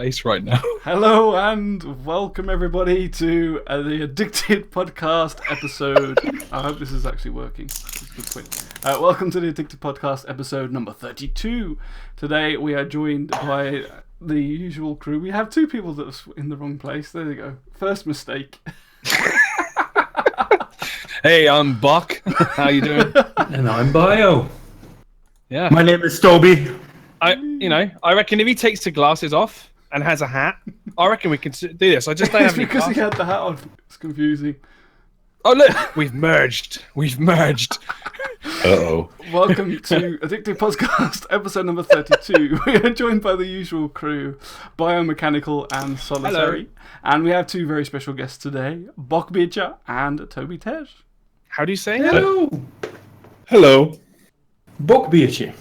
face right now. Hello and welcome everybody to the Addicted Podcast episode. I hope this is actually working. That's a good point. Welcome to the Addicted Podcast episode number 32. Today we are joined by the usual crew. We have two people that are in the wrong place. There they go. First mistake. Hey, I'm Buck. How you doing? And I'm Bio. Yeah. My name is Toby. I reckon if he takes the glasses off and has a hat, I reckon we can do this. I just don't It's have any because he glasses. had the hat on. It's confusing. Oh look, we've merged. Uh-oh. Welcome to Addicted Podcast episode number 32. We are joined by the usual crew, Biomechanical and Solitary. Hello. And we have two very special guests today, Bockbiertje and Tobitege. How do you say? Hello. Bockbiertje.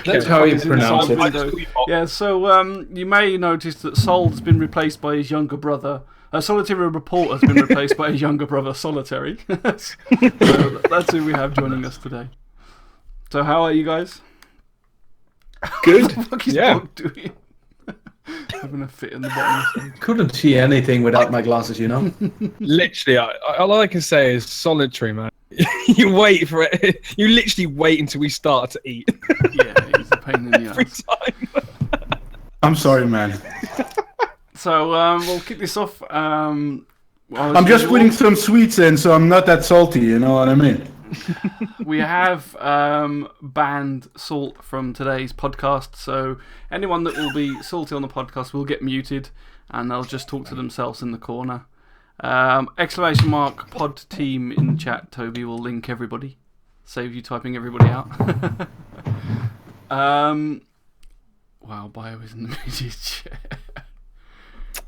That's how you pronounce it. Yeah, so you may notice that Sol has been replaced by his younger brother. Solitary Reporter has been replaced by his younger brother, Solitary. So that's who we have joining us today. So how are you guys? Good. What the fuck is Yeah. Bock doing? I'm going to fit in the bottom. Couldn't see anything without my glasses, you know? Literally, all I can say is solitary, man. You wait for it. You literally wait until we start to eat. Yeah, he's a pain in the Every ass. time. I'm sorry, man. So we'll kick this off. I'm just putting some sweets in, so I'm not that salty, you know what I mean? We have banned Salt from today's podcast, so anyone that will be salty on the podcast will get muted, and they'll just talk to themselves in the corner. Exclamation mark pod team in the chat. Toby will link everybody. Save you typing everybody out. Wow, Bio is in the media chat.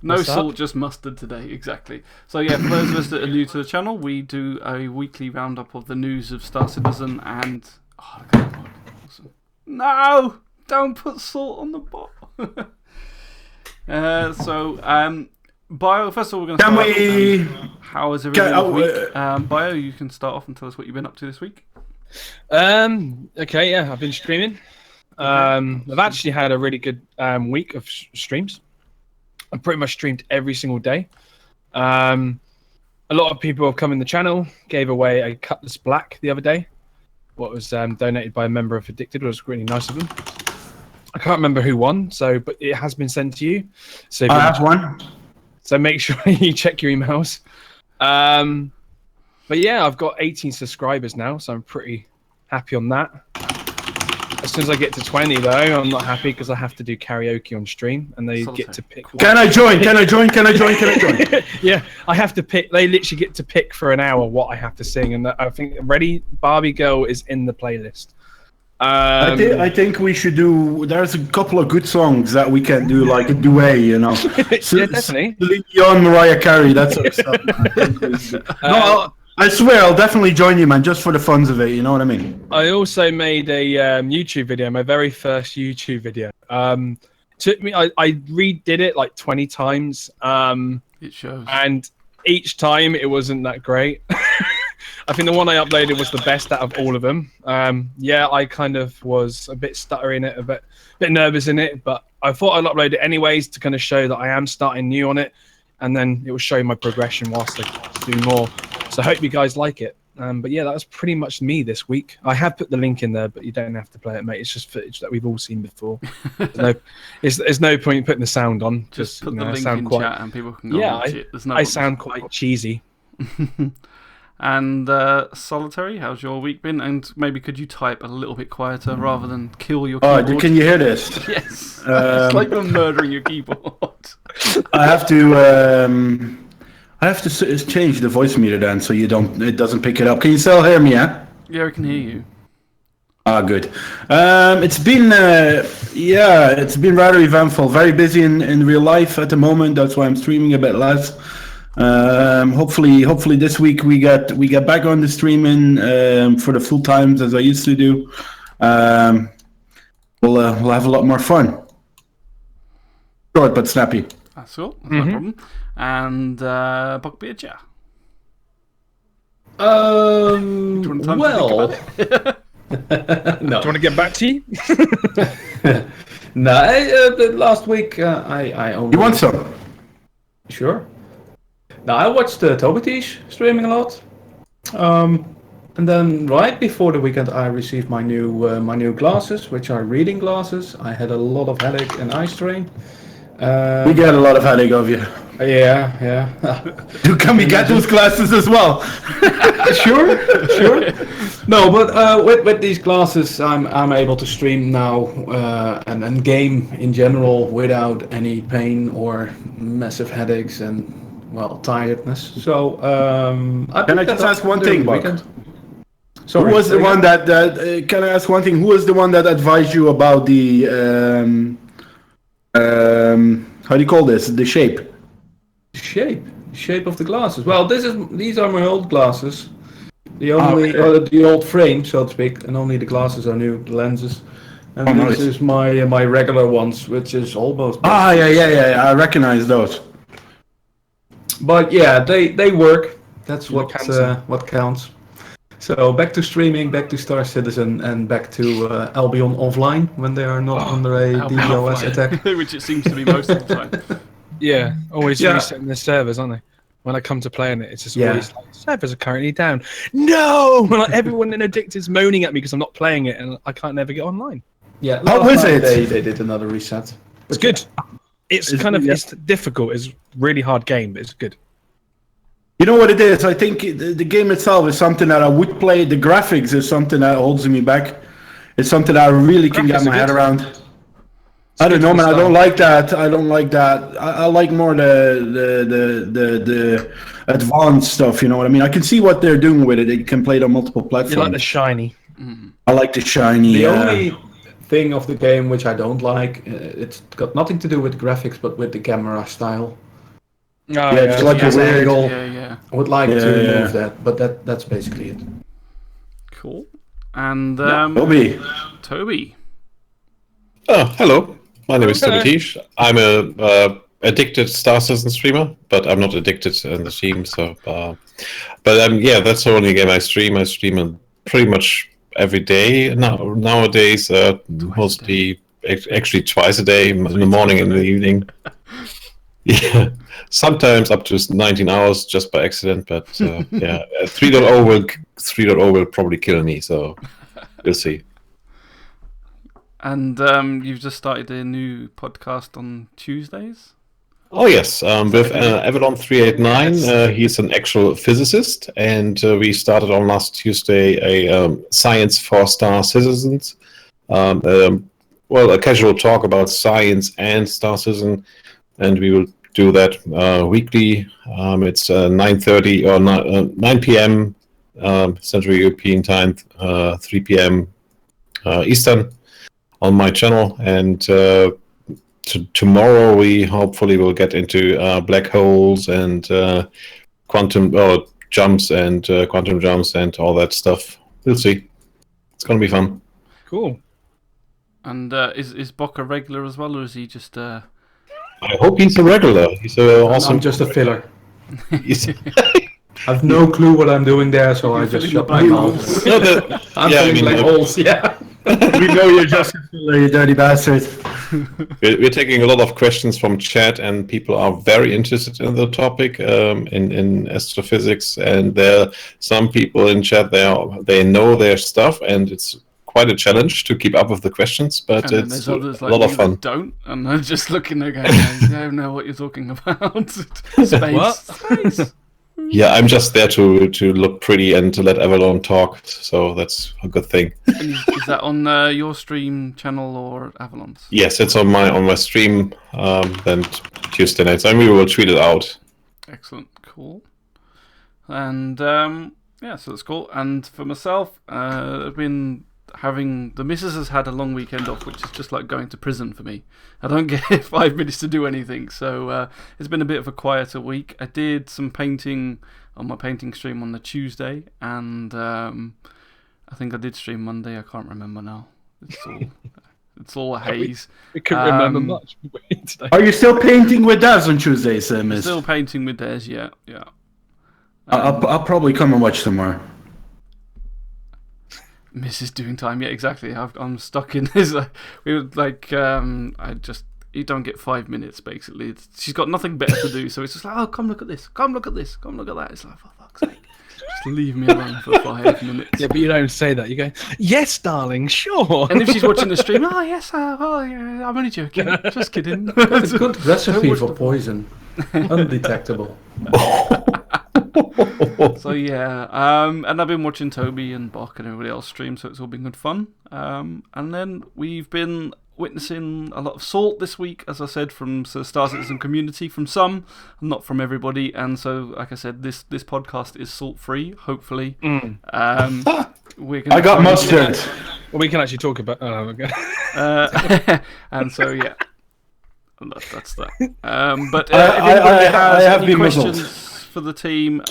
No What's salt, up? just mustard today, exactly. So yeah, for those of us that are new to the channel, we do a weekly roundup of the news of Star Citizen and... Oh, look at that mug. Awesome. No! Don't put salt on the bot. Bio, first of all, we're going to start off, how is everything this week? Bio, you can start off and tell us what you've been up to this week. Okay, yeah, I've been streaming. I've actually had a really good week of streams. I pretty much streamed every single day. A lot of people have come in the channel, gave away a Cutlass Black the other day. What was donated by a member of Addicted. It was really nice of them. I can't remember who won, but it has been sent to you. So if I you have one. So make sure you check your emails. But yeah, I've got 18 subscribers now, so I'm pretty happy on that. As soon as I get to 20, though, I'm not happy because I have to do karaoke on stream, and they get to pick. Can I join? Yeah, I have to pick. They literally get to pick for an hour what I have to sing, and I think Ready Barbie Girl is in the playlist. I think we should do. There's a couple of good songs that we can do, like a duet, you know. Yeah, definitely. Celine Dion, Mariah Carey, that sort of stuff. No, I swear I'll definitely join you, man, just for the funs of it. You know what I mean? I also made a YouTube video, my very first YouTube video. Took me. I redid it like 20 times. It shows. And each time it wasn't that great. I think the one I uploaded was the best out of all of them. Yeah, I kind of was a bit stuttering it, a bit nervous in it, but I thought I'd upload it anyways to kind of show that I am starting new on it, and then it will show my progression whilst I do more. So I hope you guys like it. But yeah, that was pretty much me this week. I have put the link in there, but you don't have to play it, mate. It's just footage that we've all seen before. There's no point in putting the sound on. Just put you the know, link in chat and people can go watch it. There's no I sound quite cheesy. And Solitary, how's your week been? And maybe could you type a little bit quieter rather than kill your Oh, keyboard? can you hear this? Yes. It's like you're murdering your keyboard. I have to change the voice meter then, so it doesn't pick it up. Can you still hear me? Yeah. Yeah, I can hear you. Ah, good. It's been rather eventful. Very busy in real life at the moment. That's why I'm streaming a bit less. Hopefully this week we get back on the streaming for the full times as I used to do. We'll have a lot more fun. Short but snappy. That's all. That's no problem. And Bockbiertje. Do you want time to think about it? No. Do you want to get back to you? No, the last week I only. You want some? Sure. Now I watched Tobitege streaming a lot, and then right before the weekend I received my new glasses, which are reading glasses. I had a lot of headache and eye strain. We get a lot of headache of you. Yeah. Can we get those glasses as well? Sure. No, but with these glasses, I'm able to stream now and game in general without any pain or massive headaches and tiredness. So Can I just ask one thing, Buck? Sorry, who was the one that? Can I ask one thing? Who was the one that advised you about the how do you call this? The shape. Shape of the glasses. Well, these are my old glasses. The old frame, so to speak, and only the glasses are new, the lenses. And this is my regular ones, which is almost. Yeah. I recognize those. But yeah, they work. That's what counts. So back to streaming, back to Star Citizen, and back to Albion Offline when they are not under a DDoS attack. Which it seems to be most of the time. Yeah, always resetting the servers, aren't they? When I come to playing it, it's just always like, servers are currently down. No! Like, everyone in Addicted's moaning at me because I'm not playing it and I can't never get online. Yeah, how is it? They did another reset. It's good. It's it's difficult. It's a really hard game, but it's good. You know what it is? I think the game itself is something that I would play. The graphics is something that holds me back. It's something that I really can get my head around. I don't know, man. I don't like that. I like more the advanced stuff. You know what I mean? I can see what they're doing with it. It can play it on multiple platforms. You like the shiny. I like the shiny. The only thing of the game which I don't like, it's got nothing to do with graphics, but with the camera style. It's like a weird. I would like to remove that, but that's basically it. Cool. And Toby. Oh, hello. My name is Tobitege. I'm a addicted Star Citizen streamer, but I'm not addicted in the team. So, that's the only game I stream. I stream pretty much every day nowadays. Mostly, actually, twice a day, in the morning and in the evening. Yeah, sometimes up to 19 hours just by accident. But 3.0 will probably kill me. So, we'll see. And you've just started a new podcast on Tuesdays? Oh, yes, with Avalon 389. He's an actual physicist, and we started on last Tuesday a Science for Star Citizens. A casual talk about science and Star Citizen, and we will do that weekly. It's 9:30 or 9 p.m. Central European Time, 3 p.m. Eastern. On my channel, and tomorrow we hopefully will get into black holes and quantum jumps and quantum jumps and all that stuff. We'll see. It's gonna be fun. Cool. And is Bock a regular as well, or is he just? I hope he's a regular. He's awesome. I'm just a filler. I have no clue what I'm doing there, so I just shut my mouth. I'm filling black holes. Yeah. We know you're just a filler, you dirty bastard. We're taking a lot of questions from chat, and people are very interested in the topic in astrophysics. And there are some people in chat they know their stuff, and it's quite a challenge to keep up with the questions. But and it's a lot of fun. Don't, and they're just looking there going, I don't know what you're talking about. Space. Yeah, I'm just there to look pretty and to let Avalon talk, so that's a good thing. And is that on your stream channel or Avalon's? Yes, it's on my stream. Then Tuesday nights, and we will tweet it out. Excellent, cool. And so that's cool. And for myself, I've been having the missus has had a long weekend off, which is just like going to prison for me. I don't get 5 minutes to do anything, so it's been a bit of a quieter week. I did some painting on my painting stream on the Tuesday, and I think I did stream Monday. I can't remember now. It's all a haze. We couldn't remember much. Are you still painting with Daz on Tuesdays, Miss? Still painting with Daz, yeah. I'll probably come and watch tomorrow. misses doing time. Yeah, exactly. I'm stuck in this. We were like, you don't get 5 minutes, basically. She's got nothing better to do, so it's just like, oh, come look at this, come look at this, come look at that. It's like, for fuck's sake, just leave me alone for 5 minutes. Yeah, but you don't say that. You go, yes, darling, sure. And if she's watching the stream, oh, yes, oh, yeah, I'm only joking. Just kidding. It's a good recipe for poison. Undetectable. So yeah, and I've been watching Toby and Bock and everybody else stream, so it's all been good fun. And then we've been witnessing a lot of salt this week, as I said, from the Star Citizen community, from some, not from everybody. And so, like I said, this podcast is salt free, hopefully. I got mustard. Well, we can actually talk about. Oh, okay. And so yeah, that's that. But if anybody has any questions for the team,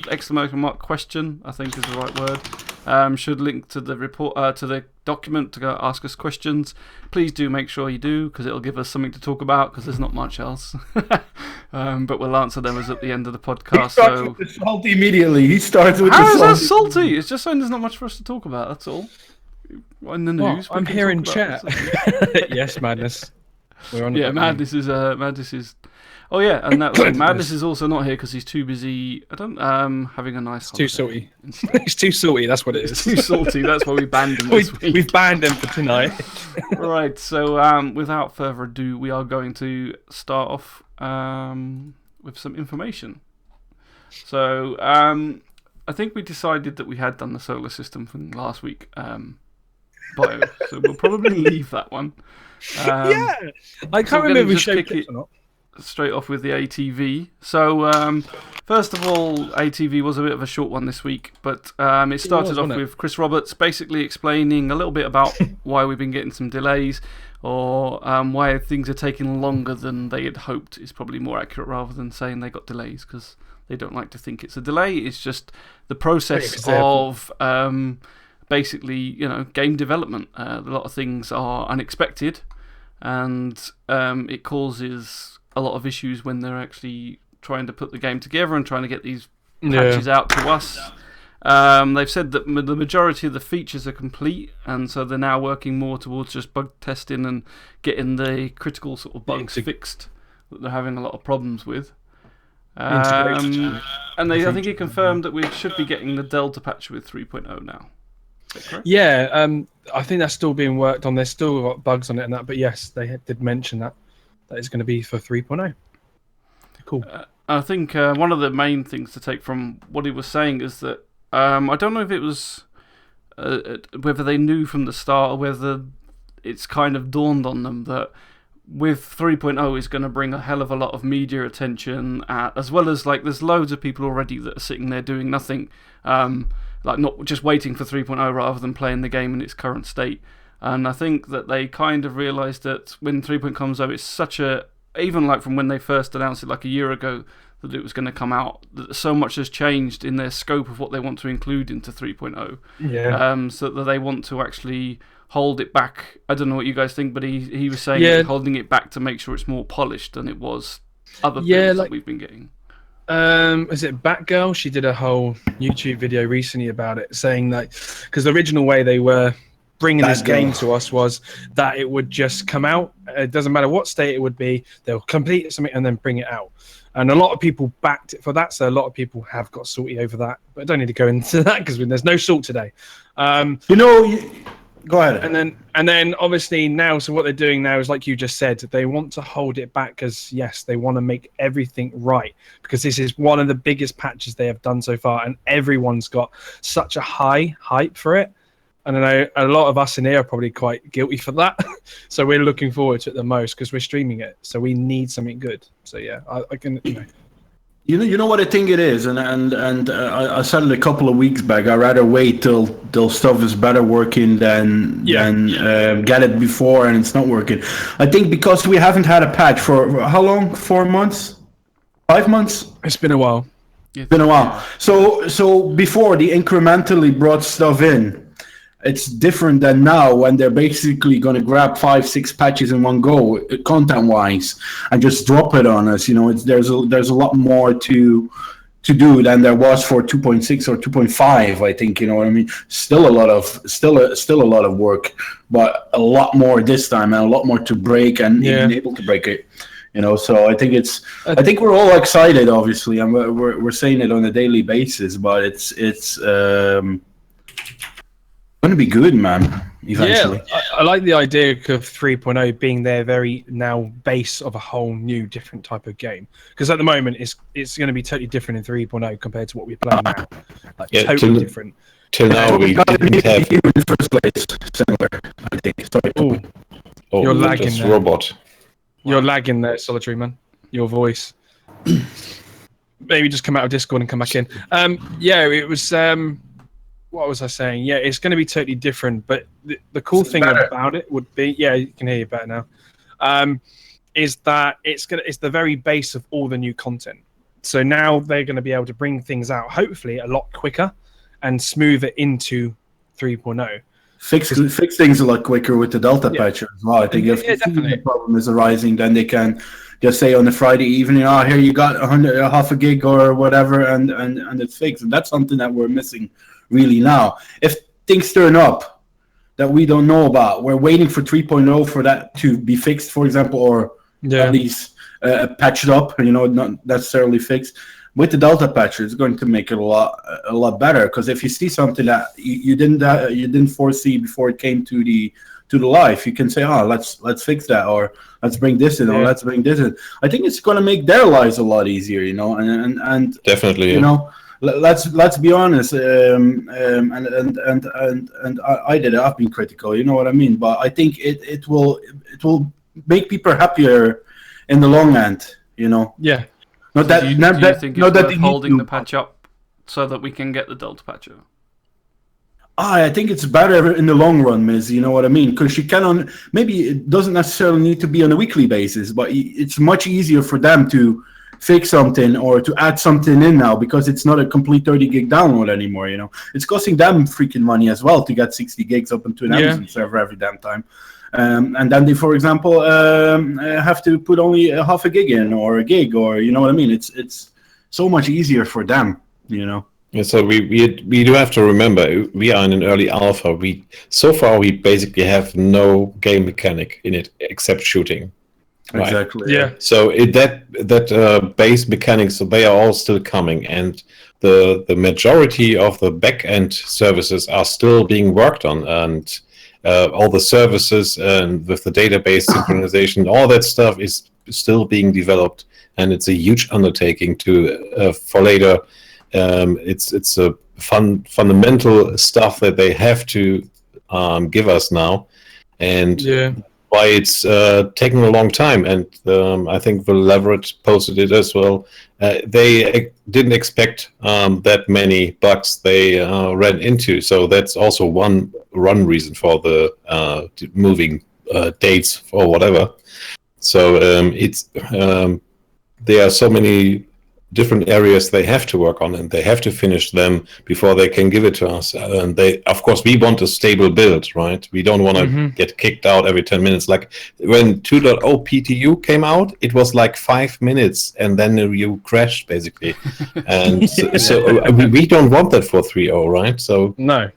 exclamation mark question, I think is the right word. Should link to the report, to the document to go ask us questions. Please do make sure you do, because it'll give us something to talk about, because there's not much else. But we'll answer them at the end of the podcast. So salty immediately. He starts with how the is that salty. salty? It's just saying there's not much for us to talk about. That's all. In the news, I'm here in chat. Yes, Madness. We're on. Yeah, Madness is Madness is. Oh yeah, and that Madness is also not here because he's too busy. Having a nice. Too salty. He's too salty. That's what it is. Too salty. That's why we banned him this week. We've banned him for tonight. Right. So without further ado, we are going to start off with some information. So I think we decided that we had done the solar system from last week. Bio. So we'll probably leave that one. Yeah. I can't remember if we showed it or not. Straight off with the ATV. So, first of all, ATV was a bit of a short one this week, but it started off with Chris Roberts basically explaining a little bit about why we've been getting some delays, or why things are taking longer than they had hoped, is probably more accurate rather than saying they got delays, because they don't like to think it's a delay. It's just the process of basically, game development. A lot of things are unexpected, and it causes a lot of issues when they're actually trying to put the game together and trying to get these patches out to us. They've said that the majority of the features are complete, and so they're now working more towards just bug testing and getting the critical sort of bugs fixed that they're having a lot of problems with. And I think he confirmed that we should be getting the Delta patch with 3.0 now. Is that correct? Yeah, I think that's still being worked on. There's still got bugs on it and that, but yes, they did mention that is going to be for 3.0. Cool. I think one of the main things to take from what he was saying is that I don't know if it was whether they knew from the start or whether it's kind of dawned on them that with 3.0 is going to bring a hell of a lot of media attention, as well as there's loads of people already that are sitting there doing nothing, not just waiting for 3.0 rather than playing the game in its current state. And I think that they kind of realised that when 3.0 comes out, it's such a... Even from when they first announced it a year ago that it was going to come out, that so much has changed in their scope of what they want to include into 3.0. Yeah. So that they want to actually hold it back. I don't know what you guys think, but he was saying holding it back to make sure it's more polished than it was other builds that we've been getting. Is it Batgirl? She did a whole YouTube video recently about it, saying that... Because the original way they were bringing this game to us was that it would just come out. It doesn't matter what state it would be. They'll complete something and then bring it out. And a lot of people backed it for that, so a lot of people have got salty over that. But I don't need to go into that because there's no salt today. Go ahead. And then obviously now, so what they're doing now is, like you just said, they want to hold it back because, yes, they want to make everything right, because this is one of the biggest patches they have done so far, and everyone's got such a high hype for it. And I know a lot of us in here are probably quite guilty for that. So we're looking forward to it the most because we're streaming it. So we need something good. So yeah, I can, You know what I think it is, and I said it a couple of weeks back. I'd rather wait till stuff is better working than get it before and it's not working. I think because we haven't had a patch for how long? 4 months? 5 months? It's been a while. It's been a while. So before they incrementally brought stuff in. It's different than now when they're basically going to grab 5-6 patches in one go, content-wise, and just drop it on us. There's a lot more to to do than there was for 2.6 or 2.5. I think, you know what I mean. Still a lot of work, but a lot more this time, and a lot more to break, and being able to break it. You know, so I think we're all excited, obviously, and we're saying it on a daily basis. But it's going to be good, man. Eventually. Yeah, I like the idea of 3.0 being their very now base of a whole new different type of game. Because at the moment, it's going to be totally different in 3.0 compared to what we're playing now. Like, totally different. Till now, we didn't have in the first place similar. I think. Sorry. You're lagging this there. robot. You're lagging there, Solitary Man. Your voice. Maybe just come out of Discord and come back in. Yeah, it was. What was I saying? Yeah, it's going to be totally different. But the cool thing about it would be, yeah, you can hear you better now. Is that it's the very base of all the new content. So now they're going to be able to bring things out, hopefully, a lot quicker and smooth it into 3.0. Fix things a lot quicker with the Delta patcher as well. I think if the problem is arising, then they can just say on a Friday evening, here you got half a gig or whatever, and it's fixed. And that's something that we're missing really now. If things turn up that we don't know about, we're waiting for 3.0 for that to be fixed, for example, or at least patched up, not necessarily fixed. With the Delta patcher, it's going to make it a lot better, because if you see something that you didn't foresee before it came to the life, you can say, let's fix that, or let's bring this in, or let's bring this in. I think it's going to make their lives a lot easier, and definitely, let's be honest, and I did it. I've been critical, you know what I mean, but I think it will make people happier in the long end, Yeah. Not that. Do you think it's worth holding the patch up so that we can get the Delta patcher? I think it's better in the long run, Miz. You know what I mean? Because you can maybe it doesn't necessarily need to be on a weekly basis, but it's much easier for them to fix something or to add something in now, because it's not a complete 30 gig download anymore. It's costing them freaking money as well to get 60 gigs up into an Amazon server every damn time. And then they, for example, have to put only half a gig in, or a gig, or you know what I mean. It's so much easier for them, Yeah, so we do have to remember, we are in an early alpha. So far we basically have no game mechanic in it except shooting. Right? Exactly. Yeah. So that base mechanics, so they are all still coming, and the majority of the back end services are still being worked on, and all the services and with the database synchronization, all that stuff is still being developed, and it's a huge undertaking for later. It's a fundamental stuff that they have to give us now, and why it's taking a long time. And I think the Leverett posted it as well. They didn't expect that many bugs they ran into, so that's also one reason for the moving dates or whatever. So there are so many different areas they have to work on, and they have to finish them before they can give it to us. And of course, we want a stable build, right? We don't want to get kicked out every 10 minutes. Like when 2.0 PTU came out, it was like 5 minutes, and then you crashed basically. And so we don't want that for 3.0, right? So no.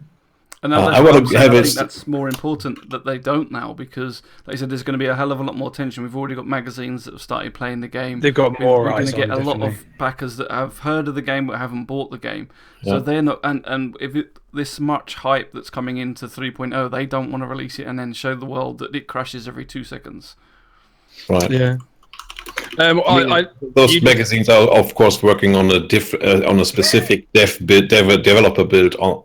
And I think that's more important that they don't now, because like I said, there's going to be a hell of a lot more tension. We've already got magazines that have started playing the game. They've got more. We're going to get a lot of backers that have heard of the game but haven't bought the game. So they're not. And if this much hype that's coming into 3.0, they don't want to release it and then show the world that it crashes every 2 seconds. Right. Yeah. Those magazines are, of course, working on a specific developer build on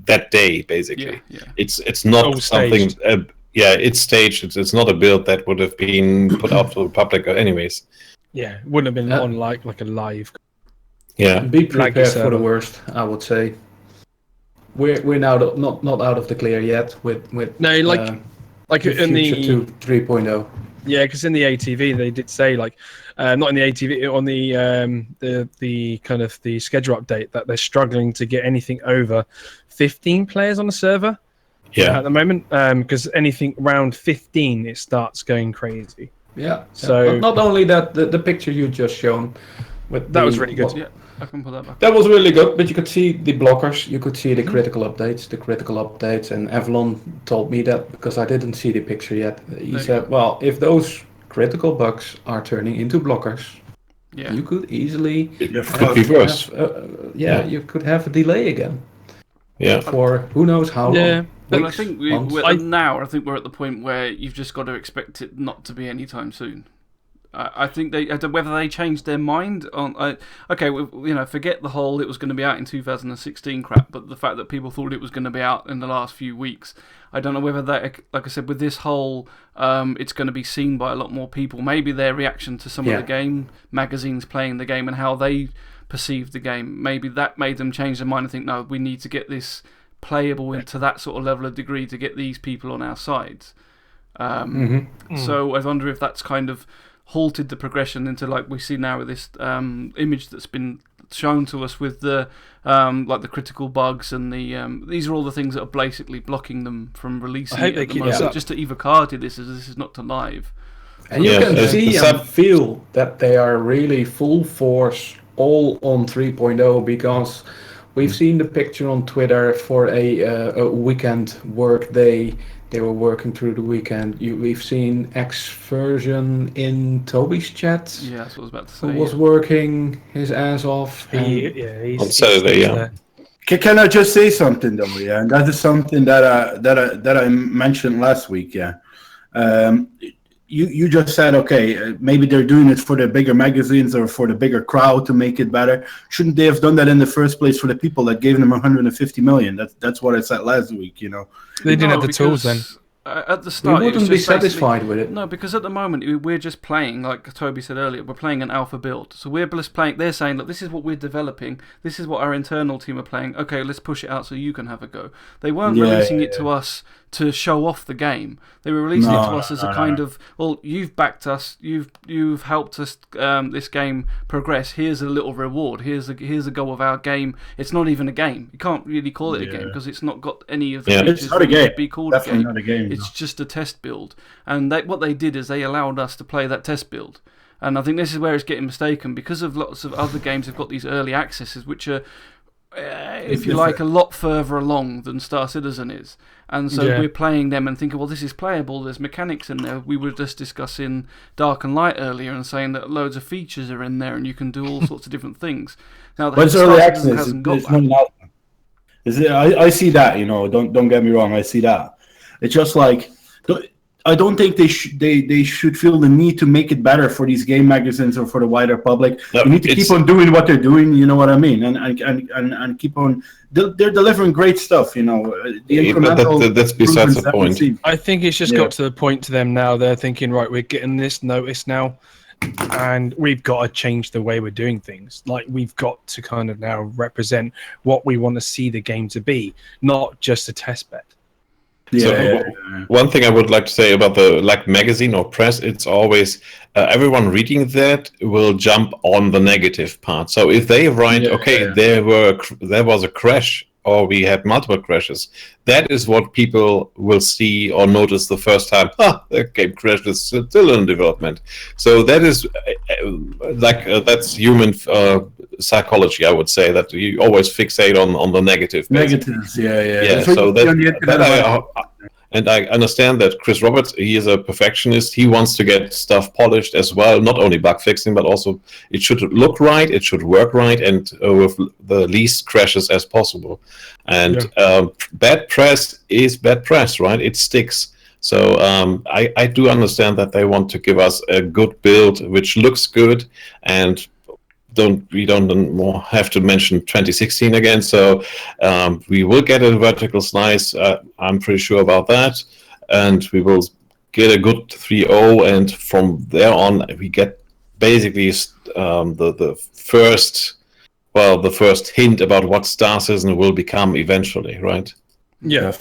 that day, basically. It's not something. It's staged. It's not a build that would have been put out to the public, anyways. Yeah, it wouldn't have been on like a live. Yeah, be prepared for the worst, I would say. We're now not out of the clear yet with no, like in the 3.0. Yeah, because in the ATV they did say, like, not in the ATV, on the kind of the schedule update, that they're struggling to get anything over 15 players on the server. Yeah. At the moment, because anything around 15, it starts going crazy. Yeah. So but not only that, the picture you just shown, that was really good. I can put that back. That was really good, but you could see the blockers, you could see the critical updates, and Avalon told me that because I didn't see the picture yet. He said, well, if those critical bugs are turning into blockers, you could easily could be worse. You could have a delay again. Yeah. For who knows how long. Yeah. But I think we're at the point where you've just got to expect it not to be anytime soon. I think whether they changed their mind on. Forget the whole it was going to be out in 2016 crap, but the fact that people thought it was going to be out in the last few weeks, I don't know whether that, like I said, with this whole, it's going to be seen by a lot more people. Maybe their reaction to some of the game magazines playing the game and how they perceived the game, maybe that made them change their mind and think, no, we need to get this playable into that sort of level of degree to get these people on our sides. So I wonder if that's kind of halted the progression into like we see now with this image that's been shown to us with the like the critical bugs and the these are all the things that are basically blocking them from releasing it at the moment. Just to either carded this is not to live. And you can see and feel that they are really full force all on 3.0 because we've seen the picture on Twitter for a weekend work day. They were working through the weekend. We've seen X version in Toby's chat. Yeah, that's what I was about to say. Who was working his ass off. He's on Saturday, Can I just say something though? Yeah, and that is something that I mentioned last week. Yeah, you just said maybe they're doing it for the bigger magazines or for the bigger crowd to make it better. Shouldn't they have done that in the first place for the people that gave them 150 million? That's what I said last week. You know, they didn't have the tools then. At the start, we wouldn't be satisfied with it. No, because at the moment we're just playing, like Toby said earlier, we're playing an alpha build. So we're just playing. They're saying, look, this is what we're developing. This is what our internal team are playing. Okay, let's push it out so you can have a go. They weren't releasing it to us to show off the game. They were releasing it to us as a kind of, well, you've backed us, you've helped us this game progress. Here's a little reward. Here's a go of our game. It's not even a game. You can't really call it a game because it's not got any of the features it's not a game. That be called Definitely a game. Not a game. It's just a test build. And what they did is they allowed us to play that test build. And I think this is where it's getting mistaken because of lots of other games have got these early accesses which are, if you like, a lot further along than Star Citizen is. And so we're playing them and thinking, well, this is playable, there's mechanics in there. We were just discussing Dark and Light earlier and saying that loads of features are in there and you can do all sorts of different things. Now, but it's early access. Hasn't got that. I see that, you know, don't get me wrong, I see that. It's just like, I don't think they should feel the need to make it better for these game magazines or for the wider public. No, you need to keep on doing what they're doing. You know what I mean? And keep on. They're delivering great stuff. You know, the incremental. That's besides the point. I think it's just got to the point to them now. They're thinking, right, we're getting this notice now, and we've got to change the way we're doing things. Like we've got to kind of now represent what we want to see the game to be, not just a test bed. One thing I would like to say about the magazine or press, it's always everyone reading that will jump on the negative part. So if they write, there was a crash or we had multiple crashes, that is what people will see or notice the first time. The game crashed, is still in development. So that is that's human psychology, I would say, that you always fixate on the negative. Negatives, So and I understand that Chris Roberts, he is a perfectionist. He wants to get stuff polished as well, not only bug fixing, but also it should look right, it should work right, and with the least crashes as possible. And bad press is bad press, right? It sticks. So I do understand that they want to give us a good build, which looks good, and we don't have to mention 2016 again. So we will get a vertical slice. I'm pretty sure about that, and we will get a good 3.0. And from there on, we get basically the first hint about what Star Citizen will become eventually, right? Yeah.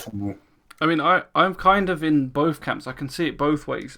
I mean, I'm kind of in both camps. I can see it both ways.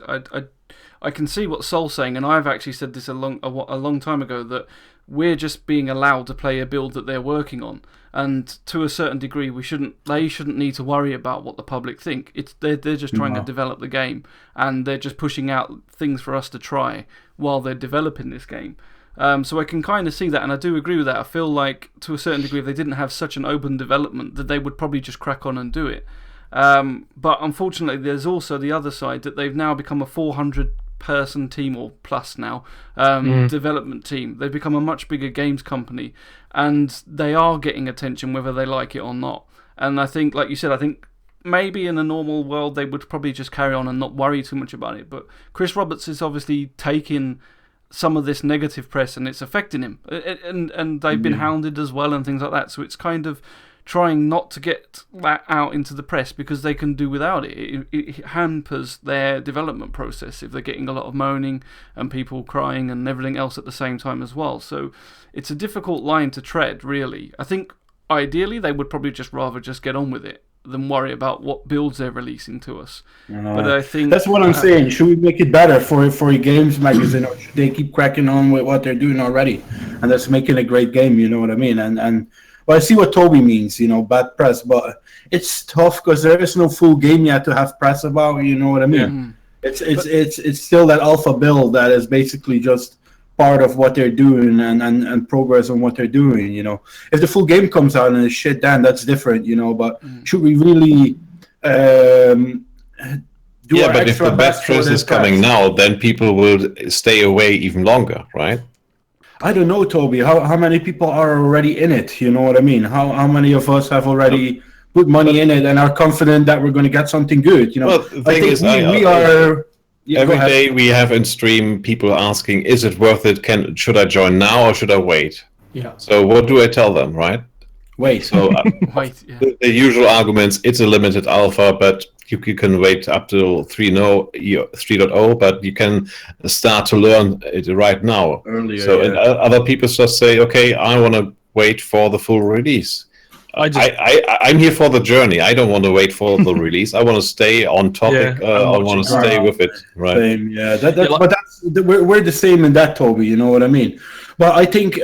I can see what Sol's saying, and I've actually said this a long time ago, that we're just being allowed to play a build that they're working on, and to a certain degree, they shouldn't need to worry about what the public think. They're just trying to develop the game, and they're just pushing out things for us to try while they're developing this game. So I can kind of see that, and I do agree with that. I feel like, to a certain degree, if they didn't have such an open development, that they would probably just crack on and do it. But unfortunately, there's also the other side, that they've now become a 400-person team, or plus now, development team. They've become a much bigger games company, and they are getting attention whether they like it or not. And I think, like you said, I think maybe in a normal world they would probably just carry on and not worry too much about it. But Chris Roberts is obviously taking some of this negative press, and it's affecting him. And they've been hounded as well and things like that. So it's kind of trying not to get that out into the press, because they can do without it. It hampers their development process if they're getting a lot of moaning and people crying and everything else at the same time as well. So it's a difficult line to tread, really. I think ideally they would probably just rather just get on with it than worry about what builds they're releasing to us. But I think that's what I'm saying. Should we make it better for a games magazine, or should they keep cracking on with what they're doing already, and that's making a great game? You know what I mean? And well, I see what Toby means. Bad press, but it's tough because there is no full game yet to have press about. You know what I mean? Yeah. It's still that alpha build that is basically just part of what they're doing and progress on what they're doing. If the full game comes out and it's shit, then that's different. But should we really do but if the best press is coming now, then people will stay away even longer, right? I don't know, Toby. How many people are already in it? You know what I mean? How many of us have already put money in it and are confident that we're going to get something good? Well, the thing is, we are. Yeah, every day we have in stream people asking, "Is it worth it? Should I join now or should I wait?" Yeah. So what do I tell them, right? Wait. So wait. Yeah. The usual arguments: it's a limited alpha, but you can wait up till 3.0, but you can start to learn it right now. Earlier, so and other people just say, "Okay, I want to wait for the full release." I'm here for the journey. I don't want to wait for the release. I want to stay on topic. I want to stay with it. Right. Same, yeah. But we're the same in that, Toby. You know what I mean? But I think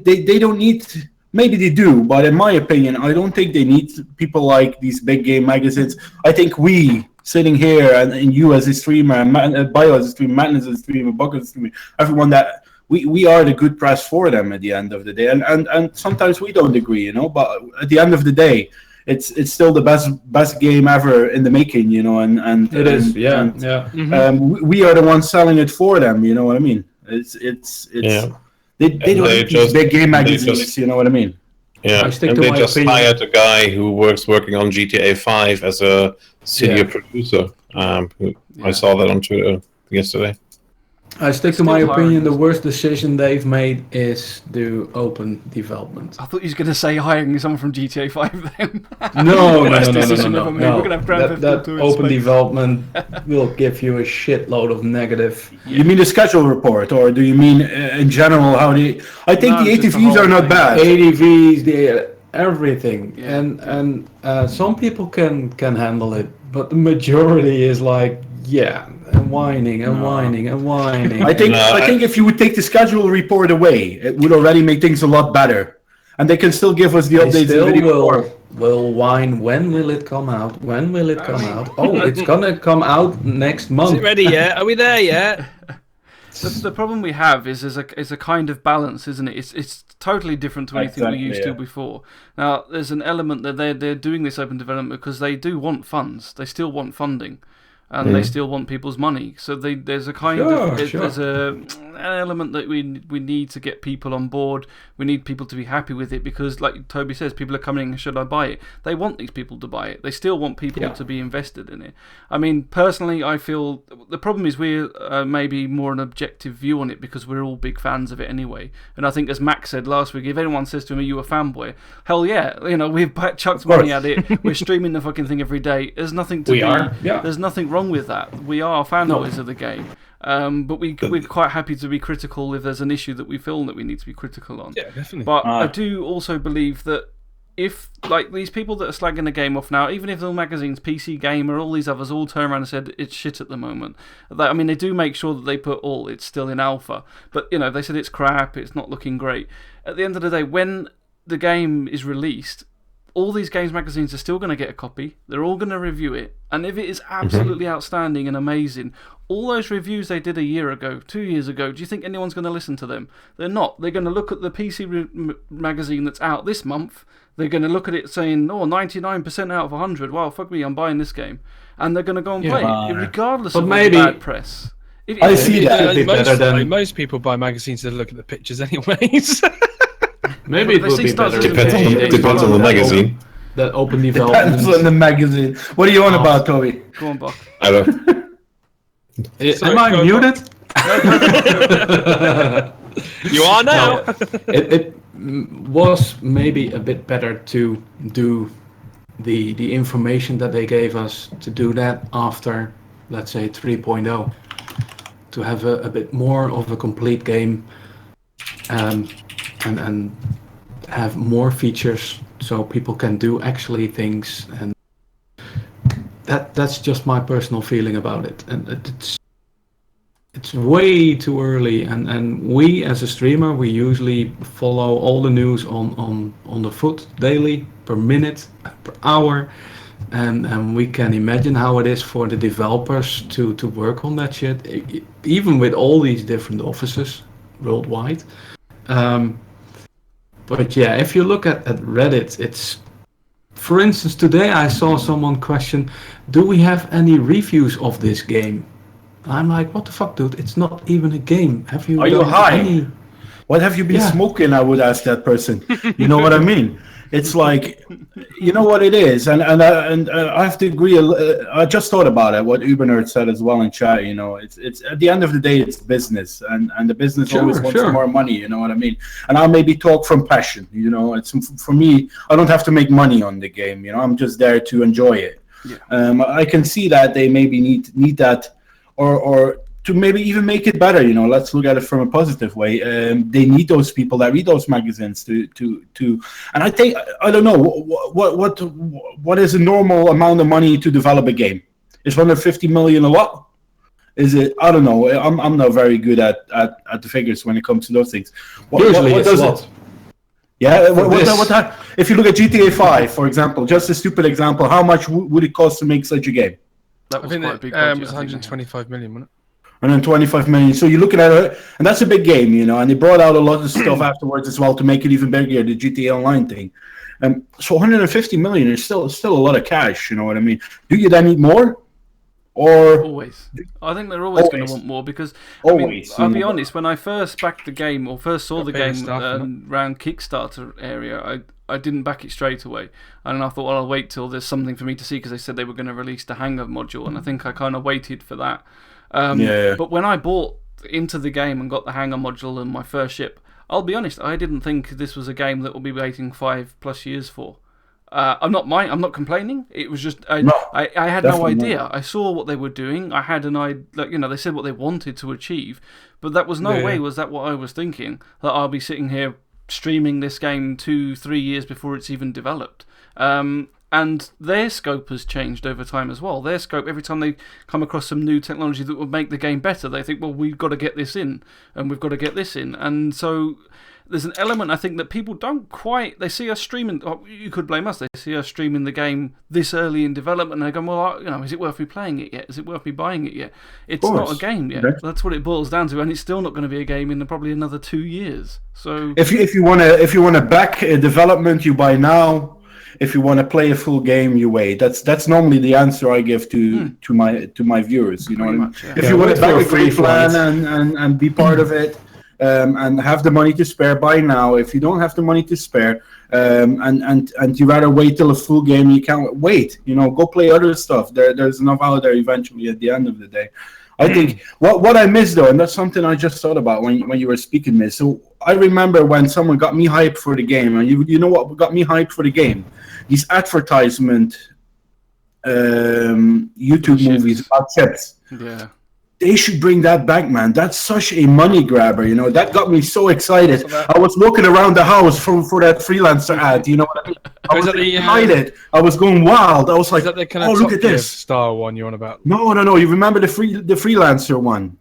they don't need. Maybe they do, but in my opinion, I don't think they need people like these big game magazines. I think we sitting here and you as a streamer, and Bio as a streamer, Matt as a streamer, Buck as a streamer, everyone that. We are the good press for them at the end of the day, and sometimes we don't agree, But at the end of the day, it's still the best game ever in the making, And it is, yeah. We are the ones selling it for them, you know what I mean? It's they don't need these big game magazines, you know what I mean? Yeah, and they just hired a guy who working on GTA 5 as a senior producer. I saw that on Twitter yesterday. I stick to my opinion. The worst decision they've made is do open development. I thought you was going to say hiring someone from GTA 5 then. No. We're going to have Grand that open development will give you a shitload of negative. You mean the schedule report, or do you mean in general how the? I think the ATVs are not bad. ATVs, everything, and some people can handle it, but the majority is like and whining. I think if you would take the schedule report away, it would already make things a lot better, and they can still give us the updates. Will whine. When will it come out? When will it come out? Oh, it's gonna come out next month. Is it ready yet? Are we there yet? The problem we have is a kind of balance, isn't it? It's totally different to anything we used to before. Now, there's an element that they're doing this open development because they do want funds. They still want funding. And they still want people's money, so there's a kind there's an element that we need to get people on board. We need people to be happy with it because, like Toby says, people are coming. Should I buy it? They want these people to buy it. They still want people to be invested in it. I mean, personally, I feel the problem is we're maybe more an objective view on it because we're all big fans of it anyway. And I think, as Max said last week, if anyone says to me, "Are you a fanboy?" Hell yeah, we've chucked money at it. We're streaming the fucking thing every day. There's nothing to There's nothing wrong with that. We are fanboys of the game, but we're quite happy to be critical if there's an issue that we feel that we need to be critical on. Yeah, definitely. But I do also believe that if, like, these people that are slagging the game off now, even if the magazines, PC Gamer, all these others all turn around and said it's shit at the moment. I mean, they do make sure that they put it's still in alpha, but they said it's crap, it's not looking great. At the end of the day, when the game is released, all these games magazines are still going to get a copy. They're all going to review it. And if it is absolutely outstanding and amazing, all those reviews they did a year ago, 2 years ago, do you think anyone's going to listen to them? They're not. They're going to look at the PC magazine that's out this month. They're going to look at it saying, 99% out of 100. Wow, fuck me, I'm buying this game. And they're going to go and play it, regardless of the bad press. I see that. Most people buy magazines to look at the pictures anyways. Maybe it would be better. Depends on the magazine. That open development. Depends on the magazine. What are you on about, Toby? Go on, Bock. I don't. Am I muted? You are now. It was maybe a bit better to do the information that they gave us, to do that after, let's say, 3.0, to have a bit more of a complete game, and have more features so people can do actually things, and that's just my personal feeling about it. And it's way too early, and we as a streamer, we usually follow all the news on the foot daily, per minute, per hour, and we can imagine how it is for the developers to work on that shit, even with all these different offices worldwide. But yeah, if you look at Reddit, it's, for instance, today I saw someone question, do we have any reviews of this game? I'm like, what the fuck, dude? It's not even a game. Have you? Are you high? What have you been smoking? I would ask that person. You know what I mean? It's like, you know what it is, and I have to agree. I just thought about it. What Ubernerd said as well in chat. You know, it's at the end of the day, it's business, and the business always wants more money. You know what I mean? And I'll maybe talk from passion. You know, it's for me. I don't have to make money on the game. You know, I'm just there to enjoy it. Yeah. I can see that they maybe need that, or to maybe even make it better, you know. Let's look at it from a positive way. They need those people that read those magazines to. And I think, I don't know what is a normal amount of money to develop a game. Is 150 million a lot? Is it? I don't know. I'm not very good at the figures when it comes to those things. Usually it's a lot. Yeah. What if you look at GTA 5, for example, just a stupid example, how much would it cost to make such a game? That was quite a big budget. It was 125 million, wasn't it? 125 million. So you're looking at it, and that's a big game, you know. And they brought out a lot of stuff afterwards as well to make it even bigger, the GTA Online thing. So 150 million is still a lot of cash. You know what I mean? Do you then need more? Or always? I think they're always going to want more, because I mean, I'll be honest. When I first backed the game or first saw the game around Kickstarter area, I didn't back it straight away, and I thought, well, I'll wait till there's something for me to see, because they said they were going to release the Hangar module, and I think I kind of waited for that. But when I bought into the game and got the Hangar module and my first ship, I'll be honest, I didn't think this was a game that we'll be waiting 5+ years for. I'm not complaining. It was just I had no idea. Not. I saw what they were doing. I had an idea. Like, you know, they said what they wanted to achieve, but that was no way was that what I was thinking, that I'll be sitting here streaming this game 2-3 years before it's even developed. And their scope has changed over time as well. Their scope, every time they come across some new technology that would make the game better, they think, well, we've got to get this in, and we've got to get this in. And so there's an element, I think, that people don't quite... They see us streaming... You could blame us. They see us streaming the game this early in development, and they go, well, you know, is it worth me playing it yet? Is it worth me buying it yet? It's not a game yet. That's what it boils down to, and it's still not going to be a game in probably another 2 years. So if you want to back a development, you buy now. If you want to play a full game, you wait. That's normally the answer I give to my viewers. You know what I mean? If you want to back a free plan and be part of it, and have the money to spare, buy now. If you don't have the money to spare, and you rather wait till a full game, you can't wait. You know, go play other stuff. There's enough out there eventually at the end of the day. I think what I miss though, and that's something I just thought about when you were speaking, Miss. So I remember when someone got me hyped for the game, and you know what got me hyped for the game? These advertisement YouTube movies about chips. Yeah. They should bring that back, man. That's such a money grabber, you know. That got me so excited. I was walking around the house for that freelancer ad, you know what I mean? I was excited. I was going wild. I was like, oh, look at this. Star one you're on about? No. You remember the freelancer one?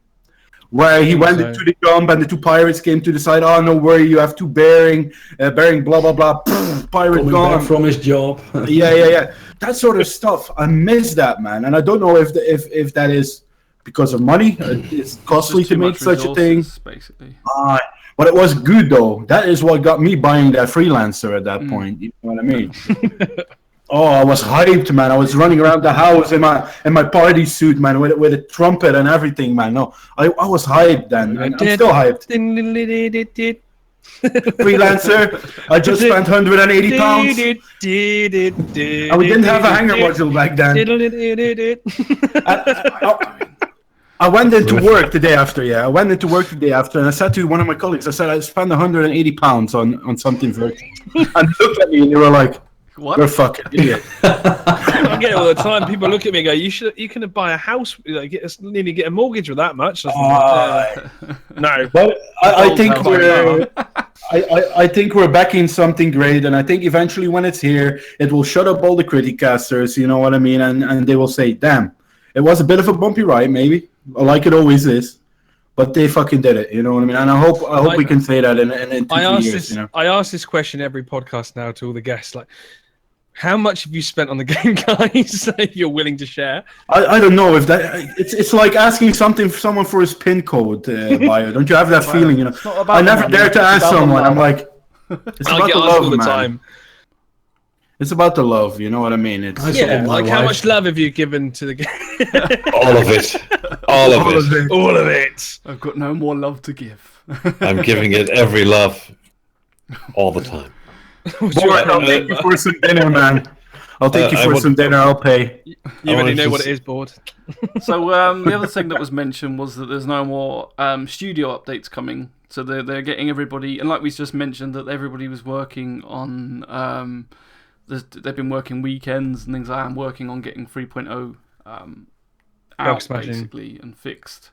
where he went into the jump and the 2 pirates came to the side. Oh, no worry, you have 2 bearing, blah blah blah. Pirate Coming gone back from his job. yeah. That sort of stuff. I miss that, man, and I don't know if that is because of money. It's costly to make such a thing. Basically. But it was good though. That is what got me buying that freelancer at that point. You know what I mean? Oh, I was hyped, man. I was running around the house in my party suit, man, with a trumpet and everything, man. No, I was hyped then. I'm still hyped. Freelancer. I just spent £180. And we didn't have a hanger module back then. I went into work the day after, and I said to one of my colleagues, I said, I spent £180 on something virtual. And they looked at me and they were like, what? You're a fucking idiot. I get it all the time. People look at me and go, you can buy a house, nearly get a mortgage with that much. No. But I think we're backing something great, and I think eventually when it's here, it will shut up all the criticasters, you know what I mean? And they will say, damn, it was a bit of a bumpy ride, maybe, like it always is. But they fucking did it, you know what I mean? And I hope we can say that in 2 years. I ask this question every podcast now to all the guests, like, how much have you spent on the game, guys? If you're willing to share. I don't know if that it's like asking someone for his PIN code, Bio. Don't you have that feeling? You know, I never dare to ask someone. I'm like, it's about the love, man. Time. It's about the love. You know what I mean? It's how much love have you given to the game? All of it. All of it. I've got no more love to give. I'm giving it every love, all the time. I'll take you for some dinner, man. I'll take you for some dinner. I'll pay. You already know what it is, Board. So the other thing that was mentioned was that there's no more studio updates coming. So they're getting everybody, and like we just mentioned, that everybody was working on. They've been working weekends and things like that. I'm working on getting 3.0 out basically and fixed.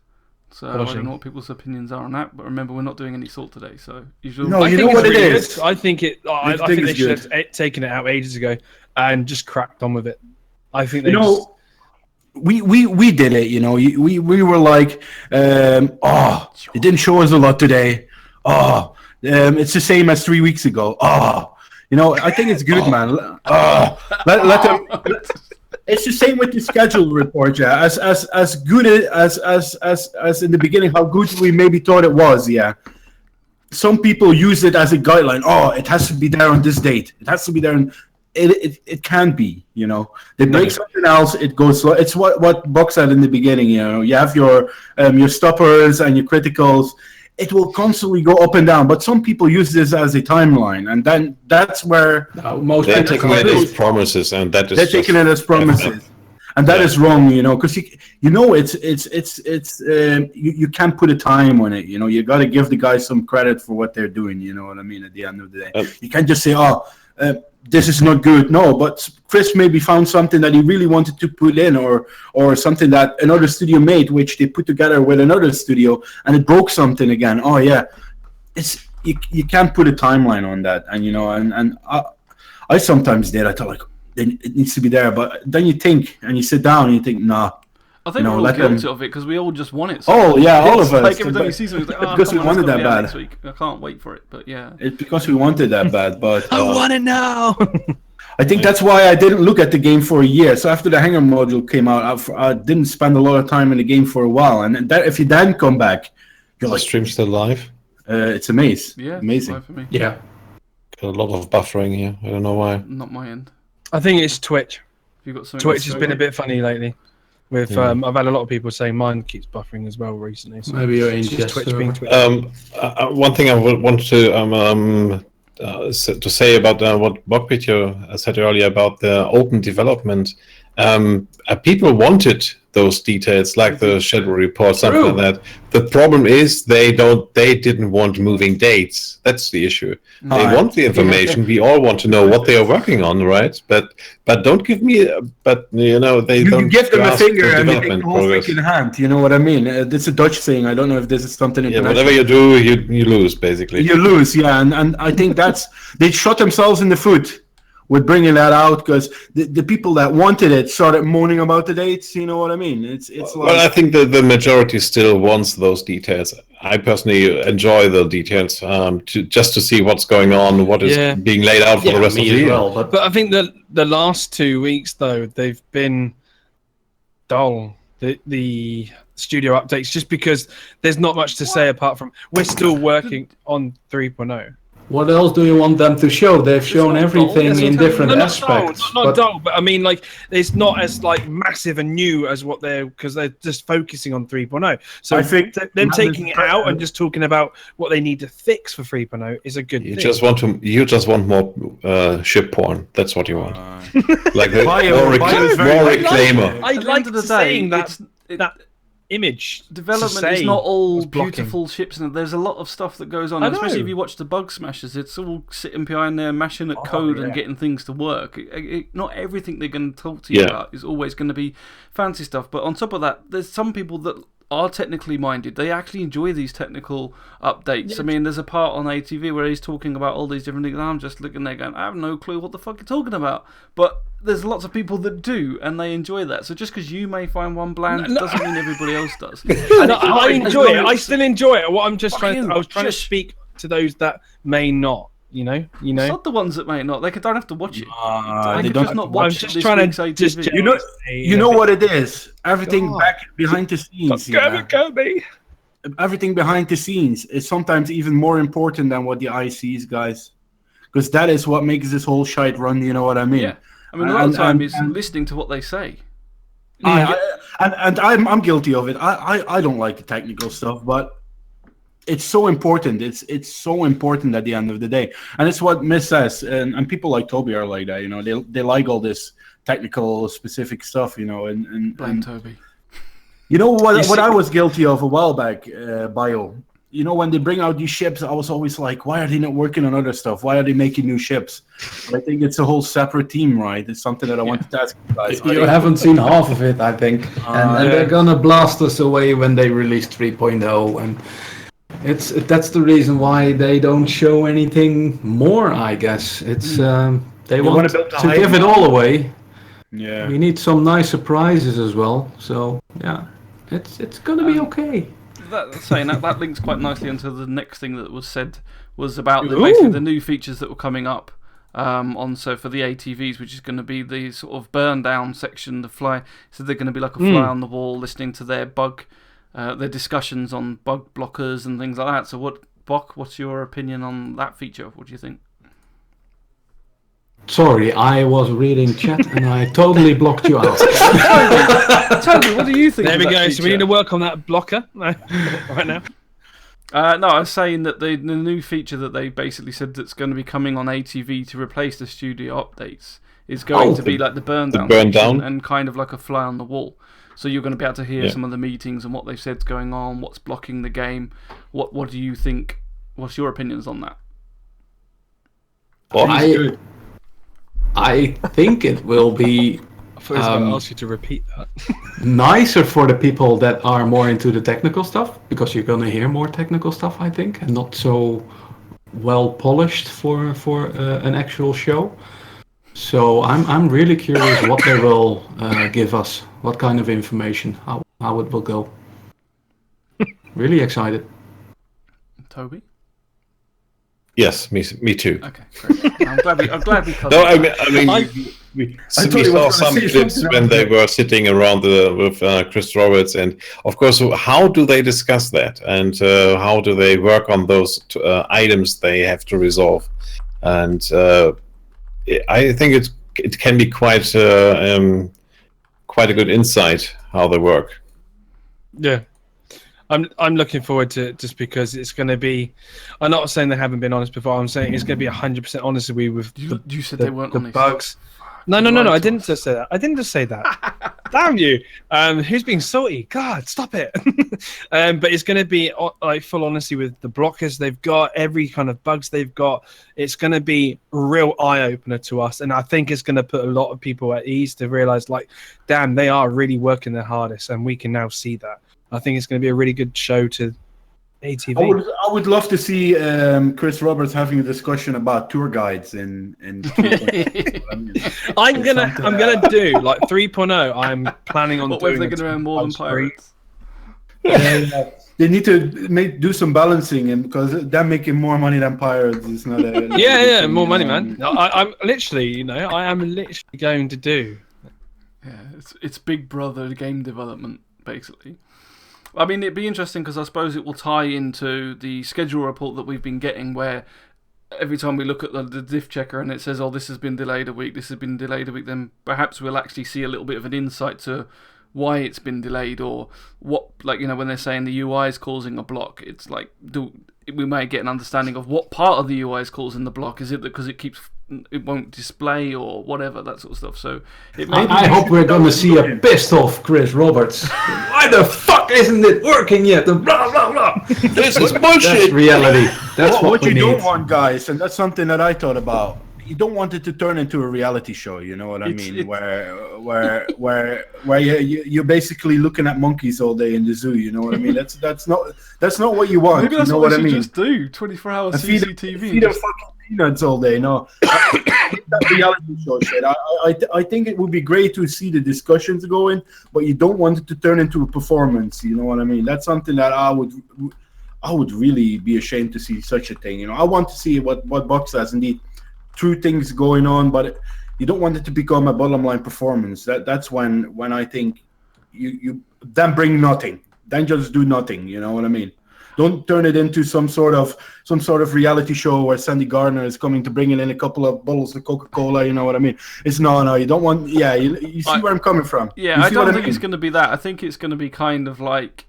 So I don't know what people's opinions are on that, but remember, we're not doing any salt today. So usually, no, you know what it is. I think I think they should have taken it out ages ago and just cracked on with it. I think they we did it. You know, we were like, it didn't show us a lot today. It's the same as 3 weeks ago. You know, I think it's good, man. Let them. It's the same with the schedule report, yeah. As good as in the beginning, how good we maybe thought it was, yeah. Some people use it as a guideline. It has to be there on this date. It has to be there. It can be, you know. They break something else, it goes slow. It's what Bock said in the beginning, you know. You have your stoppers and your criticals. It will constantly go up and down, but some people use this as a timeline, and then that's where most they're taking it as promises, and that is taking it as promises, and that is wrong, you know, because you can't put a time on it, you know. You got to give the guys some credit for what they're doing, you know what I mean. At the end of the day, you can't just say, this is not good. No, but Chris maybe found something that he really wanted to put in, or something that another studio made, which they put together with another studio, and it broke something again. It's you can't put a timeline on that, and you know, and I sometimes did. I thought like it needs to be there, but then you think and you sit down and you think, nah. I think we're all guilty of it because we all just want it. So all of us. Like every time you see something, because we wanted that bad. Next week. I can't wait for it, but yeah. It's because we wanted that bad, but I want it now. I think that's why I didn't look at the game for a year. So after the Hanger module came out, I didn't spend a lot of time in the game for a while. And that, if you then come back, you're like, stream still live? It's amazing. Yeah, amazing. Live for me. Yeah. Got a lot of buffering here. I don't know why. Not my end. I think it's Twitch. You got Twitch has been a bit funny lately. With I've had a lot of people saying mine keeps buffering as well recently. So maybe you're in Twitch being Twitch. One thing I would want to say about what Bockbiertje said earlier about the open development. People wanted those details, like the schedule report, something like that. The problem is they didn't want moving dates. That's the issue. They want the information. We all want to know what they are working on, right? But don't give me. But you know they don't. You give them a finger and they take the whole freaking hand. You know what I mean? It's a Dutch thing. I don't know if this is something. Yeah, whatever you do, you lose basically. You lose, yeah, and I think they shot themselves in the foot with bringing that out, because the people that wanted it started moaning about the dates. You know what I mean? It's like, well, I think the majority still wants those details. I personally enjoy the details just to see what's going on, what is being laid out for the rest of the year. Well, but I think the last 2 weeks though they've been dull. The studio updates, just because there's not much to say apart from we're still working on 3.0. What else do you want them to show? They've shown everything in different aspects. Not dull, but I mean, like, it's not as like massive and new as what because they're just focusing on 3.0. So I think them taking it out and just talking about what they need to fix for 3.0 is a good thing. You just want more ship porn. That's what you want. Like Bio more is very reclaimer. I like saying that image. Development is not all beautiful ships, and there's a lot of stuff that goes on, especially if you watch the bug smashers. It's all sitting behind there mashing at code and getting things to work. Not everything they're going to talk to you about is always going to be fancy stuff, but on top of that, there's some people that are technically minded. They actually enjoy these technical updates. I mean, there's a part on ATV where he's talking about all these different things, and I'm just looking there going, I have no clue what the fuck you're talking about. But there's lots of people that do, and they enjoy that. So just because you may find one bland doesn't mean everybody else does. I enjoy it. I still enjoy it. What I'm just I was trying to speak to those that may not. You know. It's not the ones that may not. They don't have to watch it. They don't just not watch. I'm just trying to just you know what it is. Everything back behind the scenes. Everything behind the scenes is sometimes even more important than what the eye sees, guys. Because that is what makes this whole shite run. You know what I mean? Yeah. I mean, a lot of the time is listening to what they say. And I'm guilty of it. I don't like the technical stuff, but it's so important. It's so important at the end of the day, and it's what Miss says. And people like Toby are like that. You know, they like all this technical specific stuff. You know, and Toby. You know what I was guilty of a while back, Bio. You know, when they bring out these ships, I was always like, why are they not working on other stuff? Why are they making new ships? But I think it's a whole separate team, right? It's something that I wanted to ask you guys. You haven't seen half of it, I think. And they're going to blast us away when they release 3.0. And that's the reason why they don't show anything more, I guess. It's they want to give it all away. Yeah. We need some nice surprises as well. So, yeah, it's going to be okay. That links quite nicely into the next thing that was said was about basically the new features that were coming up for the ATVs, which is going to be the sort of burn down section, the fly. So they're going to be like a fly on the wall, listening to their discussions on bug blockers and things like that. So what's your opinion on that feature? What do you think? Sorry, I was reading chat and I totally blocked you out. Toby, what do you think? There we go. Feature? So we need to work on that blocker right now. No, I was saying that the new feature that they basically said that's going to be coming on ATV to replace the studio updates is going to be like the burn down and kind of like a fly on the wall. So you're going to be able to hear some of the meetings and what they've said's going on, what's blocking the game. What do you think? What's your opinions on that? Well, I think it will be I thought I was going to ask you to repeat that. nicer for the people that are more into the technical stuff, because you're going to hear more technical stuff, I think, and not so well polished for an actual show. So I'm really curious what they will give us, what kind of information, how it will go. Really excited. Toby? Yes, me too. Okay, great. I'm glad we covered No, I mean, we saw some clips when they were sitting around with Chris Roberts, and of course, how do they discuss that, and how do they work on those items they have to resolve? And I think it can be quite a good insight how they work. Yeah. I'm looking forward to it just because it's going to be. I'm not saying they haven't been honest before. I'm saying it's going to be 100% honest with you said they weren't honest. Bugs. No. I didn't just say that. I didn't just say that. Damn you! Who's being salty? God, stop it! But it's going to be like full honesty with the blockers they've got, every kind of bugs they've got. It's going to be a real eye opener to us, and I think it's going to put a lot of people at ease to realize, like, damn, they are really working their hardest, and we can now see that. I think it's going to be a really good show to ATV. I would love to see Chris Roberts having a discussion about tour guides in I'm gonna do like 3.0. I'm planning on What doing. if they're going to earn more than pirates? They need to do some balancing, and because they're making more money than pirates. It's not a Yeah, more money, man. I'm literally, I am literally going to do. Yeah, it's Big Brother game development, basically. I mean, it'd be interesting because I suppose it will tie into the schedule report that we've been getting, where every time we look at the diff checker and it says, "Oh, this has been delayed a week. This has been delayed a week," then perhaps we'll actually see a little bit of an insight to why it's been delayed, or what, like, when they're saying the UI is causing a block, it's like, we may get an understanding of what part of the UI is causing the block. Is it because it won't display or whatever, that sort of stuff. So I hope we're going to see a pissed off Chris Roberts. Why the fuck isn't it working yet? And blah blah blah. This is bullshit. That's reality. That's what we you need. don't want, guys, and that's something that I thought about. You don't want it to turn into a reality show. You know what I mean? Where you're basically looking at monkeys all day in the zoo. You know what I mean? That's not what you want. Maybe that's you know what I we mean? should just do. 24-hour CCTV. Feed them fucking peanuts all day. No, that reality show shit. I think it would be great to see the discussions going, but you don't want it to turn into a performance. You know what I mean? That's something that I would really be ashamed to see such a thing. I want to see what Box has indeed. True things going on, but you don't want it to become a bottom line performance. That's when I think you then bring nothing, then just do nothing. You know what I mean? Don't turn it into some sort of reality show where Sandy Gardner is coming to bring in a couple of bottles of Coca-Cola. You know what I mean? It's no. You don't want. Yeah, you see where I'm coming from. Yeah, I don't think it's going to be that. I think it's going to be kind of like.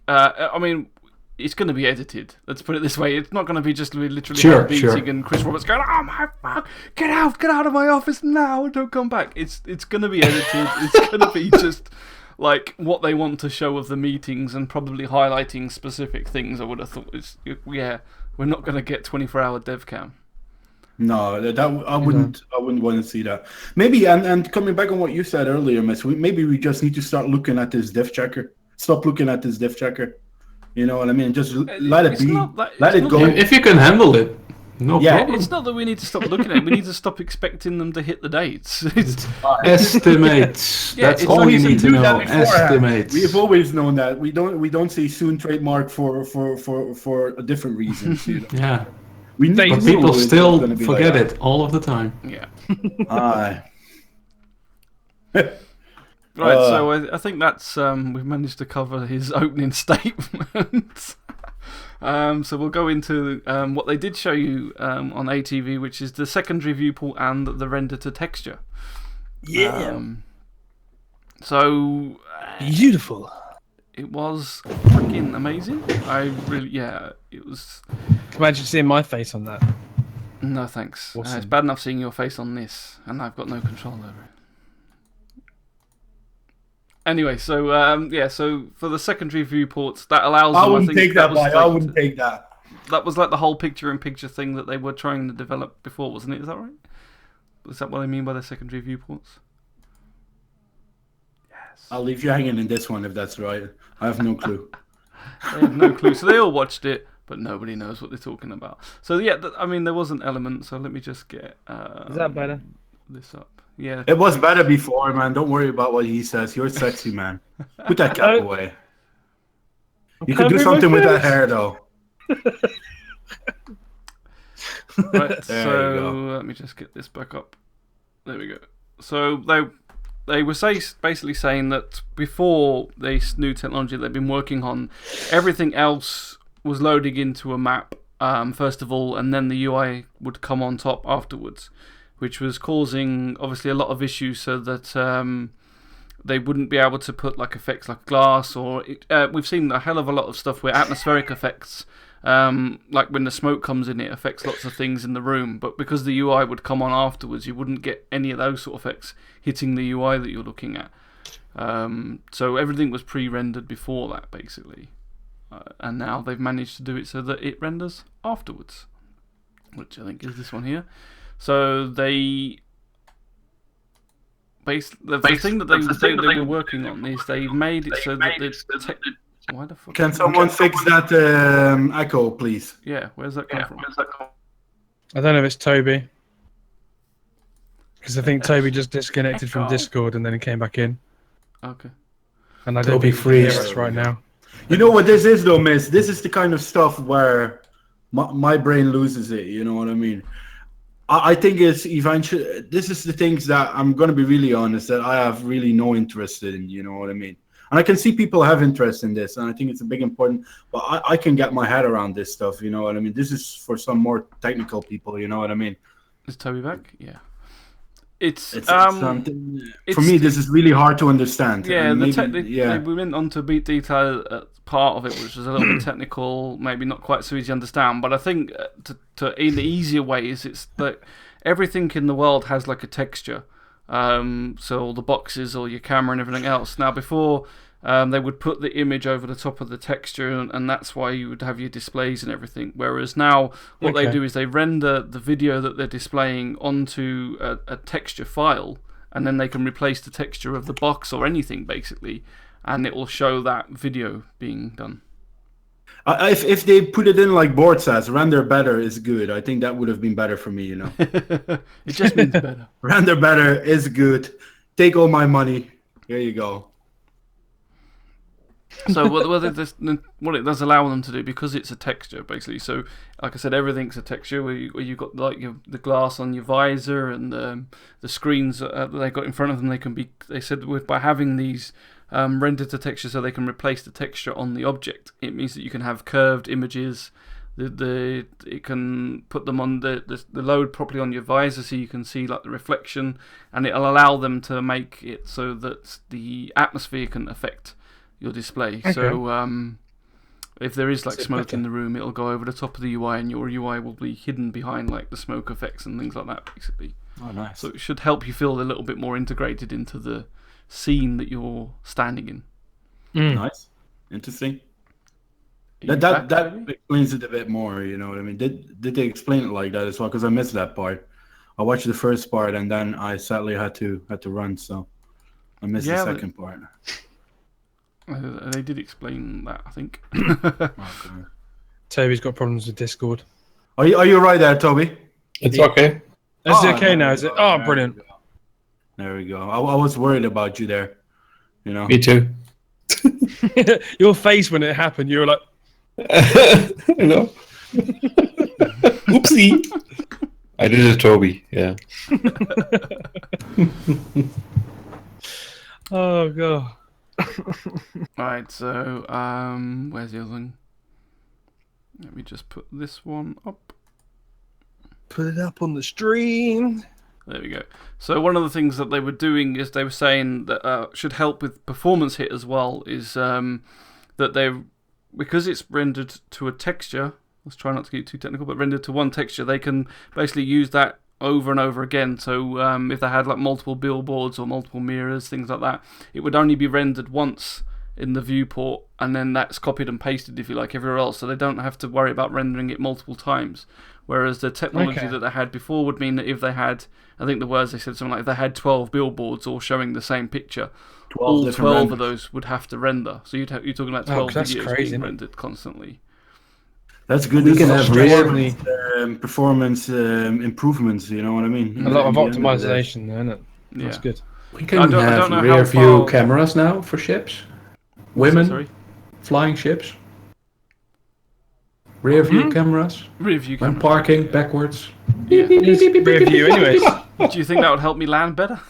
It's going to be edited. Let's put it this way. It's not going to be just literally beating and Chris Roberts going, "Oh my fuck, get out of my office now, don't come back." It's going to be edited. It's going to be just like what they want to show of the meetings and probably highlighting specific things. I would have thought. We're not going to get 24-hour dev cam. No, I wouldn't want to see that. Maybe and coming back on what you said earlier, Miss, maybe we just need to start looking at this diff checker. Stop looking at this diff checker. You know what I mean? Just let it be. Let it go. If you can handle it, no problem. It's not that we need to stop looking at it. We need to stop expecting them to hit the dates. Estimates. That's all you need to know. Estimates. We've always known that. We don't say soon trademark for a different reason. Yeah. But people still forget it all of the time. Yeah. Right, so I think that's we've managed to cover his opening statement. So we'll go into what they did show you on ATV, which is the secondary viewport and the render to texture. Yeah. So beautiful. It was fucking amazing. It was. Imagine seeing my face on that. No thanks. Awesome. It's bad enough seeing your face on this, and I've got no control over it. Anyway, so so for the secondary viewports, that allows. I wouldn't take that. I wouldn't take that. That was like the whole picture-in-picture thing that they were trying to develop before, wasn't it? Is that right? Is that what I mean by the secondary viewports? Yes. I'll leave you hanging in this one if that's right. I have no clue. They have no clue. So they all watched it, but nobody knows what they're talking about. So yeah, there was an element. So let me just get. Is that better? This up. Yeah. It was better before, man. Don't worry about what he says. You're sexy, man. Put that cap away. You could do something with that hair, though. Right, so let me just get this back up. There we go. So they were basically saying that before this new technology they've been working on, everything else was loading into a map first of all, and then the UI would come on top afterwards, which was causing obviously a lot of issues, so that they wouldn't be able to put like effects like glass or we've seen a hell of a lot of stuff where atmospheric effects, like when the smoke comes in, it affects lots of things in the room, but because the UI would come on afterwards, you wouldn't get any of those sort of effects hitting the UI that you're looking at. So everything was pre-rendered before that, basically, and now they've managed to do it so that it renders afterwards, which I think is this one here. So the thing that they were working on is they've made it so that Why the fuck? Can someone fix that echo, please? Yeah, where's that come from? I don't know if it's Toby. Because I think Toby just disconnected from Discord and then he came back in. Okay. And I don't Toby think he can hear freeze. us right now. You know what this is, though, Miss? This is the kind of stuff where my brain loses it. You know what I mean? I think it's eventually. This is the things that I'm going to be really honest that I have really no interest in. You know what I mean? And I can see people have interest in this, and I think it's a big important. But I can get my head around this stuff. You know what I mean? This is for some more technical people. You know what I mean? Is Toby back? Yeah. It's something, for me, this is really hard to understand. Yeah, And we went on to beat detail part of it, which was a little bit technical, maybe not quite so easy to understand. But I think in the easier ways, it's that everything in the world has like a texture. So all the boxes or your camera and everything else. Now before they would put the image over the top of the texture, and that's why you would have your displays and everything. Whereas now what they do is they render the video that they're displaying onto a texture file, and then they can replace the texture of the box or anything basically, and it will show that video being done. If they put it in like Board says, render better is good. I think that would have been better for me, you know. It just means better. Render better is good. Take all my money. Here you go. So what it does allow them to do, because it's a texture basically. So like I said, everything's a texture. Where you've got like the glass on your visor and the screens that they got in front of them. They can be. They said by having these rendered to texture, so they can replace the texture on the object. It means that you can have curved images. It can put them on the load properly on your visor, so you can see like the reflection, and it'll allow them to make it so that the atmosphere can affect your display. Okay. So if there is like smoke in the room, it'll go over the top of the UI, and your UI will be hidden behind like the smoke effects and things like that, basically. Oh, nice. So it should help you feel a little bit more integrated into the scene that you're standing in. Nice, interesting. That explains it a bit more. You know what I mean? Did they explain it like that as well? Because I missed that part. I watched the first part, and then I sadly had to run, so I missed the second part. They did explain that, I think. Okay. Toby's got problems with Discord. Are you right there, Toby? It's okay. Is it okay now? Is it? Oh, brilliant. There we go. I was worried about you there. You know. Me too. Your face when it happened, you were like, you know. Oopsie. I did it, Toby. Yeah. Oh god. Alright, so where's the other thing? Let me just put this one up. Put it up on the stream. There we go. So one of the things that they were doing is they were saying that should help with performance hit as well is that because it's rendered to a texture, let's try not to get too technical, but rendered to one texture, they can basically use that over and over again. So if they had like multiple billboards or multiple mirrors, things like that, it would only be rendered once in the viewport, and then that's copied and pasted, if you like, everywhere else. So they don't have to worry about rendering it multiple times. Whereas the technology that they had before would mean that if they had, I think the words they said something like, if they had 12 billboards all showing the same picture, all 12 of those would have to render. So you're talking about 12 videos being rendered constantly. That's good. We can have performance improvements. You know what I mean? A lot of optimization, there, isn't it? Yeah. That's good. We can have rear view cameras now for ships. Women flying ships. Rear view cameras. Rear view cameras. When parking backwards. Yeah. Rear view, anyways. Do you think that would help me land better?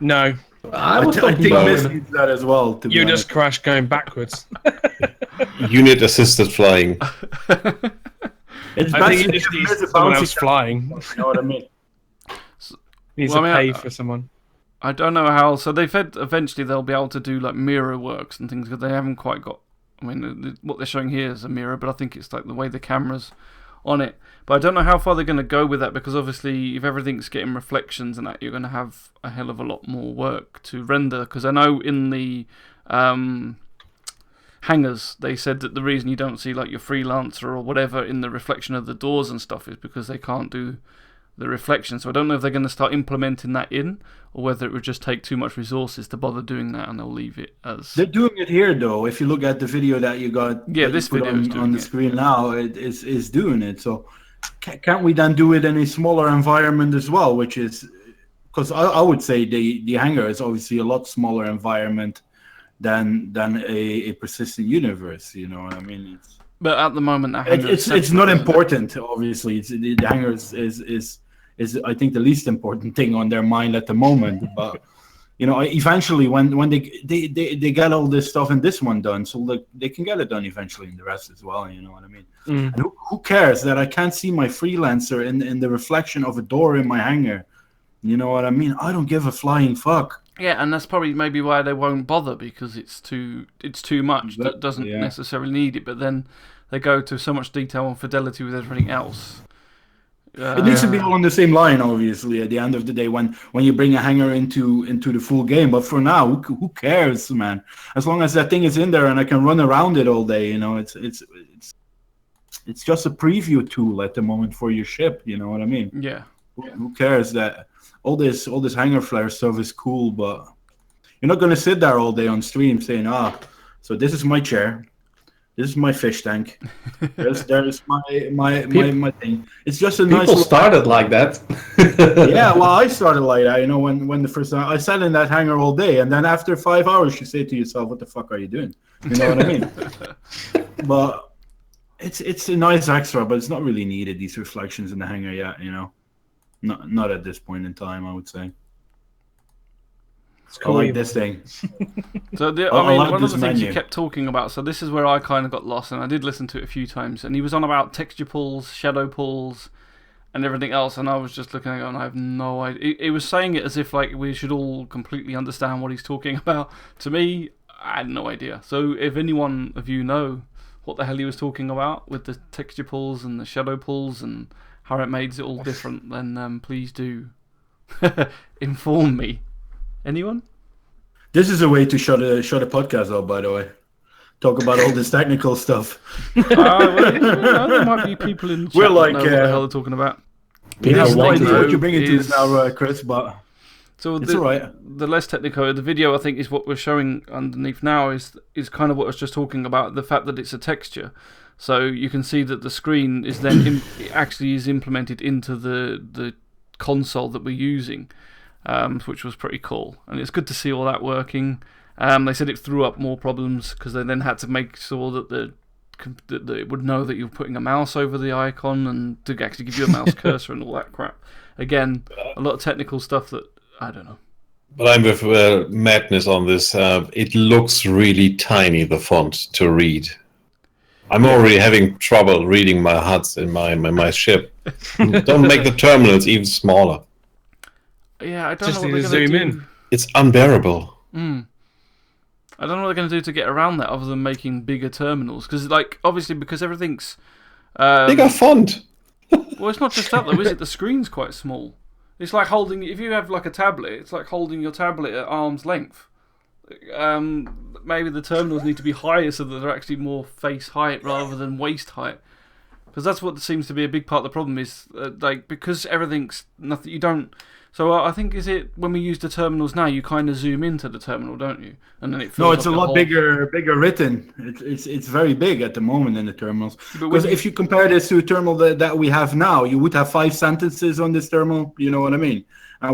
No. I think Miss needs that as well. You just crash going backwards. Unit assisted flying. I think you just need someone else flying. You know what I mean? Needs to pay for someone. I don't know how. So they've said eventually they'll be able to do like mirror works and things, because they haven't quite got. I mean, what they're showing here is a mirror, but I think it's like the way the camera's on it. But I don't know how far they're going to go with that, because obviously if everything's getting reflections and that, you're going to have a hell of a lot more work to render. Because I know in the hangars, they said that the reason you don't see like your freelancer or whatever in the reflection of the doors and stuff is because they can't do the reflection. So I don't know if they're going to start implementing that in, or whether it would just take too much resources to bother doing that, and they'll leave it as. They're doing it here, though. If you look at the video that you got, this video on the screen now, it is doing it. So can't we then do it in a smaller environment as well? Which is because I would say the hangar is obviously a lot smaller environment than a persistent universe. You know what I mean? But at the moment, it's not important. Obviously, the hangar is I think the least important thing on their mind at the moment. But you know, eventually when they get all this stuff in this one done, so they can get it done eventually in the rest as well. You know what I mean? And who cares that I can't see my freelancer in the reflection of a door in my hangar? You know what I mean? I don't give a flying fuck. Yeah, and that's probably maybe why they won't bother, because it's too much that doesn't necessarily need it. But then they go to so much detail and fidelity with everything else. It needs to be all on the same line, obviously. At the end of the day, when you bring a hangar into the full game, but for now, who cares, man? As long as that thing is in there and I can run around it all day, you know, it's just a preview tool at the moment for your ship. You know what I mean? Yeah. Who cares that all this hangar flare stuff is cool, but you're not gonna sit there all day on stream saying, so this is my chair. This is my fish tank. There's my thing. It's just a nice. People started like that. Yeah, well, I started like that. You know, when the first time I sat in that hangar all day, and then after 5 hours, you say to yourself, "What the fuck are you doing?" You know what I mean? But it's a nice extra, but it's not really needed. These reflections in the hangar yet, you know, not at this point in time, I would say. I like this thing. So one of the things you kept talking about, so this is where I kind of got lost, and I did listen to it a few times, and he was on about texture pulls, shadow pulls, and everything else, and I was just looking at it and I have no idea. He was saying it as if like we should all completely understand what he's talking about. To me, I had no idea. So if anyone of you know what the hell he was talking about with the texture pulls and the shadow pulls and how it makes it all different, then please do inform me. Anyone? This is a way to shut a podcast up, by the way. Talk about all this technical stuff. There might be people in the chat that know what the hell they're talking about. Yeah, what you're bringing to us now, Chris, but so it's all right. The less technical, the video I think is what we're showing underneath now is kind of what I was just talking about, the fact that it's a texture. So you can see that the screen is then actually is implemented into the console that we're using. Which was pretty cool, and it's good to see all that working. They said it threw up more problems because they then had to make sure that it would know that you're putting a mouse over the icon and to actually give you a mouse cursor and all that crap. Again, a lot of technical stuff that I don't know. But I'm with Madness on this. It looks really tiny, the font, to read. I'm already having trouble reading my HUDs in my ship. Don't make the terminals even smaller. Yeah, I don't just know what need they're to going zoom to do. in. It's unbearable. I don't know what they're going to do to get around that other than making bigger terminals. Because, like, obviously, because everything's... bigger font. Well, it's not just that, though, is it? The screen's quite small. It's like holding... If you have, like, a tablet, it's like holding your tablet at arm's length. Maybe the terminals need to be higher so that they're actually more face height rather than waist height. Because that's what seems to be a big part of the problem is, like, because everything's... nothing. You don't... So I think is it when we use the terminals now, you kind of zoom into the terminal, don't you? And then it feels it's like a lot bigger written. It's very big at the moment in the terminals. Because if you compare this to a terminal that we have now, you would have 5 sentences on this terminal. You know what I mean?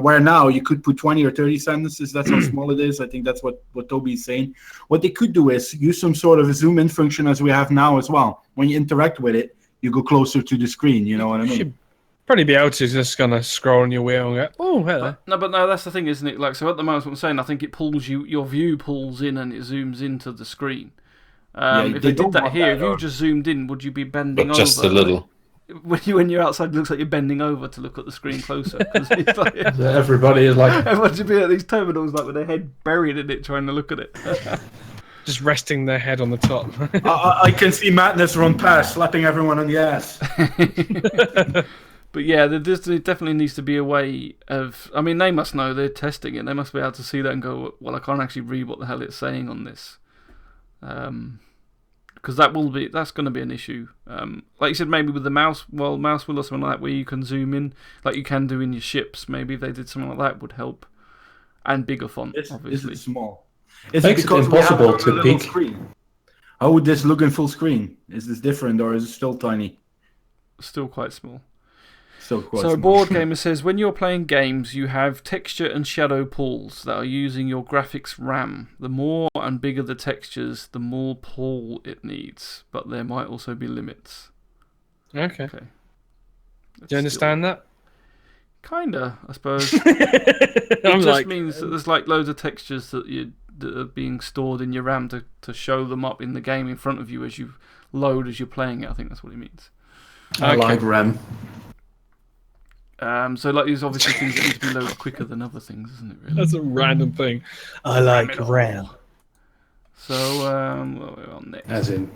Where now you could put 20 or 30 sentences. That's how small it is. I think that's what Toby is saying. What they could do is use some sort of a zoom in function as we have now as well. When you interact with it, you go closer to the screen. You know what I mean? Probably be able to just kind of scroll on your wheel and go, oh, hello. But that's the thing, isn't it? Like, so at the moment, what I'm saying, I think it pulls your view pulls in and it zooms into the screen. If they did that here, if you just zoomed in, would you be bending over? Just a little. When you're outside, it looks like you're bending over to look at the screen closer. It's like, everybody is like... Everyone should be at these terminals like with their head buried in it trying to look at it. Just resting their head on the top. I can see Madness run past, slapping everyone on the ass. But yeah, there definitely needs to be a way of... I mean, they must know, they're testing it. They must be able to see that and go, well, I can't actually read what the hell it's saying on this. because that's going to be an issue. Like you said, maybe with the mouse wheel or something like that, where you can zoom in, like you can do in your ships. Maybe if they did something like that, would help. And bigger font, obviously. Is it small? Is Makes it impossible to peek. Screen? How would this look in full screen? Is this different or is it still tiny? Still quite small. Still quite so small. Board Gamer says, when you're playing games, you have texture and shadow pools that are using your graphics RAM. The more and bigger the textures, the more pool it needs. But there might also be limits. Okay. Do you understand that? Kinda, I suppose. It just means that there's like loads of textures that are being stored in your RAM to show them up in the game in front of you as you load as you're playing it. I think that's what it means. I like RAM. So like there's obviously things that need to be loaded quicker than other things, isn't it? Really? That's a random thing. I like RAM. So what are we on next? As in.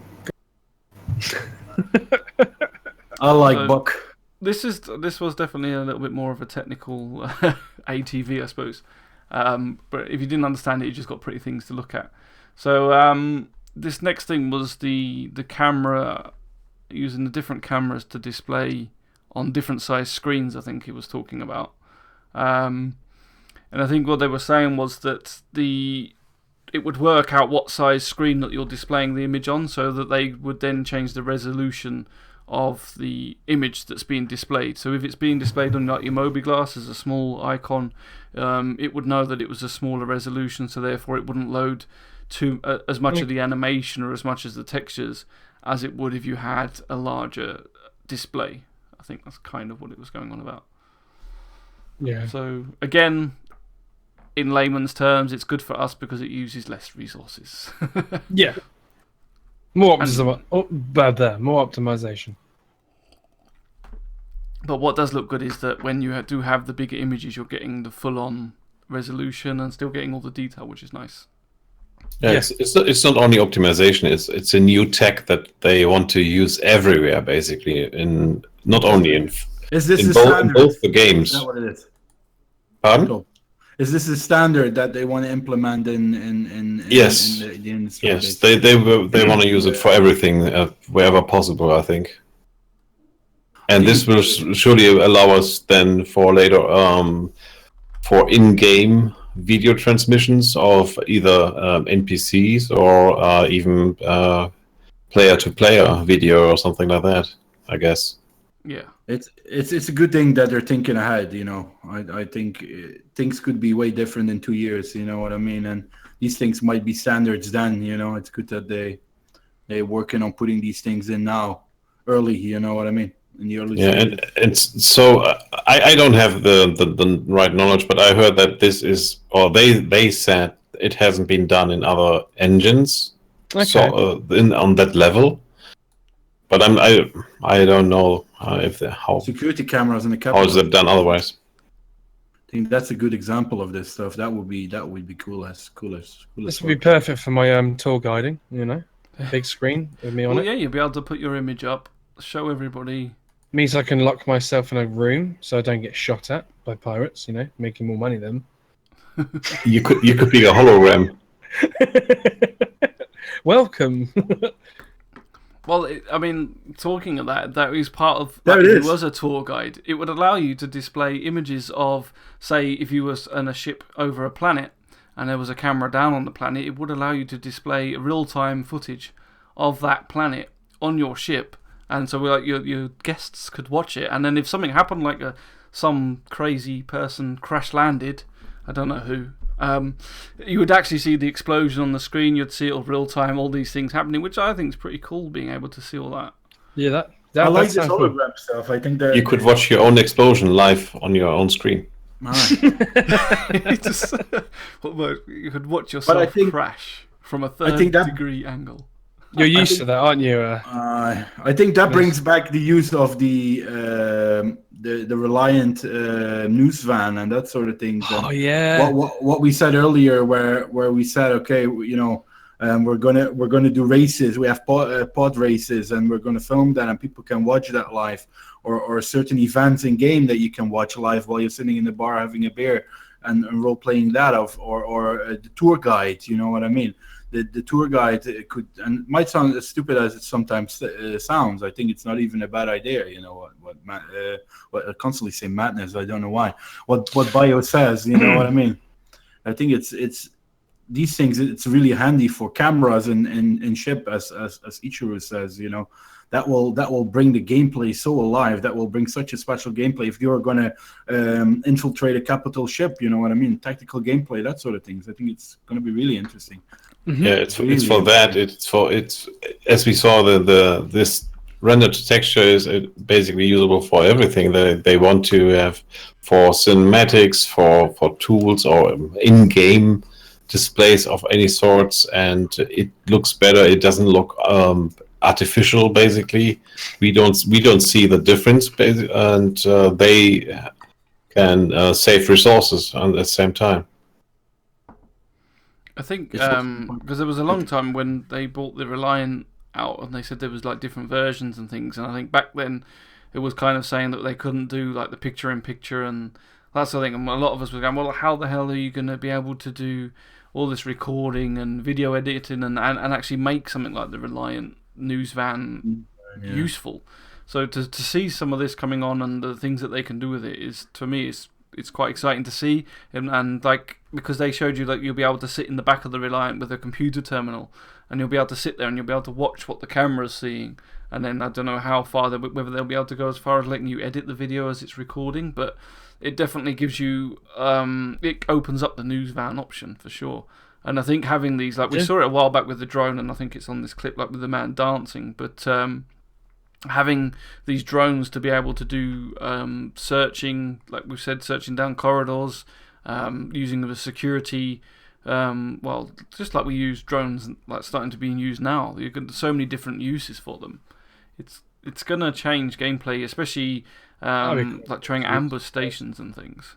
I like Buck. This was definitely a little bit more of a technical ATV, I suppose. But if you didn't understand it, you just got pretty things to look at. So this next thing was the camera, using the different cameras to display on different size screens. I think he was talking about. And I think what they were saying was that it would work out what size screen that you're displaying the image on, so that they would then change the resolution of the image that's being displayed. So if it's being displayed on like your Mobi-Glass as a small icon, it would know that it was a smaller resolution, so therefore it wouldn't load as much of the animation or as much as the textures as it would if you had a larger display. I think that's kind of what it was going on about. Yeah. So again, in layman's terms, it's good for us because it uses less resources. Yeah. More optimization. But what does look good is that when you do have the bigger images, you're getting the full-on resolution and still getting all the detail, which is nice. Yeah, it's not only optimization; it's a new tech that they want to use everywhere, basically. Not only in Is this in both the games. Is that what it is? Pardon? Is this a standard that they want to implement in Yes. the industry? Yes, they want to use it for everything, wherever possible, I think. And this will surely allow us then for later for in-game video transmissions of either NPCs or even player-to-player video or something like that, I guess. Yeah. It's a good thing that they're thinking ahead, you know. I think things could be way different in 2 years, you know what I mean? And these things might be standards then, you know. It's good that they're working on putting these things in now, early, you know what I mean? In the early stages. And so I don't have the right knowledge, but I heard that this is, or they said it hasn't been done in other engines, so on that level. But I don't know how security cameras in the capital. How is it done otherwise? I think that's a good example of this stuff. That would be cool as. This would be perfect for my tour guiding. You know, big screen with me on it. Yeah, you'll be able to put your image up, show everybody. Means I can lock myself in a room so I don't get shot at by pirates. You know, making more money then. You could be a hologram. Welcome. Well, I mean, talking of that is part of. There it is. It was a tour guide. It would allow you to display images of, say, if you was on a ship over a planet and there was a camera down on the planet, it would allow you to display real-time footage of that planet on your ship, and so like your guests could watch it. And then if something happened, like some crazy person crash landed, I don't know who. You would actually see the explosion on the screen. You'd see it all real time, all these things happening, which I think is pretty cool, being able to see all that. Yeah, I like this hologram stuff. I think that you could watch your own explosion live on your own screen. You could watch yourself crash from a third-degree angle. You're used to that, aren't you? I think that brings back the use of the Reliant news van and that sort of thing. Oh yeah. What we said earlier, where we said, okay, you know, we're gonna do races. We have pod races, and we're gonna film that, and people can watch that live, or certain events in game that you can watch live while you're sitting in the bar having a beer and role playing that or the tour guide. You know what I mean? the tour guide could, and it might sound as stupid as it sometimes sounds. I think it's not even a bad idea. You know what I constantly say madness. I don't know why. What Bio says. You know what I mean? I think it's these things. It's really handy for cameras in ship, as Ichiro says. You know. That will bring the gameplay so alive. That will bring such a special gameplay. If you're going to infiltrate a capital ship, you know what I mean? Tactical gameplay, that sort of things. I think it's going to be really interesting. Mm-hmm. Yeah, it's for that. It's as we saw this rendered texture is basically usable for everything. They want to have for cinematics, for tools or in-game displays of any sorts, and it looks better. It doesn't look artificial. Basically, we don't see the difference, and they can save resources at the same time. I think because there was a long time when they brought the Reliant out, and they said there was like different versions and things, and I think back then it was kind of saying that they couldn't do like the picture-in-picture and that sort of thing, and a lot of us were going, well, how the hell are you going to be able to do all this recording and video editing and actually make something like the Reliant news van useful? So to see some of this coming on and the things that they can do with it is, to me, it's quite exciting to see. And like, because they showed you that you'll be able to sit in the back of the Reliant with a computer terminal, and you'll be able to sit there and you'll be able to watch what the camera's seeing. And then I don't know how far whether they'll be able to go as far as letting you edit the video as it's recording, but it definitely gives you it opens up the news van option for sure. And I think having these, like we saw it a while back with the drone, and I think it's on this clip, like with the man dancing, but having these drones to be able to do searching, like we've said, searching down corridors, using the security, well, just like we use drones, like starting to be used now. You've got so many different uses for them. It's going to change gameplay, especially like trying ambush stations and things.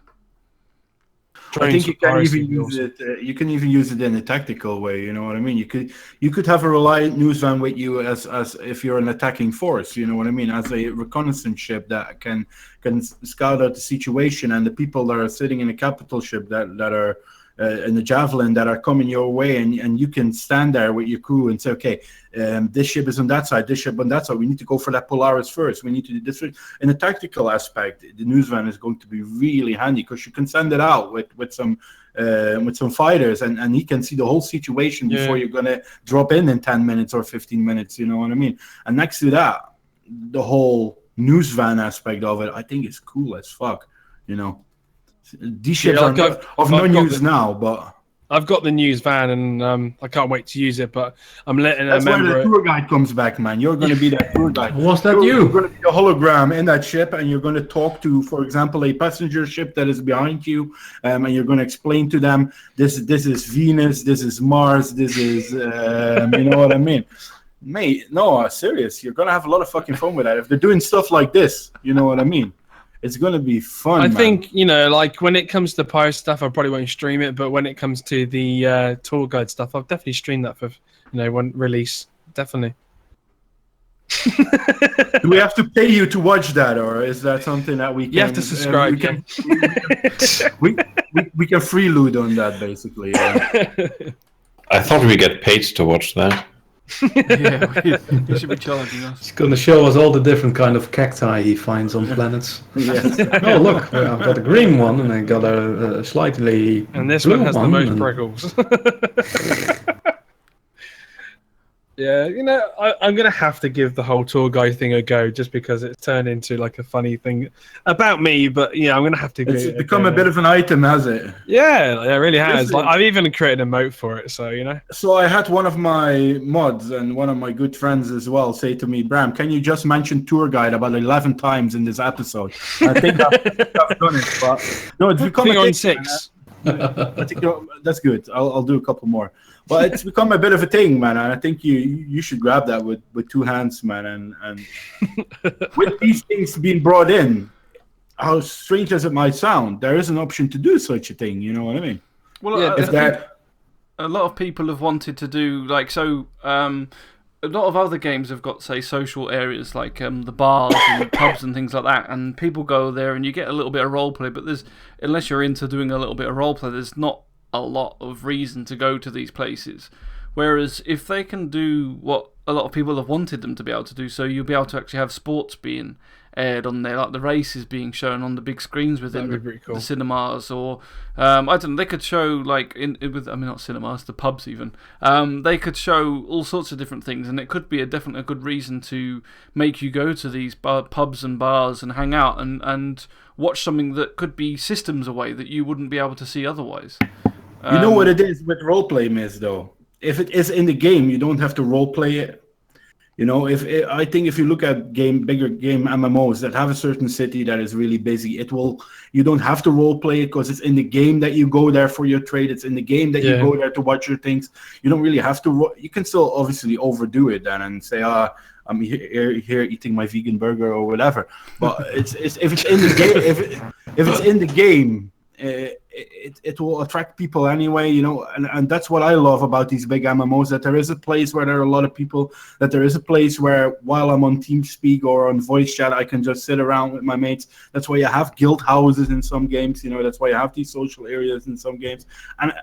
I think you can even use it. You can even use it in a tactical way. You know what I mean? You could have a Reliant news van with you as if you're an attacking force. You know what I mean? As a reconnaissance ship that can scout out the situation, and the people that are sitting in a capital ship that are in the Javelin that are coming your way, and you can stand there with your crew and say, okay, this ship is on that side, this ship on that side. We need to go for that Polaris first. We need to do this. In a tactical aspect, the news van is going to be really handy because you can send it out with some fighters, and he can see the whole situation before you're gonna drop in 10 minutes or 15 minutes. You know what I mean? And next to that, the whole news van aspect of it, I think is cool as fuck. You know. These ships are of no use now, but I've got the news van, and I can't wait to use it. But I'm letting a member. That's where the tour guide comes back, man. You're going to be that tour guide. Was that You're going to be a hologram in that ship, and you're going to talk to, for example, a passenger ship that is behind you, and you're going to explain to them this is Venus, this is Mars, this is you know what I mean. Mate, no, serious. You're going to have a lot of fucking fun with that. If they're doing stuff like this, you know what I mean. It's going to be fun. I think, you know, like when it comes to pirate stuff, I probably won't stream it. But when it comes to the tour guide stuff, I'll definitely stream that for, one release. Definitely. Do we have to pay you to watch that, or is that something that we can? You have to subscribe. We can freeload on that, basically. Yeah. I thought we get paid to watch that. Yeah, you should be charging us. He's going to show us all the different kind of cacti he finds on planets. Yes. Oh, look, I've got a green one, and I got a slightly and this blue one has the most and... prickles. Yeah, I'm going to have to give the whole tour guide thing a go just because it's turned into like a funny thing about me. But yeah, I'm going to have to. It's become a bit of an item, has it? Yeah, it really has. Like, I've even created a moat for it, so So I had one of my mods and one of my good friends as well say to me, Bram, can you just mention tour guide about 11 times in this episode? I think I've done it, but no, it's become on 6. I think that's good. I'll do a couple more. But it's become a bit of a thing, man, and I think you should grab that with two hands, man. And with these things being brought in, how strange as it might sound, there is an option to do such a thing. You know what I mean? Well, yeah, I think a lot of people have wanted to do a lot of other games have got, say, social areas like the bars and pubs and things like that, and people go there and you get a little bit of roleplay. But unless you're into doing a little bit of roleplay, there's not a lot of reason to go to these places. Whereas if they can do what a lot of people have wanted them to be able to do, so you'll be able to actually have sports being aired on there, like the races being shown on the big screens within the cinemas, or I don't know, they could show like not cinemas, the pubs even. They could show all sorts of different things, and it could be definitely a good reason to make you go to these pubs and bars and hang out and watch something that could be systems away that you wouldn't be able to see otherwise. You know what it is with roleplay, Miss, though? If it is in the game, you don't have to roleplay it. You know, I think if you look at bigger game MMOs that have a certain city that is really busy, you don't have to role play it because it's in the game that you go there for your trade. It's in the game that you go there to watch your things. You don't really have to. You can still obviously overdo it then and say, I'm here eating my vegan burger or whatever. But if it's in the game, if it's in the game. It will attract people anyway, you know, and that's what I love about these big MMOs, that there is a place where there are a lot of people, that there is a place where while I'm on TeamSpeak or on voice chat, I can just sit around with my mates. That's why you have guild houses in some games, you know, that's why you have these social areas in some games. And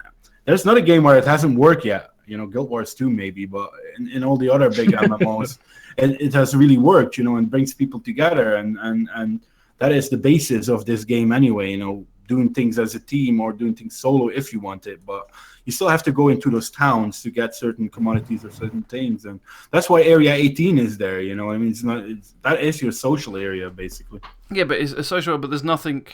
there's not a game where it hasn't worked yet, you know, Guild Wars 2 maybe, but in all the other big MMOs, it has really worked, you know, and brings people together, and that is the basis of this game anyway, you know, doing things as a team or doing things solo if you want it, but you still have to go into those towns to get certain commodities or certain things, and that's why Area 18 is there, you know. I mean, that is your social area basically. Yeah, but it's a social, but there's nothing.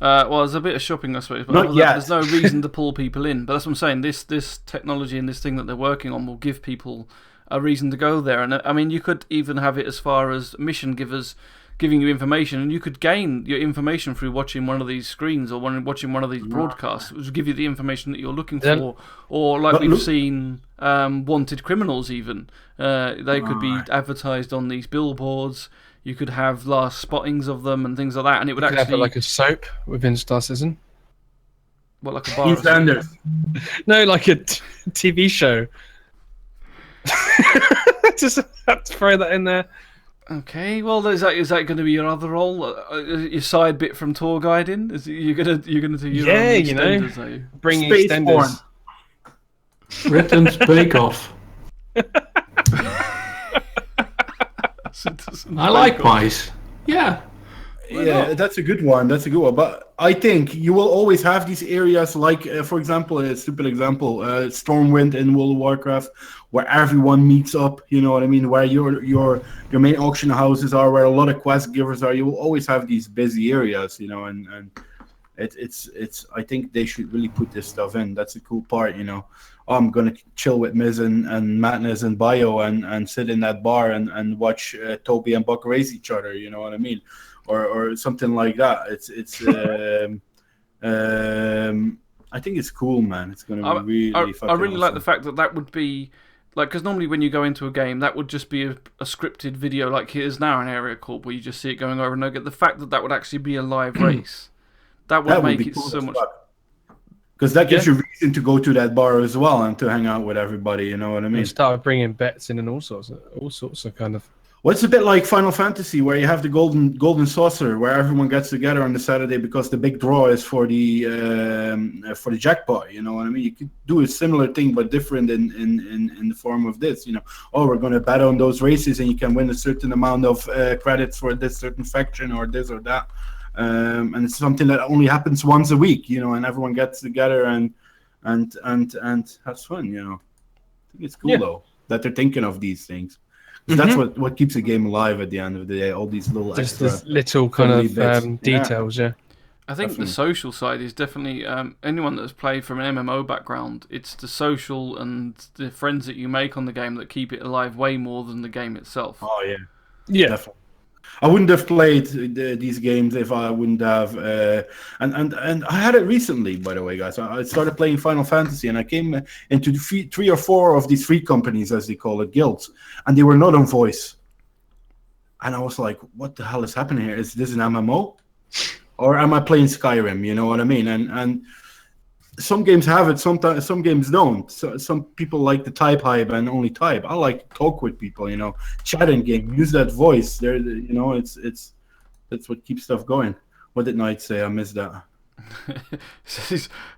There's a bit of shopping, I suppose, but there's no reason to pull people in. But that's what I'm saying. This technology and this thing that they're working on will give people a reason to go there, and I mean, you could even have it as far as mission givers giving you information, and you could gain your information through watching one of these screens or watching one of these broadcasts, which will give you the information that you're looking for. Or like we've seen, wanted criminals even. They could be advertised on these billboards. You could have last spottings of them and things like that, and it would actually have it like a soap within Star Citizen. What, like a bar? No, like a TV show. Just have to throw that in there. Okay, well, is that going to be your other role? Your side bit from tour guiding? You're gonna do your own extenders, are you? Bringing Space extenders. Britain's Bake Off. I like pies. Yeah. Yeah, that's a good one. But I think you will always have these areas like, for example, a stupid example, Stormwind in World of Warcraft, where everyone meets up. You know what I mean? Where your main auction houses are, where a lot of quest givers are. You will always have these busy areas. You know, and it's. I think they should really put this stuff in. That's a cool part. You know, I'm gonna chill with Miz and Madness and Bio and sit in that bar and watch Toby and Buck race each other. You know what I mean? Or something like that. I think it's cool, man. It's going to be really fucking I really awesome. like the fact that would be, like, because normally when you go into a game, that would just be a scripted video, like here's now an area called, where you just see it going over and over. The fact that would actually be a live race, that would make it cool so much. Because that gives you reason to go to that bar as well and to hang out with everybody. You know what I mean? And start bringing bets in and all sorts of kind of. Well, it's a bit like Final Fantasy, where you have the golden saucer, where everyone gets together on the Saturday because the big draw is for the jackpot. You know what I mean? You could do a similar thing, but different in the form of this. You know, we're going to bet on those races, and you can win a certain amount of credits for this certain faction or this or that. And it's something that only happens once a week. You know, and everyone gets together and has fun. You know, I think it's cool though that they're thinking of these things. That's what keeps a game alive at the end of the day. All these little just extra this little kind of details. Yeah. I think the social side is definitely anyone that's played from an MMO background. It's the social and the friends that you make on the game that keep it alive way more than the game itself. Oh yeah, definitely. I wouldn't have played these games if I wouldn't have. And I had it recently, by the way, guys. I started playing Final Fantasy, and I came into three or four of these free companies, as they call it, guilds, and they were not on voice. And I was like, "What the hell is happening here? Is this an MMO, or am I playing Skyrim?" You know what I mean? And some games have it, sometimes some games don't. So some people like the type hype and only type. I like to talk with people, you know, chat in game, use that voice. There, you know, it's that's what keeps stuff going. What did Knight say? I missed that.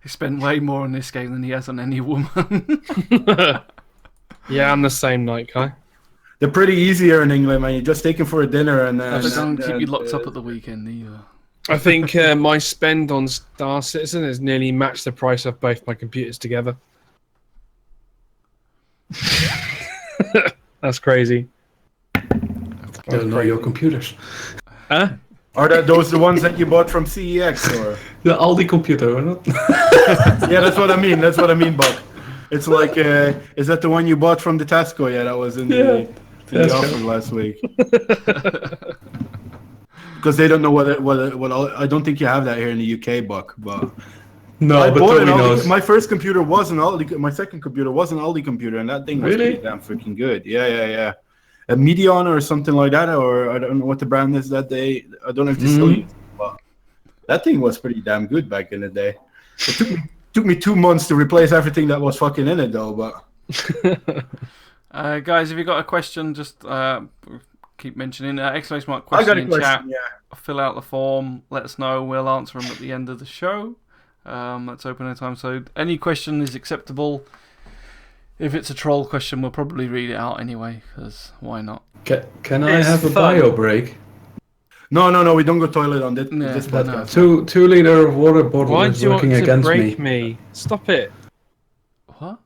He spent way more on this game than he has on any woman. Yeah, I'm the same night, Kai. They're pretty easy here in England, man. You just take them for a dinner and They don't keep you locked up at the weekend either. I think my spend on Star Citizen has nearly matched the price of both my computers together. That's crazy. Don't know your computers. Huh? Are those the ones that you bought from CEX or? The Aldi computer, or not? Yeah, that's what I mean. That's what I mean, Buck. It's like, is that the one you bought from the Tesco? Yeah, that was in the offer last week. Because they don't know what I don't think you have that here in the UK, Buck. But No, I but bought Tommy an Aldi, knows. my first computer was an Aldi. My second computer was an Aldi computer, and that thing was Really? pretty damn freaking good. Yeah. A Medion or something like that, or I don't know what the brand is that they. I don't know if they still use it, but that thing was pretty damn good back in the day. It took me 2 months to replace everything that was fucking in it, though. But Guys, if you got a question, just keep mentioning exclamation mark I question got a in question. chat. Yeah. Fill out the form. Let us know. We'll answer them at the end of the show. That's open anytime. So any question is acceptable. If it's a troll question, we'll probably read it out anyway, because why not? Can I It's have a fun. bio break? No, we don't go toilet on this Yeah, podcast. no. 2 liter of water bottle Why is do you want working to against break me. me? Stop it. What?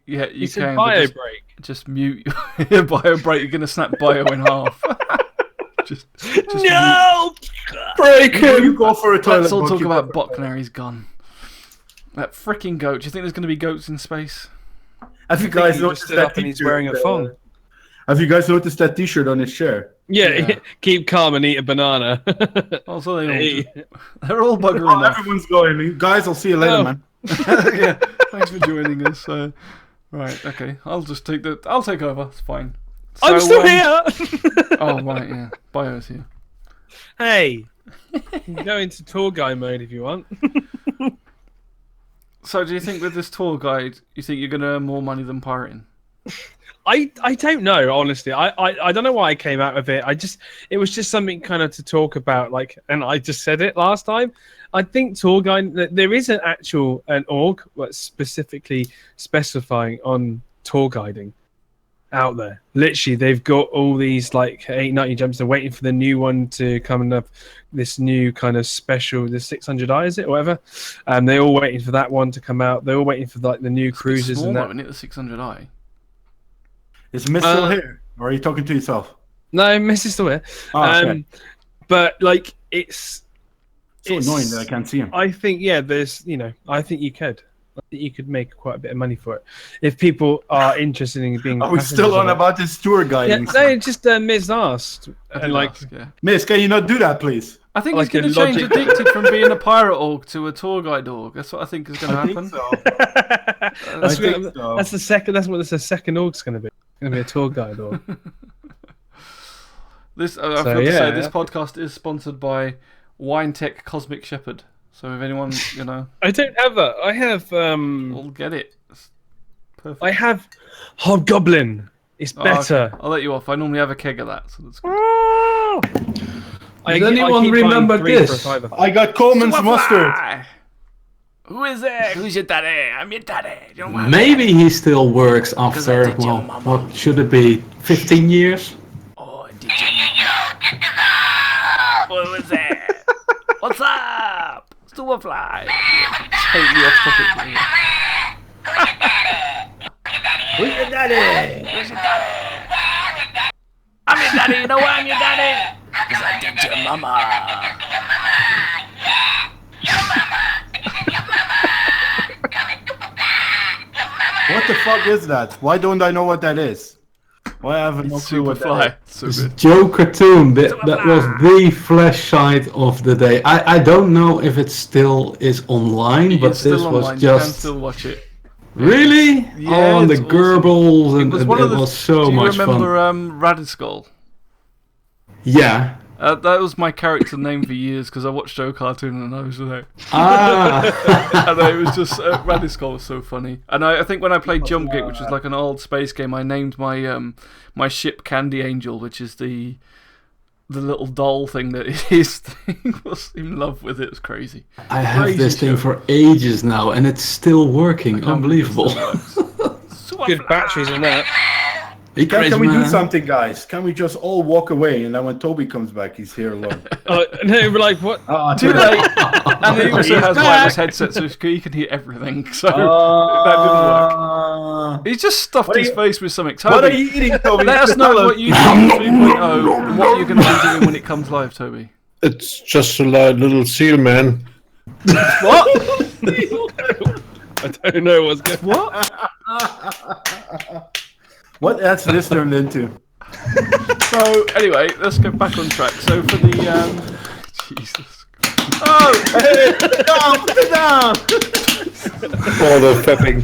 Yeah, you You said can. but bio just, break. just mute bio break. You're gonna snap bio in half. just No! Break You go for a toilet. Let's all Buck, talk you about go for a Bok toilet. now he's gone. That freaking goat. Do you think there's going to be goats in space? Have you I think guys he just noticed stood that up and he's t-shirt? wearing a thong. Have you guys noticed that T-shirt on his chair? Yeah, keep calm and eat a banana. Also, Hey. they're all buggering Oh, off. everyone's going. Guys, I'll see you later, Oh. man. Yeah, thanks for joining us. Right, okay. I'll take over. It's fine. I'm So, still here! Oh, right, yeah. Bio's here. Hey! You can go into tour guide mode if you want. So, do you think with this tour guide, you think you're going to earn more money than pirating? I don't know, honestly. I don't know why I came out of it. It was just something kind of to talk about, like, and I just said it last time. I think tour guide, there is an org that's specifically specifying on tour guiding out there. Literally, they've got all these like 890 jumps. They're waiting for the new one to come and have this new kind of special, the 600i, is it, or whatever. They're all waiting for that one to come out. They're all waiting for like the new cruisers Small, and that. isn't it, the 600i? Is Miss still here? Or are you talking to yourself? No, Miss is still here. Oh, okay. But like it's Annoying that I can't see him. I think I think you could. I think you could make quite a bit of money for it if people are interested in being. Are we still on about this tour Yeah, guiding? no, just Miz asked, I and did like ask, yeah. Miss, can you not do that, please? I think like he's going a to change logic- Addicted from being a pirate org to a tour guide org. That's what I think is going to I happen. think so. that's, I think so. that's the second. That's what the second org's going to be. It's going to be a tour guide org. I forgot to say, this podcast is sponsored by Wine Tech Cosmic Shepherd. So if anyone, I don't have that. I have will get it. It's perfect. I have Hobgoblin. It's Oh, okay. better. I'll let you off. I normally have a keg of that, so that's good. I Does anyone keep buying remember 3 for this? a fiver. I got Coleman's mustard. Who is it? Who's your daddy? I'm your daddy. You know what? Maybe he still works after, did your well, mama. what should it be, 15 years? Oh, did you? Who is it? What's up? Superfly. Totally off topic. Here. Who's your daddy? I'm your daddy. You know why I'm your daddy? Because I did your mama. What the fuck is that? Why don't I know what that is? Why I have no clue what that Superfly. is? So It's good. Joe Cartoon, that was the flash site of the day. I don't know if it still is online, but It's still this online. was You can just... still watch it. Really? Yeah, oh, and the it's awesome. Goebbels, and it one of the, was so do you much remember fun. Radiskull? Yeah. That was my character name for years because I watched Joe Cartoon and I was like, Ah! and it was just Radiskull was so funny. And I think when I played Jump Gate, which was like an old space game, I named my my ship Candy Angel, which is the little doll thing that his thing was in love with. It was crazy. I have Crazy this thing show. for ages now, and it's still working. Can't believe it Unbelievable. still works. good batteries in that. Can we do something, guys? Can we just all walk away, and then when Toby comes back, he's here alone? And they were like, "What?" Too late. And he also has wireless headset, so he can hear everything. So that didn't work. He's just stuffed his face with something. Toby, what are you eating, Toby? let us know what you think of 3.0 and what you're going to be doing when it comes live, Toby. It's just a little seal, man. What? I don't know what's going. What? What has this turned into? So anyway, let's get back on track. So for the Jesus. Oh, Hey, no, put it down! For the fapping.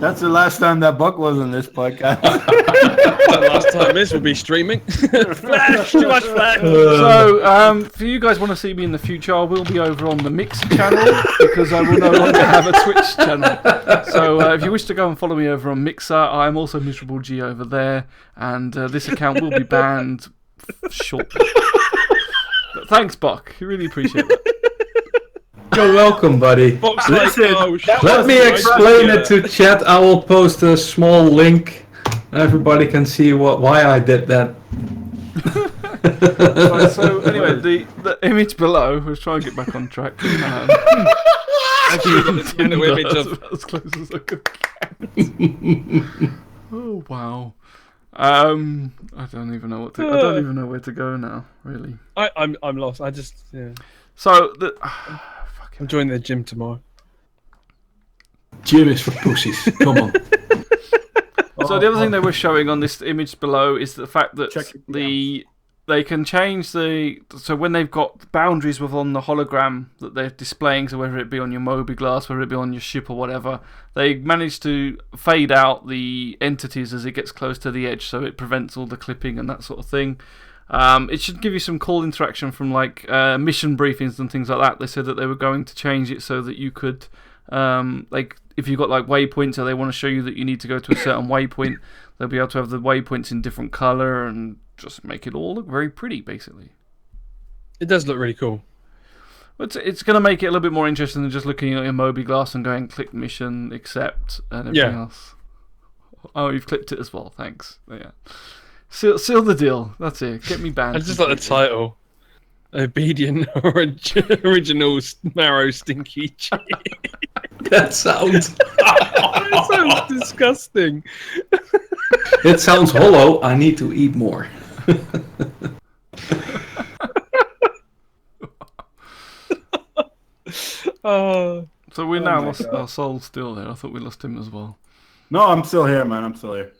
That's the last time that Buck was on this podcast. The last time this will be streaming. Flash, too much flash. so if you guys want to see me in the future, I will be over on the Mixer channel because I will no longer have a Twitch channel. So if you wish to go and follow me over on Mixer, I am also Miserable G over there, and this account will be banned shortly. But thanks, Buck. I really appreciate it. You're welcome, buddy. Let me explain it to chat. I will post a small link. Everybody can see why I did that. Right, so anyway, the image below. Let's try and get back on track. Image of as close as I could get. Oh wow. I don't even know what to. I don't even know where to go now. Really. I'm lost. I just So I'm joining the gym tomorrow. Gym is for pussies. Come on. So the other thing they were showing on this image below is the fact that they can change so when they've got boundaries within the hologram that they're displaying, so whether it be on your Moby glass, whether it be on your ship or whatever, they manage to fade out the entities as it gets close to the edge, so it prevents all the clipping and that sort of thing. It should give you some cool interaction from like mission briefings and things like that. They said that they were going to change it so that you could like if you've got like waypoints or they want to show you that you need to go to a certain waypoint, they'll be able to have the waypoints in different colour and just make it all look very pretty, basically. It does look really cool. But it's going to make it a little bit more interesting than just looking at your Moby glass and going click mission, accept, and everything else. Oh, you've clipped it as well, thanks. Yeah. Seal the deal. That's it. Get me banned. I just like the title. Obedient original marrow stinky cheese. That sounds. That sounds disgusting. It sounds hollow. I need to eat more. So we now lost our soul still there. I thought we lost him as well. No, I'm still here, man. I'm still here.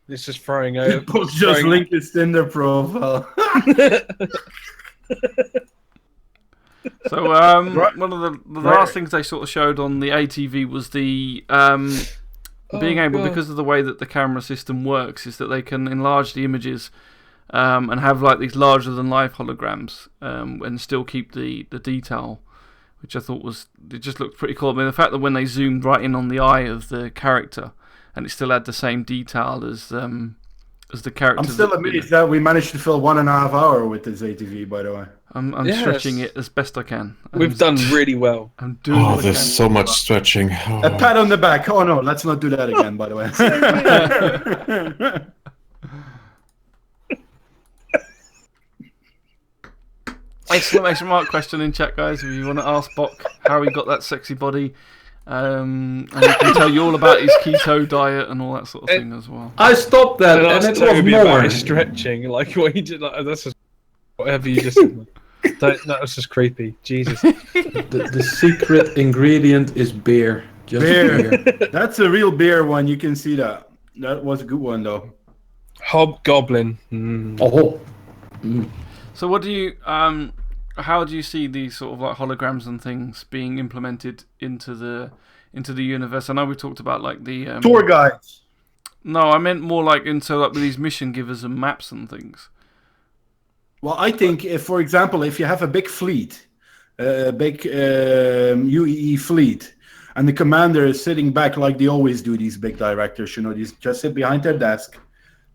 It's just throwing over. People just link his Tinder profile. So one of the last things they sort of showed on the ATV was the being able, because of the way that the camera system works, is that they can enlarge the images and have like these larger than life holograms and still keep the detail, which I thought it just looked pretty cool. I mean, the fact that when they zoomed right in on the eye of the character and it still had the same detail as the character. I'm still amazed that we managed to fill 1.5 hours with this ATV, by the way. I'm stretching it as best I can. We've done really well. I'm doing what I there's can. so much stretching. Oh. A pat on the back. Oh no, let's not do that again, by the way. Exclamation mark question in chat, guys, if you want to ask Bock how he got that sexy body. And he can tell you all about his keto diet and all that sort of thing as well. I stopped that, and it was more. Stretching, like what he did. Like, that's just whatever you just. That was just creepy. Jesus. The secret ingredient is beer. Just beer. That's a real beer one. You can see that. That was a good one, though. Hobgoblin. Oh. So, what do you how do you see these sort of like holograms and things being implemented into the universe? I know we talked about like the tour guides. No, I meant more like into like with these mission givers and maps and things. Well, I think, for example, if you have a big fleet, a big UEE fleet, and the commander is sitting back like they always do, these big directors, you know, they just sit behind their desk,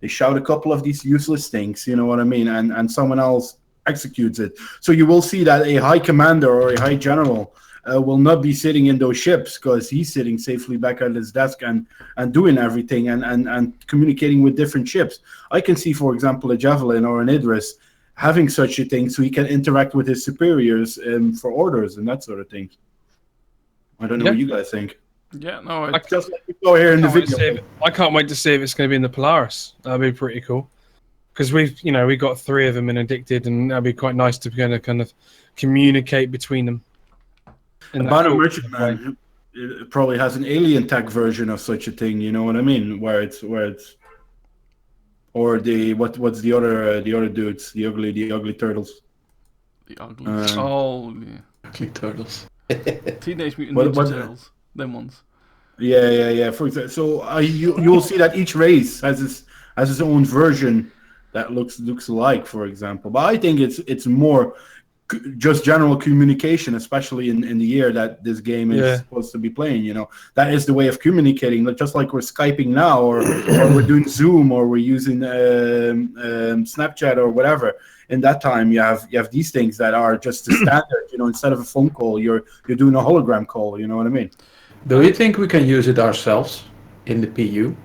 they shout a couple of these useless things, you know what I mean, and someone else executes it. So you will see that a high commander or a high general will not be sitting in those ships because he's sitting safely back at his desk and doing everything and communicating with different ships. I can see, for example, a Javelin or an Idris having such a thing so he can interact with his superiors for orders and that sort of thing. I don't know what you guys think. Yeah, no, I just like to go here in the video. I can't wait to see if it's going to be in the Polaris. That'd be pretty cool. Because we got 3 of them in Addicted, and that'd be quite nice to be able to kind of communicate between them. Banner Merchantman it probably has an alien tech version of such a thing. You know what I mean? Where it's or the what's the other dudes? The ugly turtles. The ugly. Ugly turtles. Teenage Mutant Ninja Turtles. Them ones. Yeah. For example, so you'll see that each race has its own version that looks alike, for example. But I think it's more just general communication, especially in the year that this game is supposed to be playing. You know, that is the way of communicating. Just like we're Skyping now, or we're doing Zoom, or we're using Snapchat or whatever. In that time, you have these things that are just the standard. You know, instead of a phone call, you're doing a hologram call. You know what I mean? Do you think we can use it ourselves in the PU?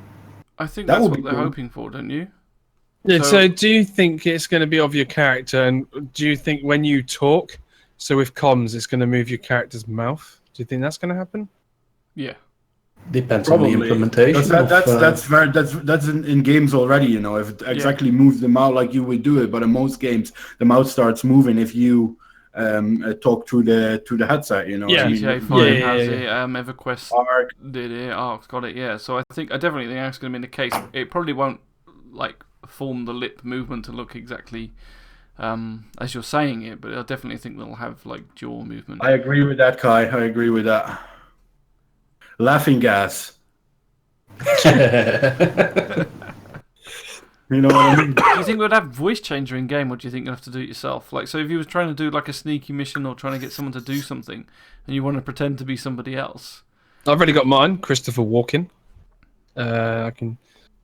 I think that's what they're hoping for, don't you? Yeah, so do you think it's going to be of your character, and do you think when you talk, so with comms, it's going to move your character's mouth? Do you think that's going to happen? Yeah. Depends on the implementation. That's in games already, you know, if it exactly moves the mouth like you would do it, but in most games, the mouth starts moving if you talk through the headset, you know. Yeah, GTA 5 has it, EverQuest did it, Ark's got it, yeah. So I definitely think that's going to be the case. It probably won't, like, form the lip movement to look exactly as you're saying it, but I definitely think they'll have, like, jaw movement. I agree with that, Kai. I agree with that. Laughing gas. You know what I mean? Do you think we'd have voice changer in game, or do you think you'd have to do it yourself? Like, so if you were trying to do like a sneaky mission or trying to get someone to do something, and you want to pretend to be somebody else. I've already got mine, Christopher Walken. I can.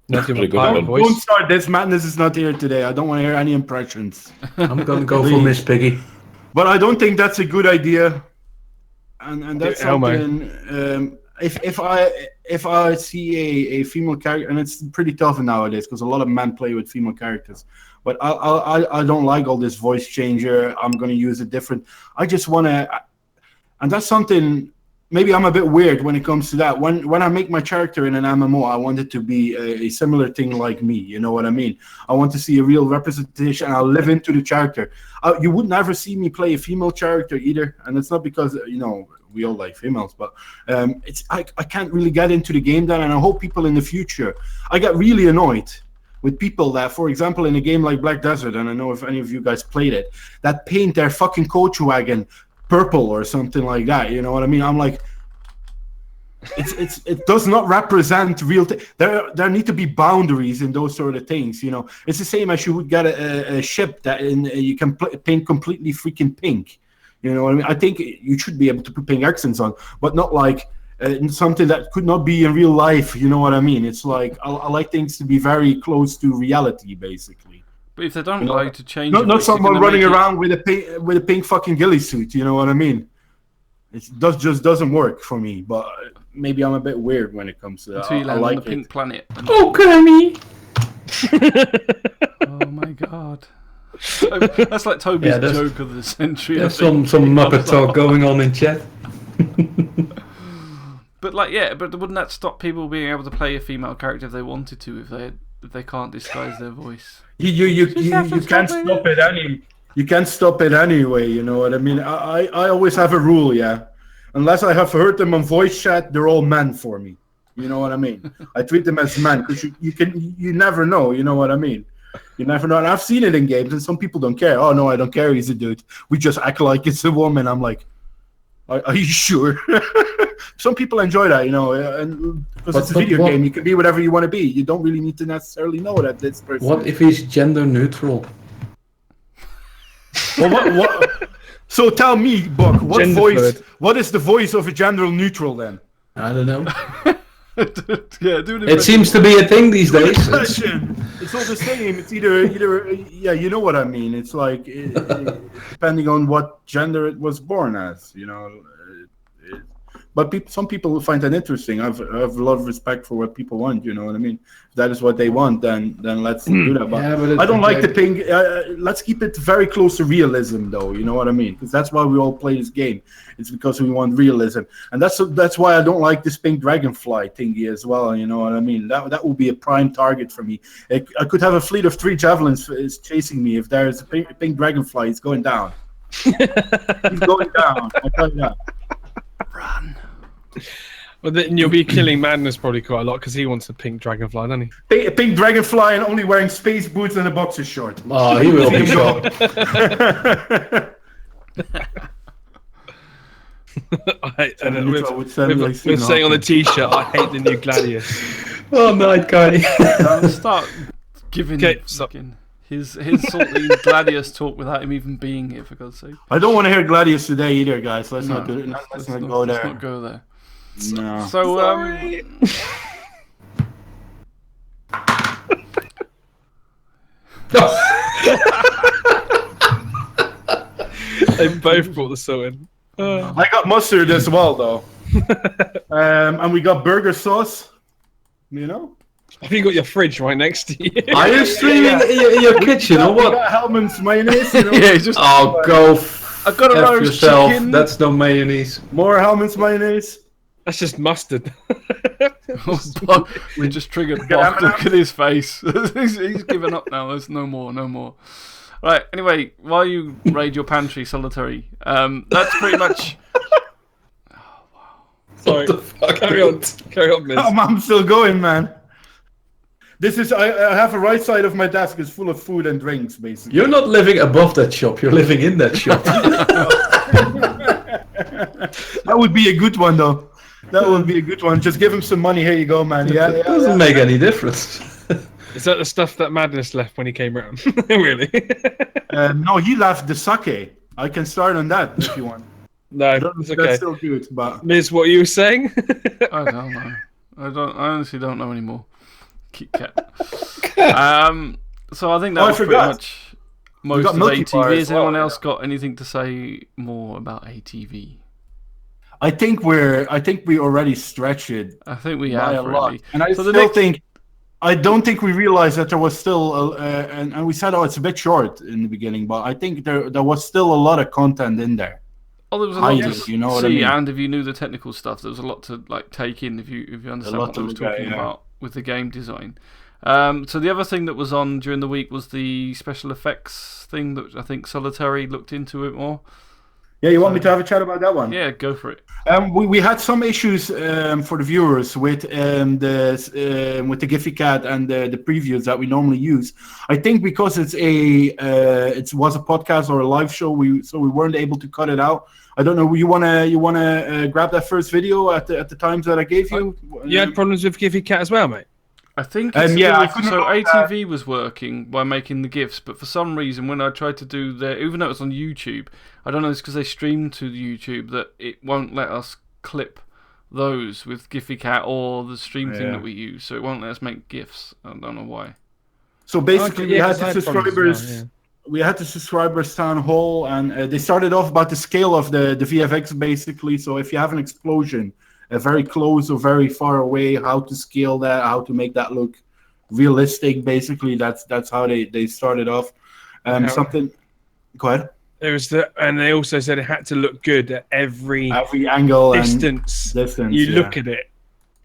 Don't start this. Madness is not here today. I don't want to hear any impressions. I'm gonna go for Miss Piggy. But I don't think that's a good idea. And that's something. If I see a female character, and it's pretty tough nowadays because a lot of men play with female characters, but I don't like all this voice changer. I'm going to use a different. I just want to, and that's something. Maybe I'm a bit weird when it comes to that. When I make my character in an MMO, I want it to be a similar thing like me. You know what I mean? I want to see a real representation. I'll live into the character. You would never see me play a female character either, and it's not because we all like females, but I can't really get into the game then, and I hope people in the future. I get really annoyed with people that, for example, in a game like Black Desert, and I know if any of you guys played it, that paint their fucking coach wagon purple or something like that. You know what I mean? I'm like, it does not represent real. There need to be boundaries in those sort of things. You know, it's the same as you would get a ship that you can paint completely freaking pink. You know what I mean? I think you should be able to put pink accents on, but not like something that could not be in real life. You know what I mean? It's like I like things to be very close to reality, basically. But if they don't like to change, not someone running around with a pink fucking ghillie suit. You know what I mean? It just doesn't work for me. But maybe I'm a bit weird when it comes to that. Until you land on the pink planet. Okay, me. Oh my god. That's like Toby's joke of the century. There's some Muppet talk going on in chat. But wouldn't that stop people being able to play a female character if they wanted to, if they can't disguise their voice? You can't stop it you can't stop it anyway. You know what I mean? I always have a rule, unless I have heard them on voice chat, they're all men for me. You know what I mean? I treat them as men because you never know. You know what I mean? You never know. And I've seen it in games, and some people don't care. Oh, no, I don't care. He's a dude. We just act like it's a woman. I'm like, are you sure? Some people enjoy that, and because it's a video game, you can be whatever you want to be. You don't really need to necessarily know that this person. What if he's gender neutral? Well, what? So tell me, Buck, what is the voice of a gender neutral then? I don't know. Do it seems to be a thing these days. It's all the same. It's either yeah, you know what I mean. It's like depending on what gender it was born as, you know. But some people will find that interesting. I have a lot of respect for what people want. You know what I mean? If that is what they want, then let's do that. But, I don't like the pink. Let's keep it very close to realism, though. You know what I mean? Because that's why we all play this game. It's because we want realism, and that's why I don't like this pink dragonfly thingy as well. You know what I mean? That would be a prime target for me. I could have a fleet of 3 javelins is chasing me. If there's a pink dragonfly, it's going down. He's going down. I tell you that. Run. Well, then you'll be killing Madness probably quite a lot because he wants a pink dragonfly, doesn't he? A pink dragonfly and only wearing space boots and a boxer short. Oh, he will be sure. With saying on the t-shirt, I hate the new Gladius. Oh, night, Cardi. Start giving his salty Gladius talk without him even being here, for God's sake. I don't want to hear Gladius today either, guys. Let's not do it. Let's not go there. Let's not go there. No. So, They both brought the salt in. I got mustard as well, though. And we got burger sauce. You know? Have you got your fridge right next to you? Are you streaming in your kitchen or what? We got Hellman's mayonnaise. You know? yeah, just. Oh, go I got a roast yourself. chicken. That's no mayonnaise. More Hellman's mayonnaise. That's just mustard. We just triggered Bock. Look at his face. he's given up now. There's no more. Right. Anyway, while you raid your pantry, solitary. That's pretty much. Sorry. Carry on, Miz. I'm still going, man. This is I have a right side of my desk is full of food and drinks, basically. You're not living above that shop. You're living in that shop. That would be a good one, though. That would be a good one. Just give him some money. Here you go, man. Yeah, it doesn't make any difference. Is that the stuff that Madness left when he came around? Really? No, he left the sake. I can start on that if you want. No, it's okay. That's still good, but Miz, what you were saying? I don't know. I honestly don't know anymore. Kit Kat. So I think that was pretty much most of ATV. Has anyone else got anything to say more about ATV? I think we already stretched it. I think we have a lot, really. and I don't think we realized that there was still and we said, it's a bit short in the beginning, but I think there was still a lot of content in there. Oh, there was a lot to you know what I mean? And if you knew the technical stuff, there was a lot to take in if you understand what I was talking about with the game design. So the other thing that was on during the week was the special effects thing that I think Solitary looked into it more. Yeah, you want me to have a chat about that one? Yeah, go for it. We had some issues for the viewers with the Giphy Cat and the previews that we normally use. I think because it was a podcast or a live show, we weren't able to cut it out. I don't know. You wanna grab that first video at the times that I gave you? You had problems with Giphy Cat as well, mate. I think so ATV was working by making the GIFs, but for some reason when I tried to do even though it was on YouTube, I don't know, it's because they streamed to the YouTube that it won't let us clip those with Giphy Cat or the stream thing that we use, so it won't let us make GIFs. I don't know why. So basically we had the subscribers we had the subscribers town hall, and they started off about the scale of the VFX basically. So if you have an explosion very close or very far away, how to scale that, how to make that look realistic. Basically, that's how they started off. Something. Go ahead. There was and they also said it had to look good at every angle, distance. You look at it,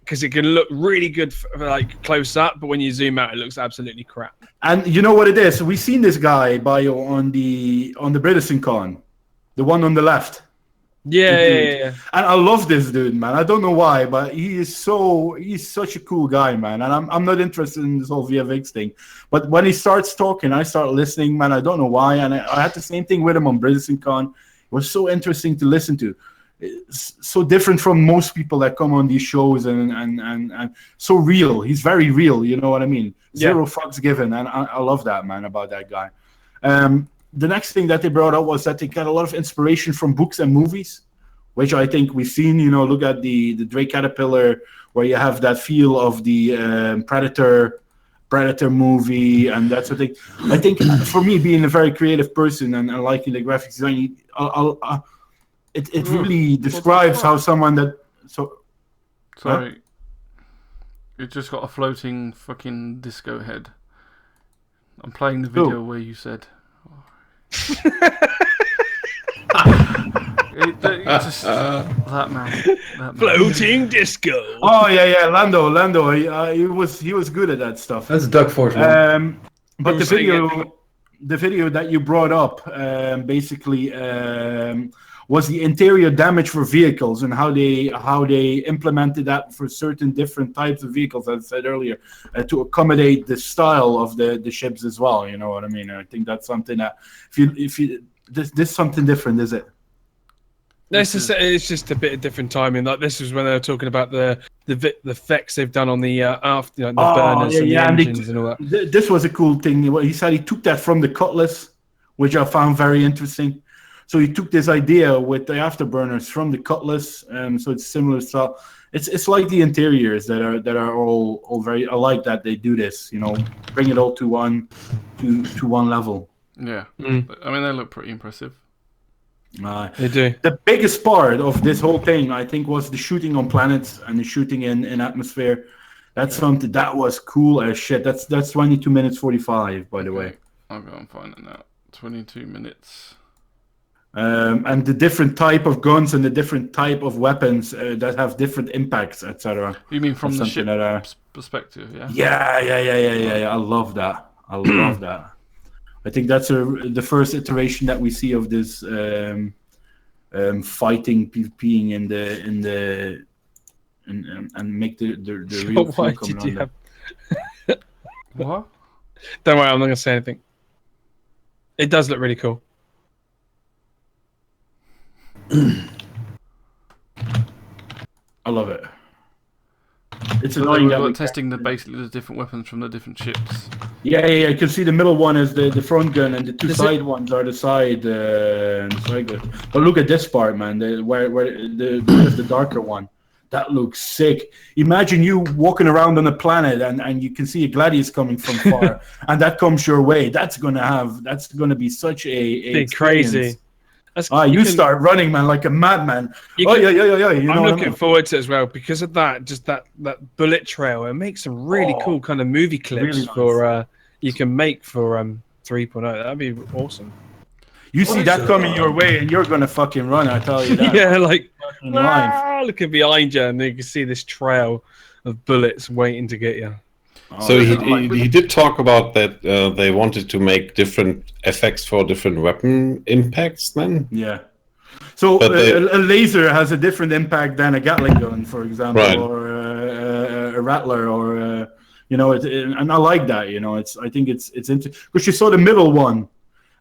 because it can look really good like close up, but when you zoom out, it looks absolutely crap. And you know what it is? We've seen this guy on the BritizenCon, the one on the left. Yeah. And I love this dude, man. I don't know why, but he's such a cool guy, man. And I'm not interested in this whole VFX thing. But when he starts talking, I start listening, man. I don't know why. And I had the same thing with him on BritizenCon. It was so interesting to listen to. It's so different from most people that come on these shows and so real. He's very real, you know what I mean? Zero fucks given. And I love that, man, about that guy. The next thing that they brought up was that they got a lot of inspiration from books and movies, which I think we've seen. You know, look at the Drake Caterpillar, where you have that feel of the Predator Predator movie and that sort of thing. I think for me, being a very creative person and liking the graphics design, it really describes how someone that Sorry. You just got a floating fucking disco head. I'm playing the video where you said. That man. Floating disco. Oh yeah, Lando. He was good at that stuff. That's Duck Force. But the video that you brought up, basically, was the interior damage for vehicles and how they implemented that for certain different types of vehicles, as I said earlier, to accommodate the style of the ships as well. You know what I mean? I think that's something that if you this something different, is it? It's just a bit of different timing. Like this was when they were talking about the effects they've done on the the burners and the engines and all that. This was a cool thing. He said he took that from the Cutlass, which I found very interesting. So he took this idea with the afterburners from the Cutlass, so it's similar style. It's like the interiors that are all very. I like that they do this. You know, bring it all to one level. Yeah, I mean they look pretty impressive. They do. The biggest part of this whole thing, I think, was the shooting on planets and the shooting in atmosphere. That's something that was cool as shit. That's 22 minutes 45, by the way. I'll go and find it now. 22 minutes. And the different type of guns and the different type of weapons that have different impacts, etc. You mean from the ship's perspective? Yeah. I love that. I think that's the first iteration that we see of this fighting PvPing and make the real. Why did you have? What? Don't worry, I'm not gonna say anything. It does look really cool. I love it. It's so annoying that that we're testing basically the different weapons from the different ships. Yeah. You can see the middle one is the front gun, and the two side ones are the side guns. But look at this part, man. Where the darker one. That looks sick. Imagine you walking around on a planet and you can see a Gladius coming from far, and that comes your way. That's gonna be such a crazy. You start running, man, like a madman. Yeah. I'm looking forward to it as well because of that. Just that bullet trail. It makes some really cool kind of movie clips really nice. For you can make for 3.0. That'd be awesome. You see that coming your way, and you're gonna fucking run. I tell you that. Yeah, like looking behind you, and you can see this trail of bullets waiting to get you. So he did talk about that they wanted to make different effects for different weapon impacts then? Yeah. So a laser has a different impact than a Gatling gun, for example, right. Or a Rattler, or and I like that. I think it's interesting because you saw the middle one,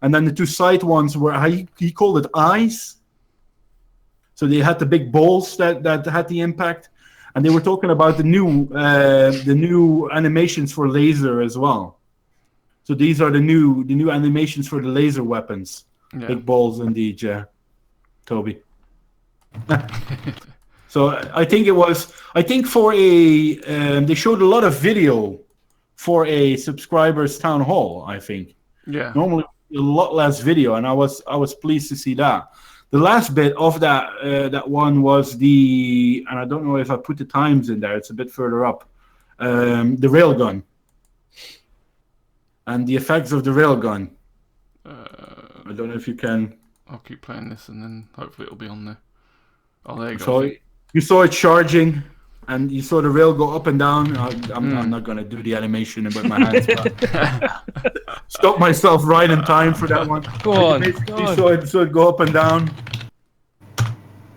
and then the two side ones were he called it eyes. So they had the big balls that had the impact. And they were talking about the new animations for laser as well. So these are the new animations for the laser weapons. Yeah. Big balls indeed, yeah. Toby. So I think for they showed a lot of video for a subscribers town hall, I think. Yeah. Normally a lot less video, and I was pleased to see that. The last bit of that one was and I don't know if I put the times in there, it's a bit further up, the railgun. And the effects of the railgun. I don't know if you can... I'll keep playing this and then hopefully it'll be on there. Oh, there you go. So you saw it charging, and you saw the rail go up and down. I'm not going to do the animation with my hands, but stop myself right in time for that one. Go on. You saw it go up and down.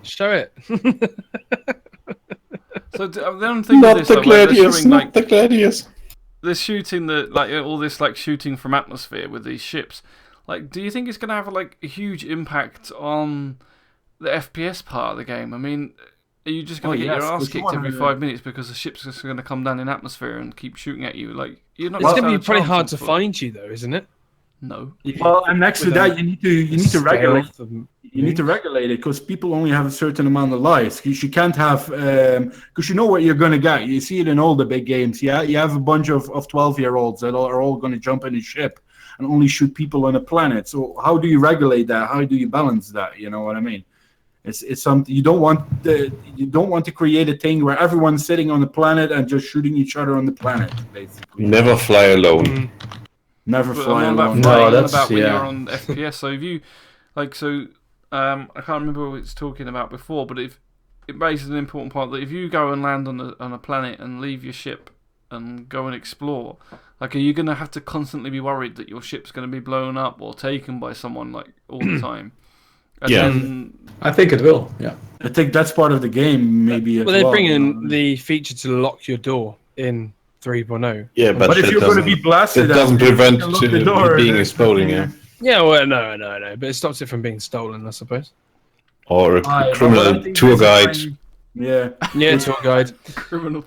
Show it. So then I'm thinking not this, the Gladius, like, the Gladius. They're shooting all this like shooting from atmosphere with these ships. Like, do you think it's going to have like a huge impact on the FPS part of the game? I mean, are you just going to get your ass kicked every 5 minutes because the ship's just going to come down in atmosphere and keep shooting at you? Like, you're not. It's going to be pretty hard to find you, though, isn't it? No. Well, and next to that, you need to regulate. Stealth. You need to regulate it because people only have a certain amount of lives. You can't have because you know what you're going to get. You see it in all the big games. Yeah, you have a bunch of 12-year-olds that are all going to jump in a ship and only shoot people on a planet. So how do you regulate that? How do you balance that? You know what I mean? It's something you don't want. You don't want to create a thing where everyone's sitting on the planet and just shooting each other on the planet. Basically, Never fly alone. never But fly I'm on alone. about flying, No, I'm that's- about when yeah. you're on FPS. So if you I can't remember what it's talking about before, but if it raises an important part that if you go and land on a planet and leave your ship and go and explore, like, are you going to have to constantly be worried that your ship's going to be blown up or taken by someone like all the time? And Yeah. then, I think it will. Yeah. I think that's part of the game, maybe. Well, as they're well, bringing the feature to lock your door in 3.0. Yeah, But if that you're going to doesn't- be blasted, that doesn't out, you prevent can lock the door, being there's exploding. nothing, Yeah. Yeah, well, no, but it stops it from being stolen, I suppose. Or a But I criminal think tour this is guide. trying- Yeah. Yeah, tour guide. criminal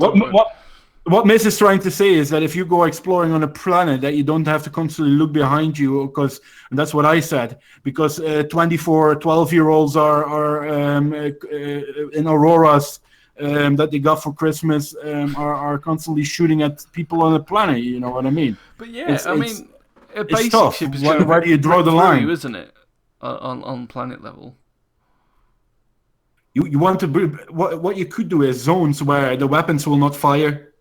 What Miz is trying to say is that if you go exploring on a planet, that you don't have to constantly look behind you, because, and that's what I said, because 24 12-year-olds are in Auroras that they got for Christmas are constantly shooting at people on the planet. You know what I mean? But yeah, It's- I it's- mean, a basic tough. ship is Where- going where do you draw the line? isn't it? On planet level. You want to what you could do is zones where the weapons will not fire,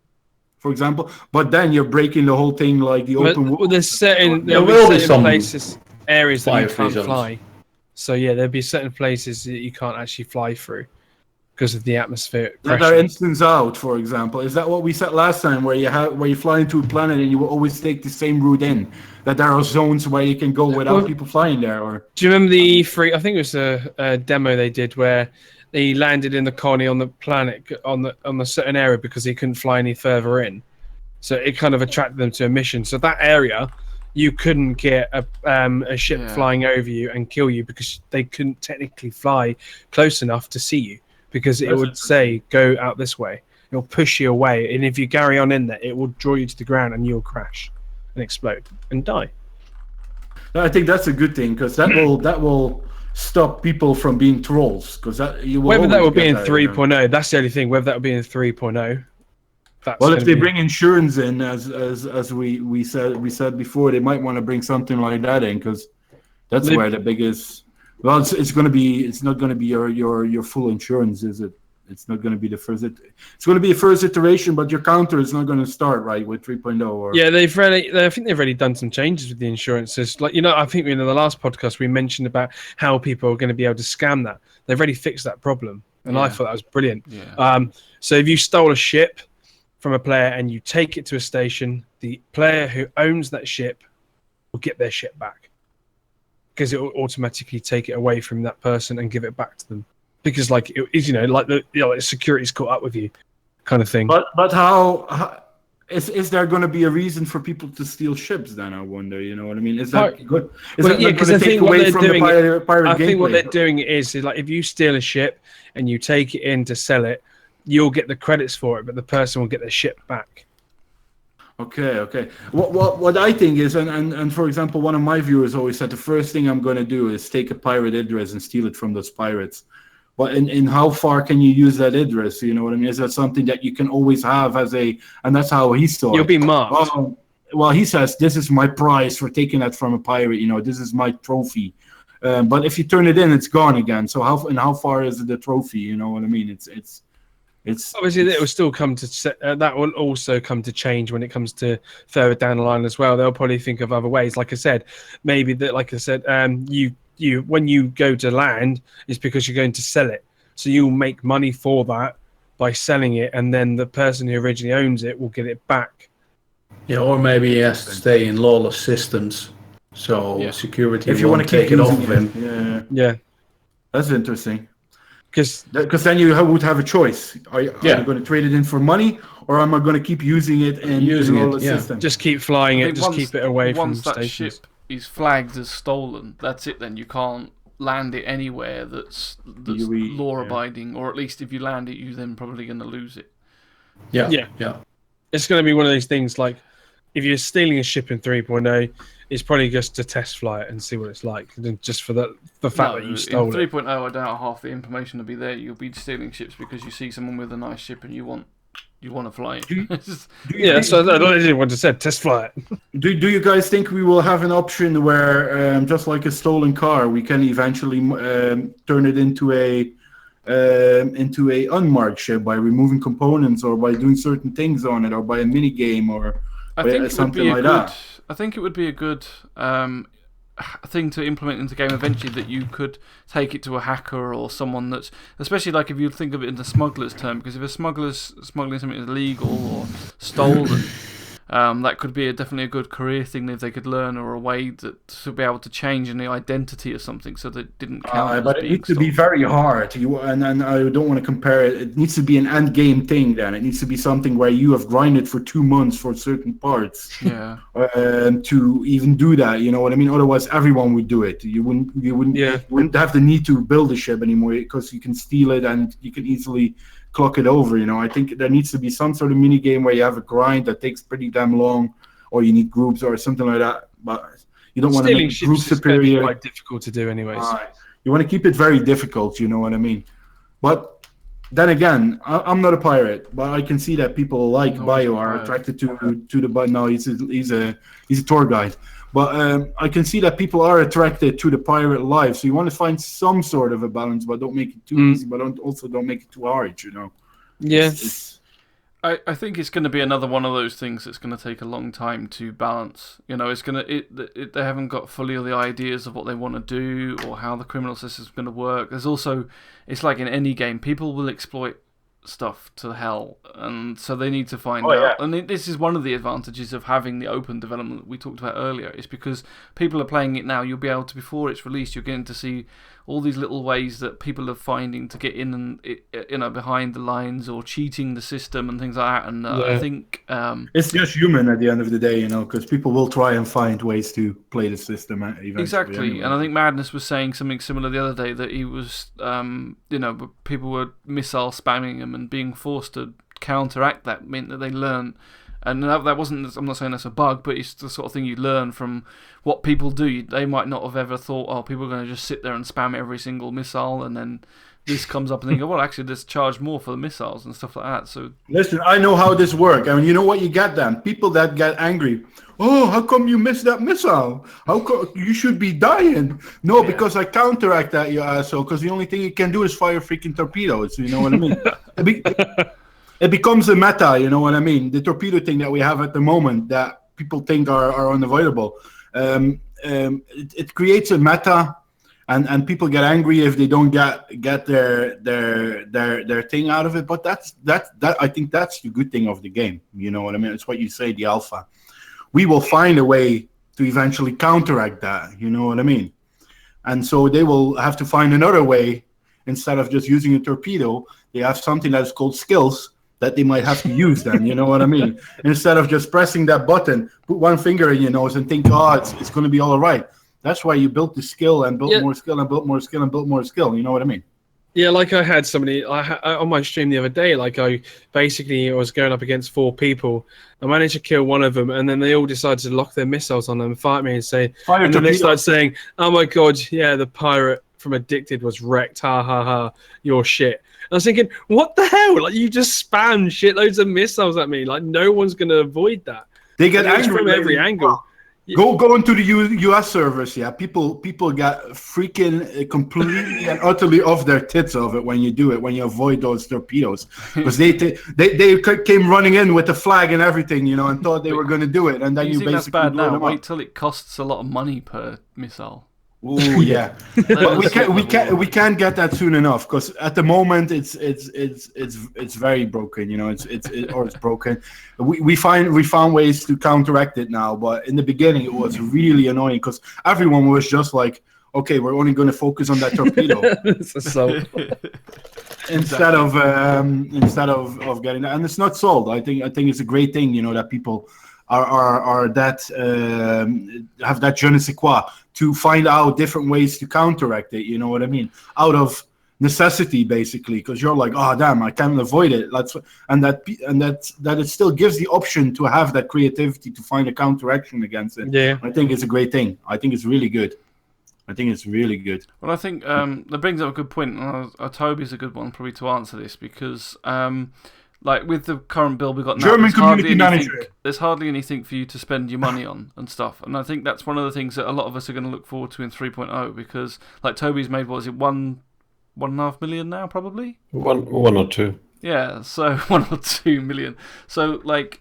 for example, but then you're breaking the whole thing like the But open. well, there's certain There there'll will be be certain some places, areas that you fire-free can't zones. fly. So yeah, there'll be certain places that you can't actually fly through because of the atmospheric That pressure. are instance out, for example. Is that what we said last time, where you fly into a planet and you will always take the same route in? That there are zones where you can go without Well- people flying there, or Do you remember the free? I think it was a demo they did where they landed in the colony on the planet on the certain area because they couldn't fly any further in. So it kind of attracted them to a mission. So that area, you couldn't get a ship Yeah. flying over you and kill you because they couldn't technically fly close enough to see you because it That's would say go out this way. It'll push you away, and if you carry on in there, it will draw you to the ground and you'll crash and explode and die. no, I think that's a good thing because that will stop people from being trolls. Because that you will. Whether that always will be get in that, 3.0, that's the only thing. Whether that will be in 3.0. That's Well, if gonna they be- bring insurance in, as we said before, they might want to bring something like that in because that's They- where the biggest. Well, it's going to be. It's not going to be your full insurance, is it? It's not going to be the first. It's going to be a first iteration, but your counter is not going to start right with 3.0. Or Yeah, I think they've already done some changes with the insurances. Like, I think in the last podcast we mentioned about how people are going to be able to scam that. They've already fixed that problem, and I Yeah. thought that was brilliant. Yeah. So if you stole a ship from a player and you take it to a station, the player who owns that ship will get their ship back because it will automatically take it away from that person and give it back to them. Because like it is, like security's caught up with you, kind of thing. But how is there going to be a reason for people to steal ships? Then I wonder. You know what I mean? Is that good? Is Well, that yeah, not 'cause going I to take think what away they're from the doing- pirate I think what gameplay? they're doing is like if you steal a ship and you take it in to sell it, you'll get the credits for it, but the person will get their ship back. Okay. What I think is, and for example, one of my viewers always said the first thing I'm going to do is take a pirate address and steal it from those pirates. But in how far can you use that address? You know what I mean? Is that something that you can always have as a? And that's how he saw You'll it. be marked. Well, he says this is my prize for taking that from a pirate. You know, this is my trophy. But if you turn it in, it's gone again. So how far is the trophy? You know what I mean? It's Obviously, that will still come to that will also come to change when it comes to further down the line as well. They'll probably think of other ways. Like I said, maybe that. Like I said, you when you go to land, it's because you're going to sell it. So you'll make money for that by selling it, and then the person who originally owns it will get it back. Yeah, or maybe he has to stay in lawless systems, so Yeah. security if you want won't to keep take it off using of him. Yeah, Yeah, that's interesting. because Because then you would have a choice. Are you Yeah. going to trade it in for money, or am I going to keep using it in Using it, the yeah. system? just keep flying I it, think just once- keep it away from once that stations. ship is flagged as stolen, that's it. Then you can't land it anywhere that's law abiding, or at least if you land it, you're then probably going to lose it. Yeah, Yeah. yeah. It's going to be one of those things like if you're stealing a ship in 3.0, It's probably just to test flight and see what it's like, just for the fact that you stole in it. 3.0, I doubt half the information will be there. You'll be stealing ships because you see someone with a nice ship and you want to fly it. Yeah, so I literally what I said, test flight. Do you guys think we will have an option where, just like a stolen car, we can eventually turn it into a unmarked ship by removing components or by doing certain things on it or by a mini game or something like that? I think it would be a good thing to implement into the game eventually, that you could take it to a hacker or someone that's, especially like if you think of it in the smuggler's term, because if a smuggler's smuggling something illegal or stolen, that could be definitely a good career thing if they could learn, or a way to be able to change in the identity of something so that it didn't count. But it needs to be very hard. And I don't want to compare it. It needs to be an end game thing. Then it needs to be something where you have grinded for 2 months for certain parts. Yeah. To even do that, you know what I mean? Otherwise, everyone would do it. You wouldn't have the need to build a ship anymore because you can steal it and you can easily clock it over. You know, I think there needs to be some sort of mini game where you have a grind that takes pretty damn long, or you need groups or something like that. But you don't want to make group superior. Quite difficult to do, anyways. You want to keep it very difficult. You know what I mean? But then again, I'm not a pirate, but I can see that people like Bio are attracted to the. But no, he's a tour guide. But I can see that people are attracted to the pirate life. So you want to find some sort of a balance, but don't make it too easy, but don't make it too hard, you know? Yeah. I think it's going to be another one of those things that's going to take a long time to balance. You know, they haven't got fully all the ideas of what they want to do or how the criminal system is going to work. There's also, it's like in any game, people will exploit stuff to hell, and so they need to find out. Yeah. And this is one of the advantages of having the open development that we talked about earlier, is because people are playing it now. You'll be able to, before it's released, you're getting to see all these little ways that people are finding to get in and behind the lines or cheating the system and things like that. And I think it's just human at the end of the day, you know, because people will try and find ways to play the system eventually. Exactly. Anyway. And I think Madness was saying something similar the other day, that he was, people were missile spamming him and being forced to counteract that meant that they learn. And that wasn't, I'm not saying that's a bug, but it's the sort of thing you learn from what people do. They might not have ever thought, people are going to just sit there and spam every single missile, and then this comes up and they go, well, actually, let's charge more for the missiles and stuff like that. So listen, I know how this works. I mean, you know what you get then? People that get angry. Oh, how come you missed that missile? How come you should be dying? No, because I counteract that, you asshole, because the only thing you can do is fire freaking torpedoes. You know what I mean? It becomes a meta, you know what I mean? The torpedo thing that we have at the moment that people think are unavoidable. It creates a meta, and people get angry if they don't get their thing out of it. But that I think that's the good thing of the game. You know what I mean? It's what you say, the alpha. We will find a way to eventually counteract that. You know what I mean? And so they will have to find another way. Instead of just using a torpedo, they have something that is called skills that they might have to use then, you know what I mean? Instead of just pressing that button, put one finger in your nose and think, it's going to be all right. That's why you built the skill and built more skill and built more skill and built more skill. You know what I mean? Yeah, like I had somebody on my stream the other day, like I was going up against 4 people. I managed to kill one of them, and then they all decided to lock their missiles on them and fight me and say, and then they started saying, oh my God, yeah, the pirate from Addicted was wrecked, ha ha ha, you're shit. I was thinking, what the hell? Like, you just spammed shitloads of missiles at me. Like, no one's going to avoid that. They get angry from every angle. Go into the US servers, yeah. People get freaking completely and utterly off their tits of it when you do it, when you avoid those torpedoes. Because they came running in with the flag and everything, you know, and thought they were going to do it. And then you basically that's bad now. Wait till it costs a lot of money per missile. Oh yeah, but we can't get that soon enough, because at the moment it's very broken, you know. It's broken. We found ways to counteract it now, but in the beginning it was really annoying because everyone was just like, okay, we're only going to focus on that torpedo. instead of getting that, and it's not sold. I think it's a great thing, you know, that people are that have that je ne sais quoi to find out different ways to counteract it. You know what I mean? Out of necessity basically, because you're like, oh damn, I can't avoid it. That it still gives the option to have that creativity to find a counteraction against it. Yeah. I think it's a great thing. I think it's really good. Well, I think that brings up a good point. Toby's a good one probably to answer this, because like with the current bill we've got now, German community manager. There's hardly anything for you to spend your money on and stuff. And I think that's one of the things that a lot of us are going to look forward to in 3.0, because like Toby's made, what is it, 1.5 million now, probably? One or two. Yeah, so 1 or 2 million. So like,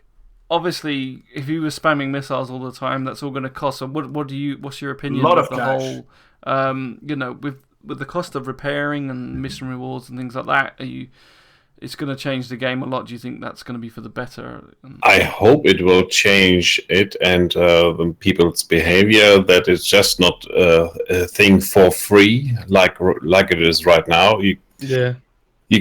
obviously, if you were spamming missiles all the time, that's all going to cost. So what's your opinion of the cash. whole, with the cost of repairing and mission rewards and things like that? It's going to change the game a lot. Do you think that's going to be for the better? I hope it will change it and people's behavior, that it's just not a thing for free like it is right now. You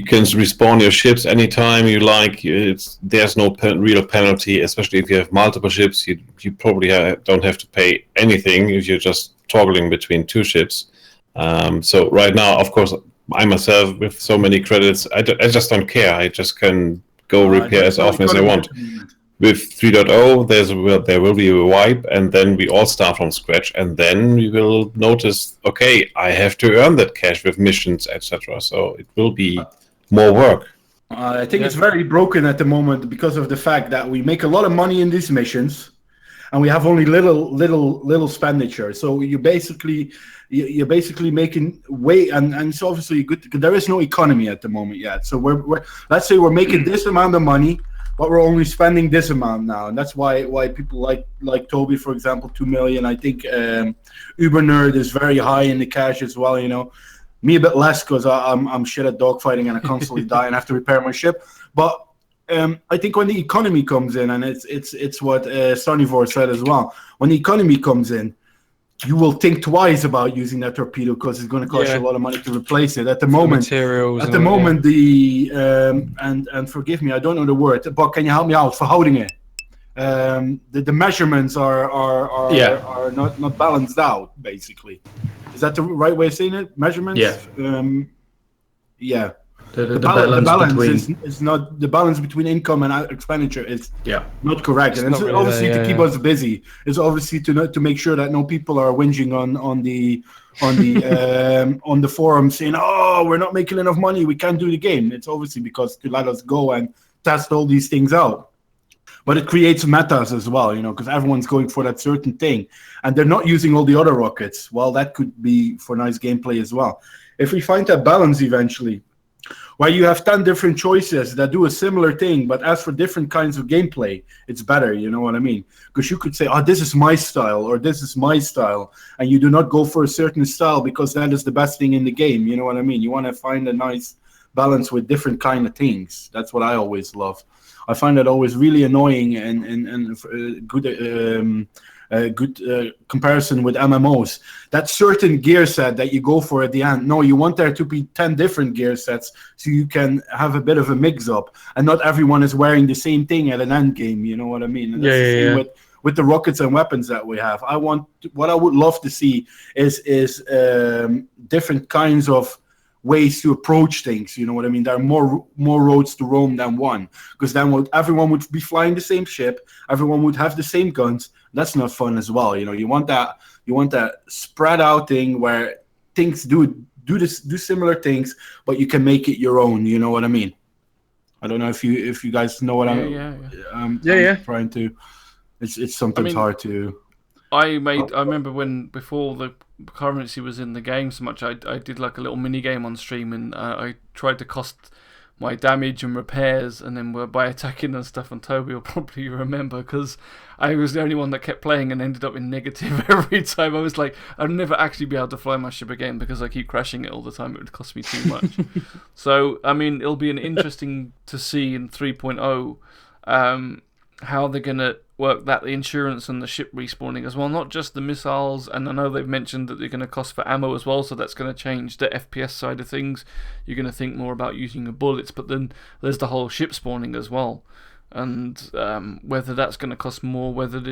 can respawn your ships anytime you like. There's no real penalty, especially if you have multiple ships. You probably don't have to pay anything if you're just toggling between two ships. So right now, of course, I myself, with so many credits, I just don't care. I just can go repair as often as I want. With 3.0, there will be a wipe, and then we all start from scratch, and then we will notice, okay, I have to earn that cash with missions, etc. So it will be more work. I think it's very broken at the moment because of the fact that we make a lot of money in these missions, and we have only little expenditure. So you're basically making way, and it's obviously good. There is no economy at the moment yet. So we're let's say we're making this amount of money, but we're only spending this amount now, and that's why people like Toby, for example, 2 million. I think Uber Nerd is very high in the cash as well. You know, me a bit less because I'm shit at dogfighting and I constantly die and have to repair my ship. But I think when the economy comes in, and it's what Sonivore said as well, when the economy comes in, you will think twice about using that torpedo because it's going to cost you a lot of money to replace it. At the moment, and forgive me, I don't know the word, but can you help me out? Verhoudingen. The measurements are not balanced out, basically. Is that the right way of saying it? Measurements? Yeah. The balance is not, the balance between income and expenditure is not correct, and it's obviously to keep us busy. It's obviously to make sure that no people are whinging on the forum saying, "Oh, we're not making enough money, we can't do the game." It's obviously because to let us go and test all these things out. But it creates metas as well, you know, because everyone's going for that certain thing, and they're not using all the other rockets. Well, that could be for nice gameplay as well. If we find that balance eventually, where you have 10 different choices that do a similar thing, but as for different kinds of gameplay, it's better, you know what I mean? Because you could say, oh, this is my style, or this is my style, and you do not go for a certain style because that is the best thing in the game, you know what I mean? You want to find a nice balance with different kind of things. That's what I always love. I find that always really annoying and good comparison with MMOs. That certain gear set that you go for at the end, no, you want there to be 10 different gear sets so you can have a bit of a mix-up, and not everyone is wearing the same thing at an end game, you know what I mean? And that's the same with the rockets and weapons that we have. What I would love to see is different kinds of ways to approach things, you know what I mean? There are more roads to Rome than one, because then everyone would be flying the same ship, everyone would have the same guns. That's not fun as well, you know. You want that spread out thing where things do similar things, but you can make it your own, you know what I mean? I don't know if you guys know what I'm trying to. It's sometimes hard to. I remember before the currency was in the game so much, I did like a little mini game on stream, and I tried to cost my damage and repairs, and then by attacking and stuff. And Toby will probably remember, because I was the only one that kept playing and ended up in negative every time. I was like, I'd never actually be able to fly my ship again because I keep crashing it all the time. It would cost me too much. So I mean, it'll be an interesting to see in 3.0 how they're gonna work that, the insurance and the ship respawning as well, not just the missiles. And I know they've mentioned that they're going to cost for ammo as well, so that's going to change the FPS side of things. You're going to think more about using the bullets, but then there's the whole ship spawning as well, and whether that's going to cost more, whether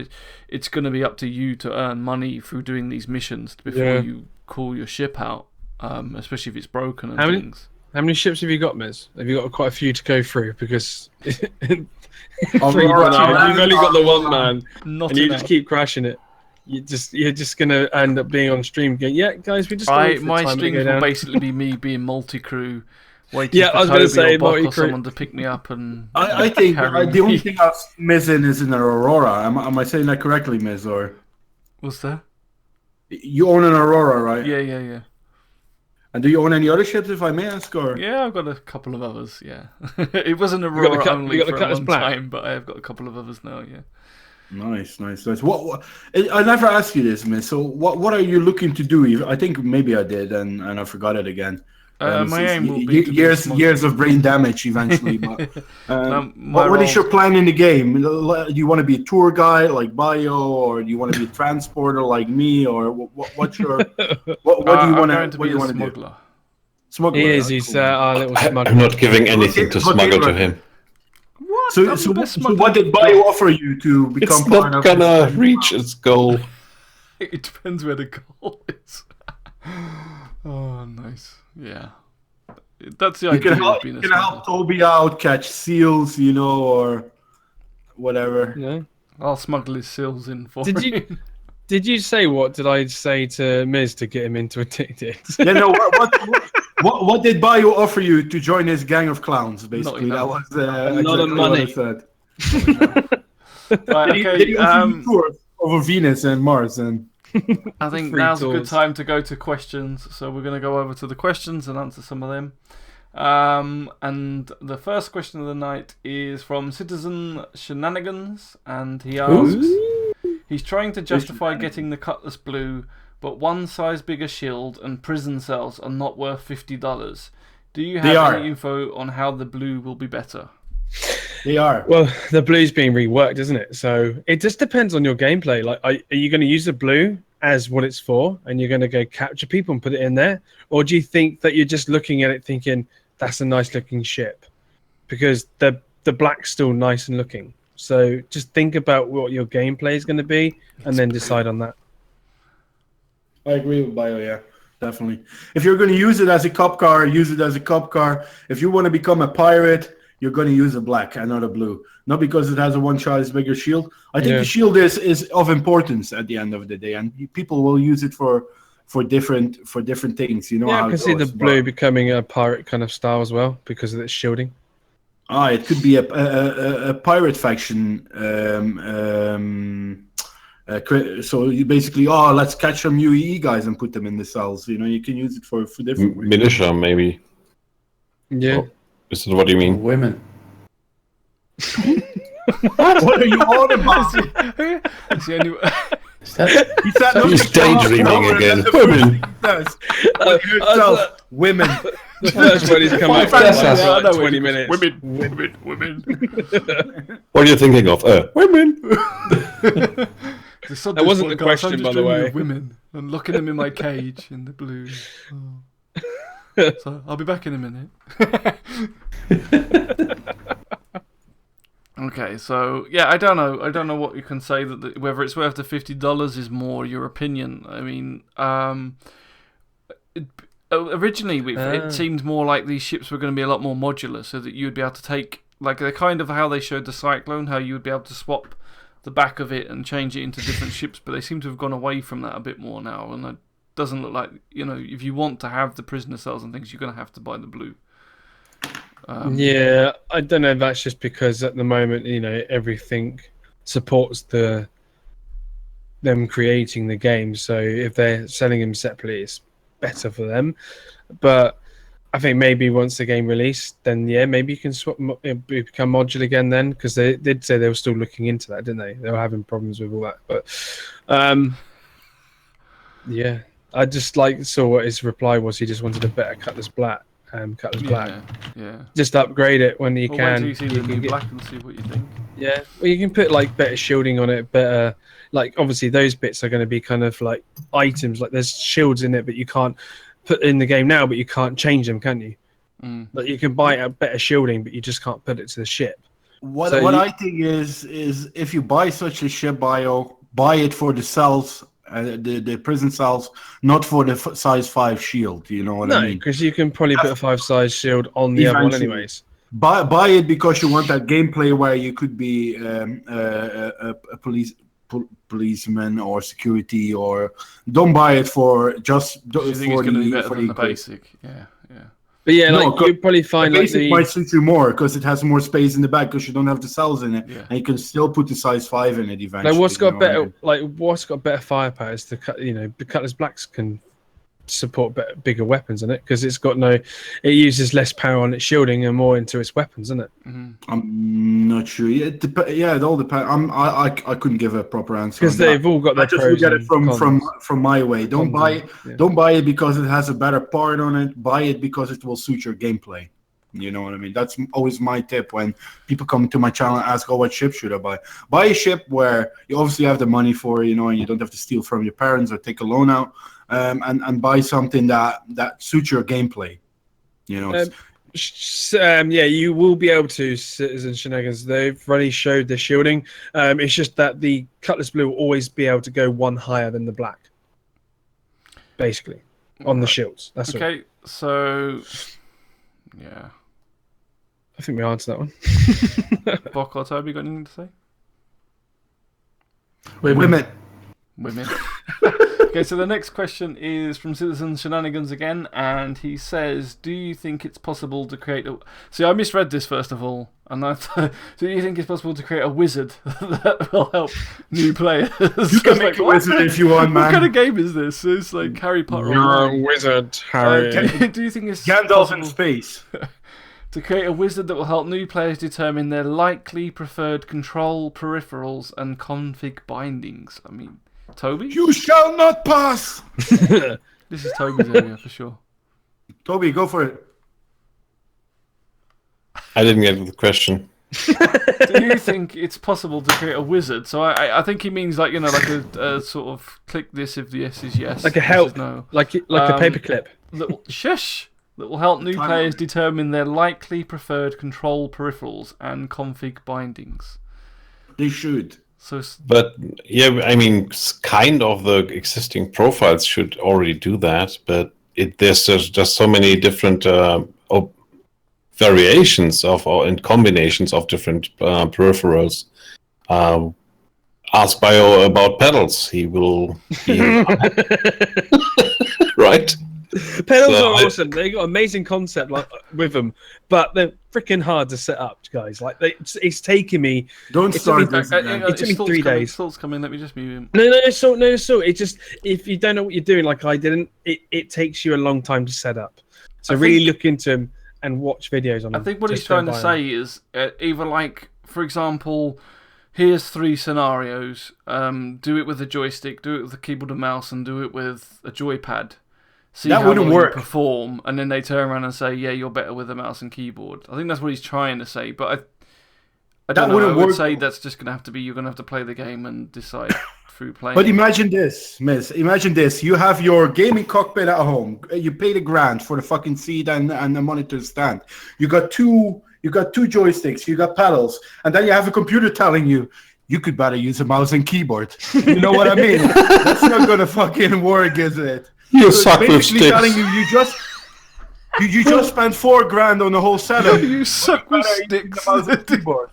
it's going to be up to you to earn money through doing these missions before you call your ship out. especially if it's broken and How many- things. How many ships have you got, Miz? Have you got quite a few to go through? Because Aurora, you've only got the one, man, Not and you enough. just keep crashing it. You're just gonna end up being on stream going, yeah, guys, we just My streams will basically be me being multi-crew, waiting Yeah, for I was gonna Toby say or Bock or multi-crew. someone to pick me up and I think carry the only me. thing I'm missing is an Aurora. Am I saying that correctly, Miz? Or What's that? you own an Aurora, right? Yeah. And do you own any other ships, if I may ask? Or Yeah, I've got a couple of others, yeah. It wasn't got the Aurora cut- only you got the for a Cutlass long Black? time, but I have got a couple of others now, yeah. nice. What I never asked you this, Miz. So what are you looking to do? I think maybe I did, and I forgot it again. My aim will be to be years smart. years of brain damage eventually. But my what is role- your plan in the game? Do you want to be a tour guide like Bio, or do you want to be a transporter like me, or what's your what do you I'm want going to what be do you a want to do? smuggler. Smuggler. He is. yeah, He's cool. our little smuggler. I'm not giving anything to What smuggle do to you him. What? So, I'm so, the best so smuggler what did you've Bio got. offer you to become It's part not of gonna this? reach its goal. It depends where the goal is. Oh, nice. Yeah. That's the You idea can of help, being a you can smuggler. help Toby out, catch seals, or whatever. Yeah. I'll smuggle his seals in for Did him. you did you say what did I say to Miz to get him into Addicted? Yeah, no. What did Bio offer you to join his gang of clowns? Basically, that enough. was A lot of exactly money. what I said. Right, Did he offer you okay, tours over Venus and Mars? And I think Free now's a good tours. time to go to questions. So we're going to go over to the questions and answer some of them. And the first question of the night is from Citizen Shenanigans, and he asks, he's trying to justify getting the Cutlass Blue, but one size bigger shield and prison cells are not worth $50. Do you They have are. any info on how the blue will be better? they are. Well, the blue's being reworked, isn't it? So it just depends on your gameplay. Like, are you going to use the blue as what it's for, and you're going to go capture people and put it in there, or do you think that you're just looking at it thinking that's a nice looking ship? Because the black's still nice and looking. So just think about what your gameplay is going to be, and then decide on that. I agree with Bio. Yeah, definitely. If you're going to use it as a cop car, use it as a cop car. If you want to become a pirate, you're going to use a black and not a blue. Not because it has a one size bigger shield. I think the shield is of importance at the end of the day, and people will use it for different things. You know Yeah, how I can it see the goes. blue becoming a pirate kind of style as well because of its shielding. It could be a pirate faction. So you basically, let's catch some UEE guys and put them in the cells. You know, you can use it for different ways. Militia, maybe. Yeah. Oh, is that what you mean? Women. What are you on about? That's the only- Is that He said He's nothing daydreaming wrong, again. and the first thing he says, "Look at yourself, women." The first one he's come out That's with us. for I like know 20 it. minutes. Women. What are you thinking of? Women. That wasn't the question, by the way. Women. I'm locking them in my cage in the blue. Oh. So I'll be back in a minute. Okay, so yeah, I don't know what you can say that whether it's worth the $50 is more your opinion. I mean, originally it seemed more like these ships were going to be a lot more modular, so that you would be able to take like the kind of how they showed the Cyclone, how you would be able to swap the back of it and change it into different ships, but they seem to have gone away from that a bit more now, and it doesn't look like, you know, if you want to have the prisoner cells and things, you're going to have to buy the blue. Yeah, I don't know if that's just because at the moment, you know, everything supports them creating the game. So if they're selling them separately, it's better for them. But I think maybe once the game released, then yeah, maybe you can swap it become modular again then, because they did say they were still looking into that, didn't they? They were having problems with all that. But yeah, I just saw what his reply was. He just wanted a better Cutlass Black. Cutlass Black. Yeah. Just upgrade it when you Well, can. wait till you see the can new get- black and see what you think. Yeah, well, you can put like better shielding on it, better. Like obviously those bits are going to be kind of like items. Like there's shields in it, but you can't put in the game now. But you can't change them, can you? Like you can buy a better shielding, but you just can't put it to the ship. What So what you- I think is if you buy such a ship, buy it for the cells the prison cells, not for the size 5 shield. You know what I No, mean? because you can probably put a 5-size shield on the other one Eventually. anyways. Buy it because you want that gameplay where you could be a policeman or security, or don't buy it for just Do you think it's going to be better for than the equal. basic? Yeah. But yeah, No, like you'd probably find The like basic might suit you more because it has more space in the back because you don't have the cells in it, Yeah. and you can still put the size 5 in it eventually. like what's got you know what I better mean? like what's got better firepower is the Cutlass Blacks can support bigger weapons in it because it uses less power on its shielding and more into its weapons, isn't it? I'm not sure. It all depends. I couldn't give a proper answer Because on that. they've all got their I just pros look at it and cons. from my way. Don't buy it. Yeah. Don't buy it because it has a better part on it. Buy it because it will suit your gameplay. You know what I mean? That's always my tip when people come to my channel and ask, "Oh, what ship should I buy?" Buy a ship where you obviously have the money for, and you don't have to steal from your parents or take a loan out, and buy something that suits your gameplay. You know. Yeah, you will be able to, Citizen Shenanigans. They've already showed the shielding. It's just that the Cutlass Blue will always be able to go one higher than the black, basically, on the shields. That's all. Okay, so yeah. I think we answered that one. Bock or Toby, got anything to say? Women. Okay, so the next question is from Citizen Shenanigans again, and he says, "Do you think it's possible to create a..." See, I misread this first of all, and do you think it's possible to create a wizard that will help new players? You can make a wizard if you want, man. What kind of game is this? It's like Harry Potter. You're a wizard, Harry. Do you think it's Gandalf possible in space. to create a wizard that will help new players determine their likely preferred control peripherals and config bindings? I mean, Toby? You shall not pass. This is Toby's area for sure. Toby, go for it. I didn't get the question. Do you think it's possible to create a wizard? So I think he means like like a sort of click this if the yes is yes, Like a this help, is no. like a paperclip. That will help new players determine their likely preferred control peripherals and config bindings. They should. But yeah, I mean, kind of the existing profiles should already do that, but there's just so many different variations and combinations of different peripherals. Ask Bio about pedals; he will be right. Pedals are awesome. They got amazing concept with them, but they're freaking hard to set up, guys. Like it's taking me. Don't start. It took me 3 days. Thoughts coming. Let me just mute him. No. It's just if you don't know what you're doing, like I didn't, it takes you a long time to set up. So really look into them and watch videos on them. I think what he's trying to say is either like, for example, here's 3 scenarios. Do it with a joystick, do it with a keyboard and mouse, and do it with a joypad. See that how wouldn't well work. you perform, and then they turn around and say, "Yeah, you're better with a mouse and keyboard." I think that's what he's trying to say, but I don't know. I would say that's just going to have to be. You're going to have to play the game and decide through playing. But imagine this, Miss. Imagine this. You have your gaming cockpit at home. You paid $1,000 for the fucking seat and the monitor stand. You got two joysticks. You got pedals, and then you have a computer telling you could better use a mouse and keyboard. You know what I mean? That's not gonna fucking work, is it? You So suck with basically sticks. telling you just spent $4,000 on the whole setup. You suck with Better use sticks. the mouse and keyboard.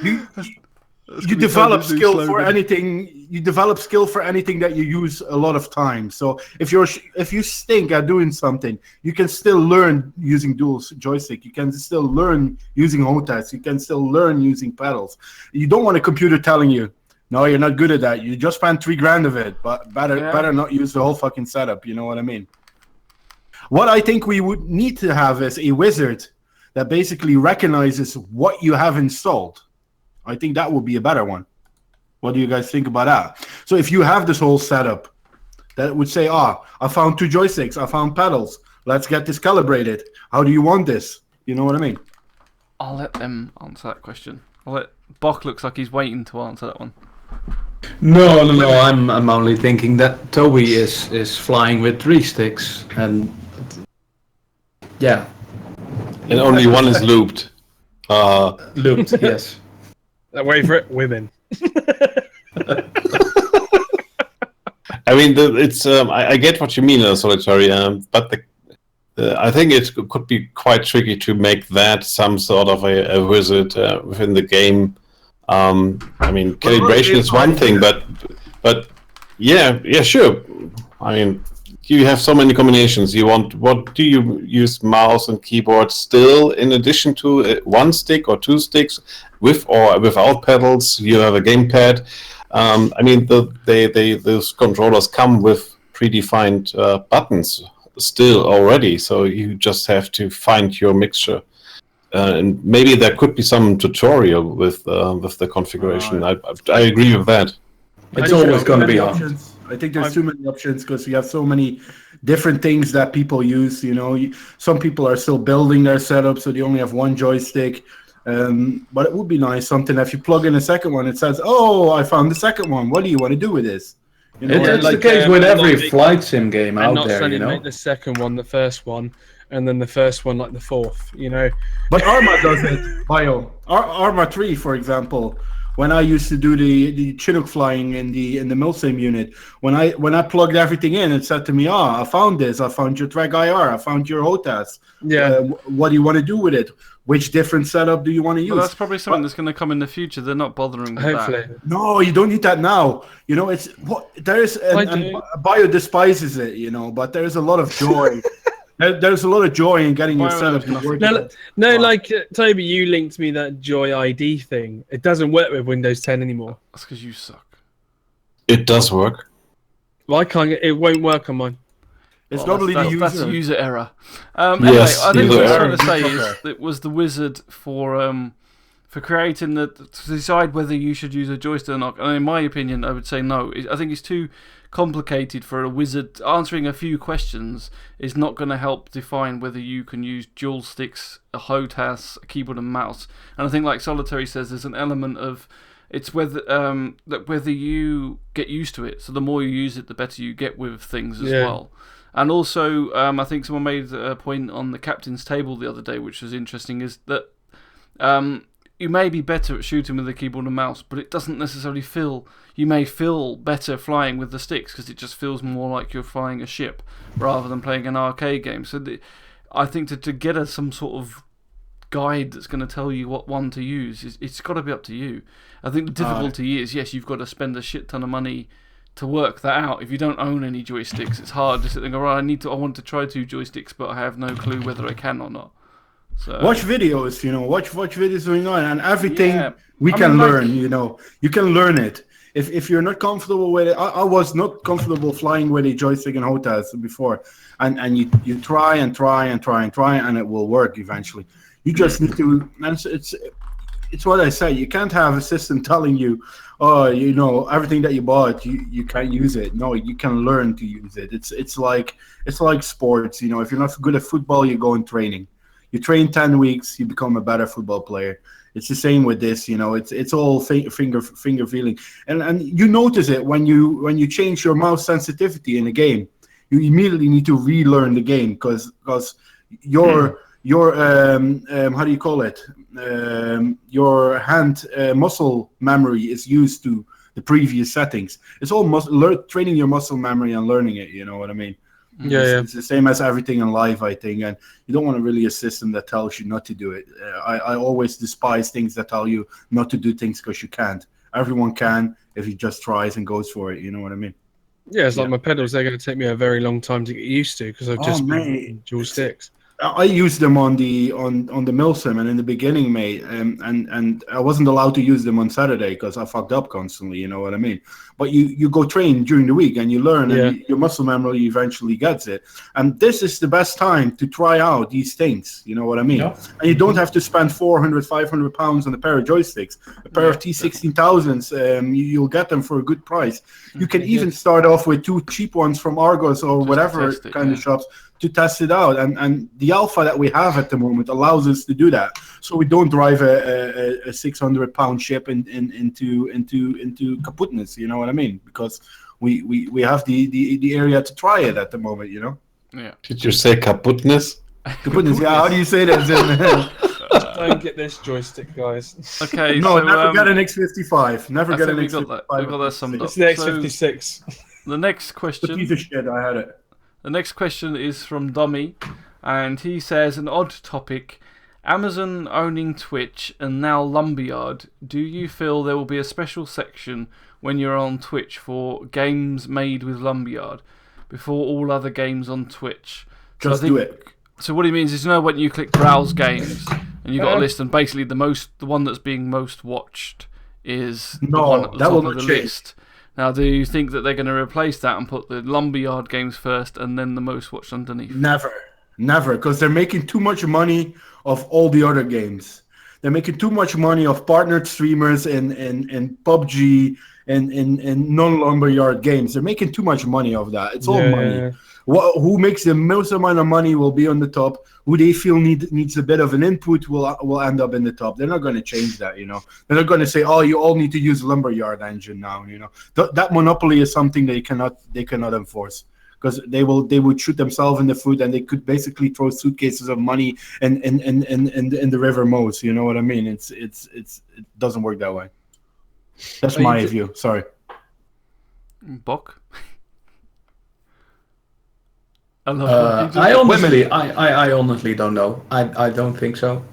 You develop skill for anything. You develop skill for anything that you use a lot of time. So if you stink at doing something, you can still learn using dual joystick. You can still learn using HOTAS. You can still learn using pedals. You don't want a computer telling you, "No, you're not good at that. You just spent $3,000 of it, but better not use the whole fucking setup." You know what I mean? What I think we would need to have is a wizard that basically recognizes what you have installed. I think that would be a better one. What do you guys think about that? So if you have this whole setup that would say, I found 2 joysticks, I found pedals, let's get this calibrated. How do you want this? You know what I mean? I'll let them answer that question. Bock looks like he's waiting to answer that one. No. I'm only thinking that Toby is flying with 3 sticks, and yeah, And only one is looped. looped. Yes. Wait for it, women. I mean, it's I get what you mean, Solitary, but I think it could be quite tricky to make that some sort of a wizard within the game. I mean, calibration is one thing, but yeah, sure. I mean, you have so many combinations. What do you use mouse and keyboard still in addition to one stick or two sticks, with or without pedals? You have a gamepad. I mean, those controllers come with predefined buttons still already, so you just have to find your mixture. And maybe there could be some tutorial with the configuration. I agree with that. It's always going to be options. I think there's too many options because you have so many different things that people use. Some people are still building their setup, so they only have one joystick. But it would be nice something if you plug in a second one, it says, "Oh, I found the second one. What do you want to do with this?" It's the case with every flight sim game out there. Make the second one the first one, and then the first one like the fourth. But Arma does it. Arma 3, for example. When I used to do the Chinook flying in the Milsim unit, when I plugged everything in, it said to me, I found this. I found your Drag IR. I found your HOTAS. Yeah. What do you want to do with it? Which different setup do you want to use? Well, that's probably something that's going to come in the future. They're not bothering with Hopefully. that. No, you don't need that now. It's what there is, and Bio despises it. But there is a lot of joy. There's a lot of joy in getting your setup to work. Like Toby, you linked me that Joy ID thing. It doesn't work with Windows 10 anymore. That's because you suck. It does work. Well, I can't. It won't work on mine. It's normally the user. That's a user error. Yes, anyway, I think what I was error. trying to say is that was the wizard for creating to decide whether you should use a joystick or not. And in my opinion, I would say no. I think it's too complicated for a wizard. Answering a few questions is not going to help define whether you can use dual sticks, a HOTAS, a keyboard and mouse. And I think, like Solitary says, there's an element of it's whether you get used to it. So the more you use it, the better you get with things as well. And also, I think someone made a point on the captain's table the other day, which was interesting, is that you may be better at shooting with the keyboard and mouse, but it doesn't necessarily feel... You may feel better flying with the sticks because it just feels more like you're flying a ship rather than playing an arcade game. So I think to get some sort of guide that's going to tell you what one to use, it's got to be up to you. I think the difficulty is, yes, you've got to spend a shit ton of money to work that out. If you don't own any joysticks, it's hard to sit there and go, right, I want to try 2 joysticks, but I have no clue whether I can or not. So watch videos, watch videos going on, and everything we can learn, you can learn it. If you're not comfortable with it, I was not comfortable flying with a joystick and HOTAS before, and you try and try and try and try, and it will work eventually. You just need to, and it's what I say. You can't have a system telling you, everything that you bought, you can't use it. No, you can learn to use it. It's like sports. If you're not good at football, you go in training. You train 10 weeks, you become a better football player. It's the same with this. It's all finger feeling, and you notice it when you change your mouse sensitivity in a game. You immediately need to relearn the game because your how do you call it? Your hand muscle memory is used to the previous settings. It's all training your muscle memory and learning it. You know what I mean? It's the same as everything in life, I think, and you don't want really a system that tells you not to do it. I always despise things that tell you not to do things because you can't. Everyone can if he just tries and goes for it. You know what I mean? Yeah, it's like my pedals. They're going to take me a very long time to get used to because I've just been dual sticks. I used them on the Milsim, and in the beginning, mate, and I wasn't allowed to use them on Saturday because I fucked up constantly. You know what I mean? But you go train during the week and you learn, and your muscle memory eventually gets it. And this is the best time to try out these things. You know what I mean? Yeah. And you don't have to spend 400, 500 pounds on a pair of joysticks. A pair of T16000s, you'll get them for a good price. You can even start off with 2 cheap ones from Argos or just whatever kind of shops to test it out, and the alpha that we have at the moment allows us to do that. So we don't drive a 600-pound ship into kaputness. You know what I mean? Because we have the area to try it at the moment. Yeah. Did you say kaputness? Kaputness. Yeah. How do you say that? Don't get this joystick, guys. Okay. No, so, never get an X55. Never get an X55. We got that summed up. It's the X56. The next The question. piece of shit. I had it. The next question is from Dommy, and he says, an odd topic. Amazon owning Twitch and now Lumberyard, do you feel there will be a special section when you're on Twitch for games made with Lumberyard before all other games on Twitch? Just do it. So what he means is, when you click browse games and you've got a list, and basically the one that's being most watched is the one at the top of the list. Now, do you think that they're going to replace that and put the Lumberyard games first and then the most watched underneath? Never, because they're making too much money of all the other games. They're making too much money of partnered streamers in PUBG and non-Lumberyard games. They're making too much money of that. It's all money. Who makes the most amount of money will be on the top. Who they feel needs a bit of an input will end up in the top. They're not going to change that, They're not going to say, "Oh, you all need to use Lumberyard engine now." That monopoly is something they cannot enforce, because they would shoot themselves in the foot, and they could basically throw suitcases of money in the river Meuse. You know what I mean? It doesn't work that way. That's my view. Sorry. Bock? I honestly don't know. I don't think so.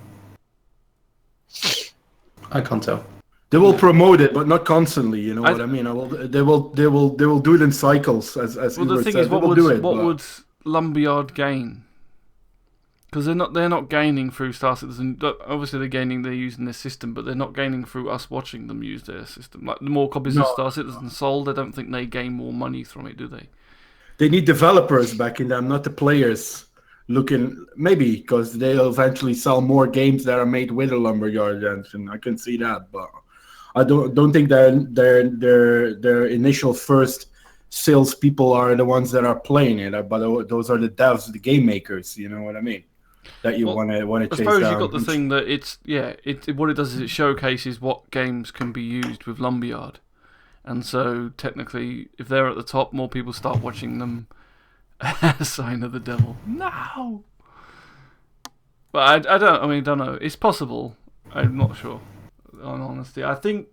I can't tell. They will promote it, but not constantly. You know what I mean? They will do it in cycles. As well, the thing is, what would Lumberyard gain? Because they're not gaining through Star Citizen. Obviously, they're using their system, but they're not gaining through us watching them use their system. Like, the more copies of Star Citizen sold, I don't think they gain more money from it, do they? They need developers backing them, not the players. Maybe because they'll eventually sell more games that are made with a Lumberyard engine. I can see that, but I don't think their initial first salespeople are the ones that are playing it. But those are the devs, the game makers. You know what I mean? That you want to chase down. I suppose you've got the thing that what it does is it showcases what games can be used with Lumberyard. And so, technically, if they're at the top, more people start watching them. Sign of the devil. No! But I don't know. It's possible. I'm not sure, in honesty. I think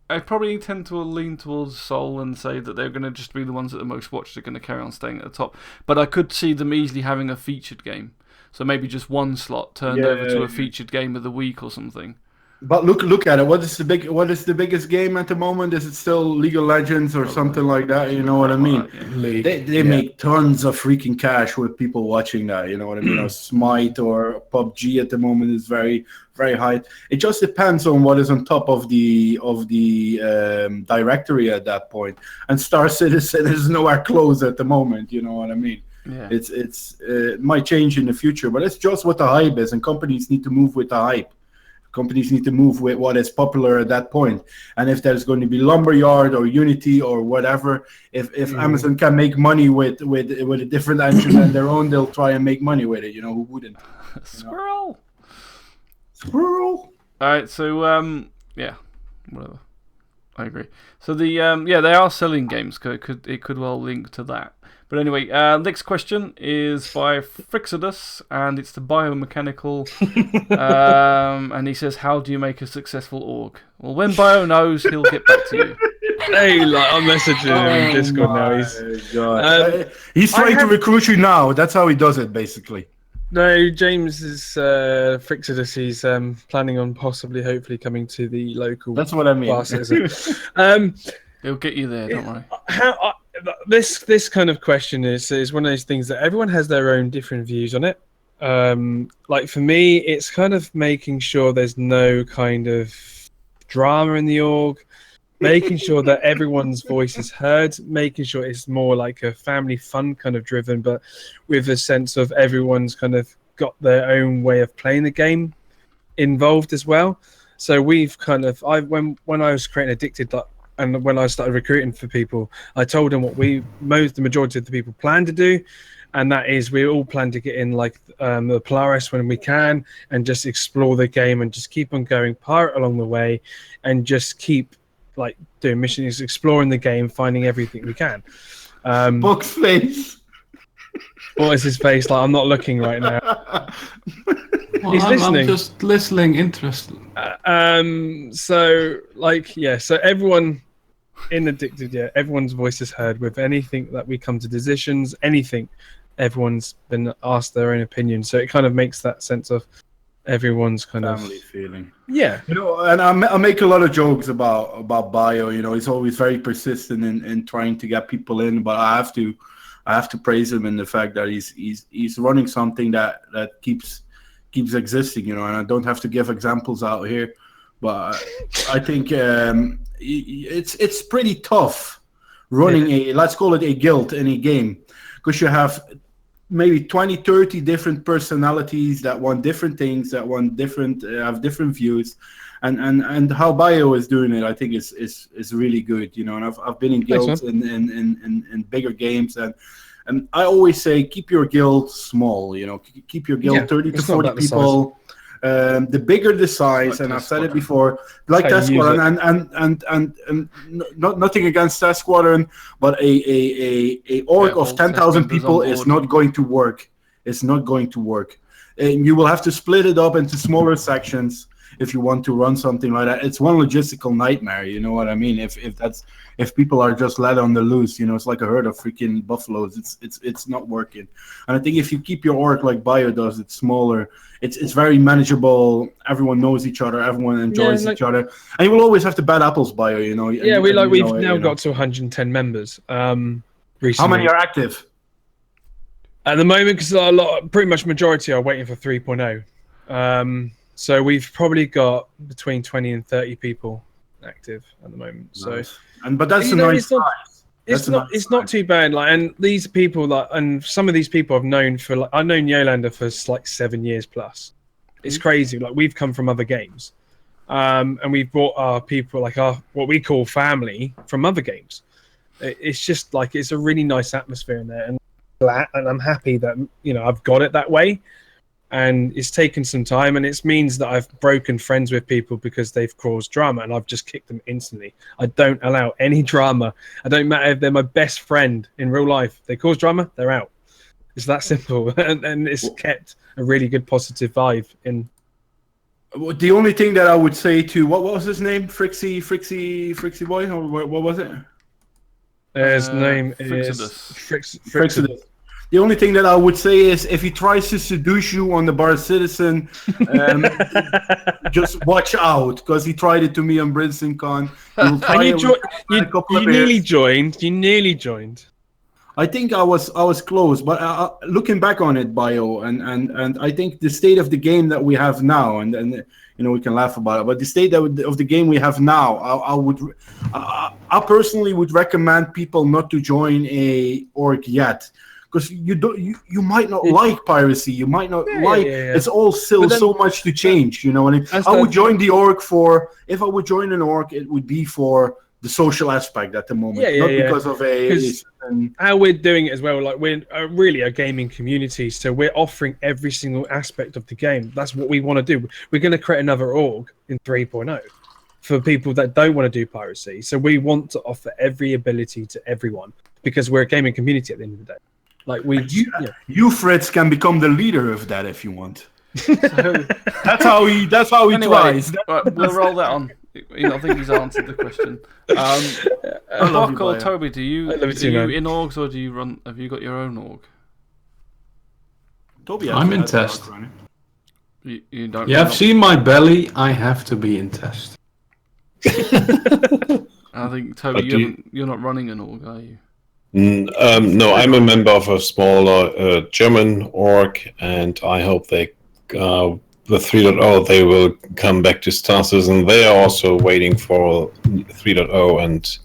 I probably tend to lean towards Soul and say that they're going to just be the ones that are most watched are going to carry on staying at the top. But I could see them easily having a featured game. So maybe just one slot turned over to a featured game of the week or something. But look at it. What is the biggest game at the moment? Is it still League of Legends or something like that? You know what I mean? They make tons of freaking cash with people watching that. You know what I mean? Or Smite or PUBG at the moment is very, very high. It just depends on what is on top of the directory at that point. And Star Citizen is nowhere close at the moment. You know what I mean? Yeah. It might change in the future, but it's just what the hype is, and companies need to move with the hype. Companies need to move with what is popular at that point. And if there's going to be Lumberyard or Unity or whatever, if Amazon can make money with a different engine than their own, they'll try and make money with it. Who wouldn't? Squirrel. All right, so whatever. I agree. So they are selling games. It could well link to that. But anyway, next question is by Frixidus, and it's the biomechanical. And he says, "How do you make a successful org?" Well, when Bio knows, he'll get back to you. Hey, I'm messaging him in Discord now. He's trying to recruit you now. That's how he does it, basically. No, James is Frixidus. He's planning on hopefully coming to the local. That's what I mean. He'll get you there. Don't worry. This kind of question is one of those things that everyone has their own different views on it. Like for me, it's kind of making sure there's no kind of drama in the org, making sure that everyone's voice is heard, making sure it's more like a family fun kind of driven, but with a sense of everyone's kind of got their own way of playing the game involved as well. So we've kind of, when I was creating Addicted, and when I started recruiting for people, I told them what the majority of the people plan to do, and that is we all plan to get in like the Polaris when we can, and just explore the game and just keep on going pirate along the way, and just keep like doing missions, exploring the game, finding everything we can. Box face. What is his face like? I'm not looking right now. Well, He's listening. I'm just listening, interested. So everyone in Addicted, yeah, everyone's voice is heard. With anything that we come to decisions, anything, everyone's been asked their own opinion. So it kind of makes that sense of everyone's kind Family of feeling. yeah. You know, and I make a lot of jokes about Bio. You know, he's always very persistent in trying to get people in. But I have to praise him in the fact that he's running something that keeps existing. You know, and I don't have to give examples out here, but I think it's pretty tough running a, let's call it a guild in a game, because you have maybe 20, 30 different personalities that want different things, that want different, have different views, and how Bio is doing it, I think is really good, you know. And I've been in guilds in bigger games, and I always say keep your guild small, you know, keep your guild 30 to 40 people. The bigger the size, and I've said it before, like Test Squadron, and nothing against Test Squadron, but a org of 10,000 people is not going to work. It's not going to work. And you will have to split it up into smaller sections if you want to run something like that. It's one logistical nightmare, you know what I mean? If people are just let on the loose, you know, it's like a herd of freaking buffaloes. It's not working. And I think if you keep your org like Bio does, it's smaller. It's very manageable. Everyone knows each other. Everyone enjoys each other. And you will always have the bad apples, Bio. You know. Yeah, we've now got to 110 members. Recently. How many are active? At the moment, because pretty much majority are waiting for 3.0. So we've probably got between 20 and 30 people active at the moment. Nice. So, but that's a nice size. It's not too bad. Like, and these people, and some of these people I've known I've known Yolander for like 7 years plus. It's crazy. Like, we've come from other games, and we've brought our people, like our what we call family, from other games. It's just like it's a really nice atmosphere in there, and I'm happy that I've got it that way. And it's taken some time, and it means that I've broken friends with people because they've caused drama, and I've just kicked them instantly. I don't allow any drama. I don't matter if they're my best friend in real life. They cause drama, they're out. It's that simple, and it's kept a really good positive vibe in. The only thing that I would say to what was his name, Frixie boy, or what was it? His name Frixidus. is Frixidus. The only thing that I would say is if he tries to seduce you on the Bar Citizen, just watch out, because he tried it to me on BrinsonCon. You nearly joined. You nearly joined. I think I was close, but looking back on it, Bio, and I think the state of the game that we have now, and we can laugh about it, but the state of the game we have now, I personally would recommend people not to join a org yet. Because you might not like piracy, you might not like. It's all still so much to change, you know. And I would join the org if I would join an org, it would be for the social aspect at the moment, not because of how we're doing it as well. Like, we're really a gaming community, so we're offering every single aspect of the game. That's what we want to do. We're going to create another org in 3.0 for people that don't want to do piracy. So we want to offer every ability to everyone because we're a gaming community at the end of the day. Like, you Fritz can become the leader of that if you want. So, that's how he tries. We'll roll that on. I think he's answered the question. Bock or Toby, are you in orgs, or do you run? Have you got your own org? Toby, I'm in test. You don't. You have seen my belly. I have to be in test. I think Toby, you're not running an org, are you? No, I'm a member of a smaller German org, and I hope they, with 3.0, they will come back to Star Citizen. They are also waiting for 3.0, and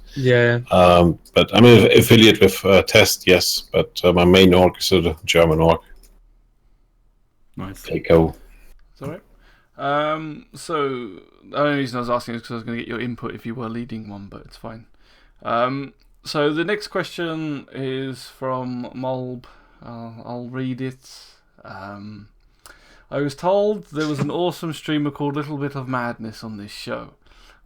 but I'm an affiliate with Test, yes, but my main org is a German org. Nice. Take-O. Sorry. So the only reason I was asking is because I was going to get your input if you were leading one, but it's fine. So the next question is from Molb. I'll read it. I was told there was an awesome streamer called Little Bit of Madness on this show.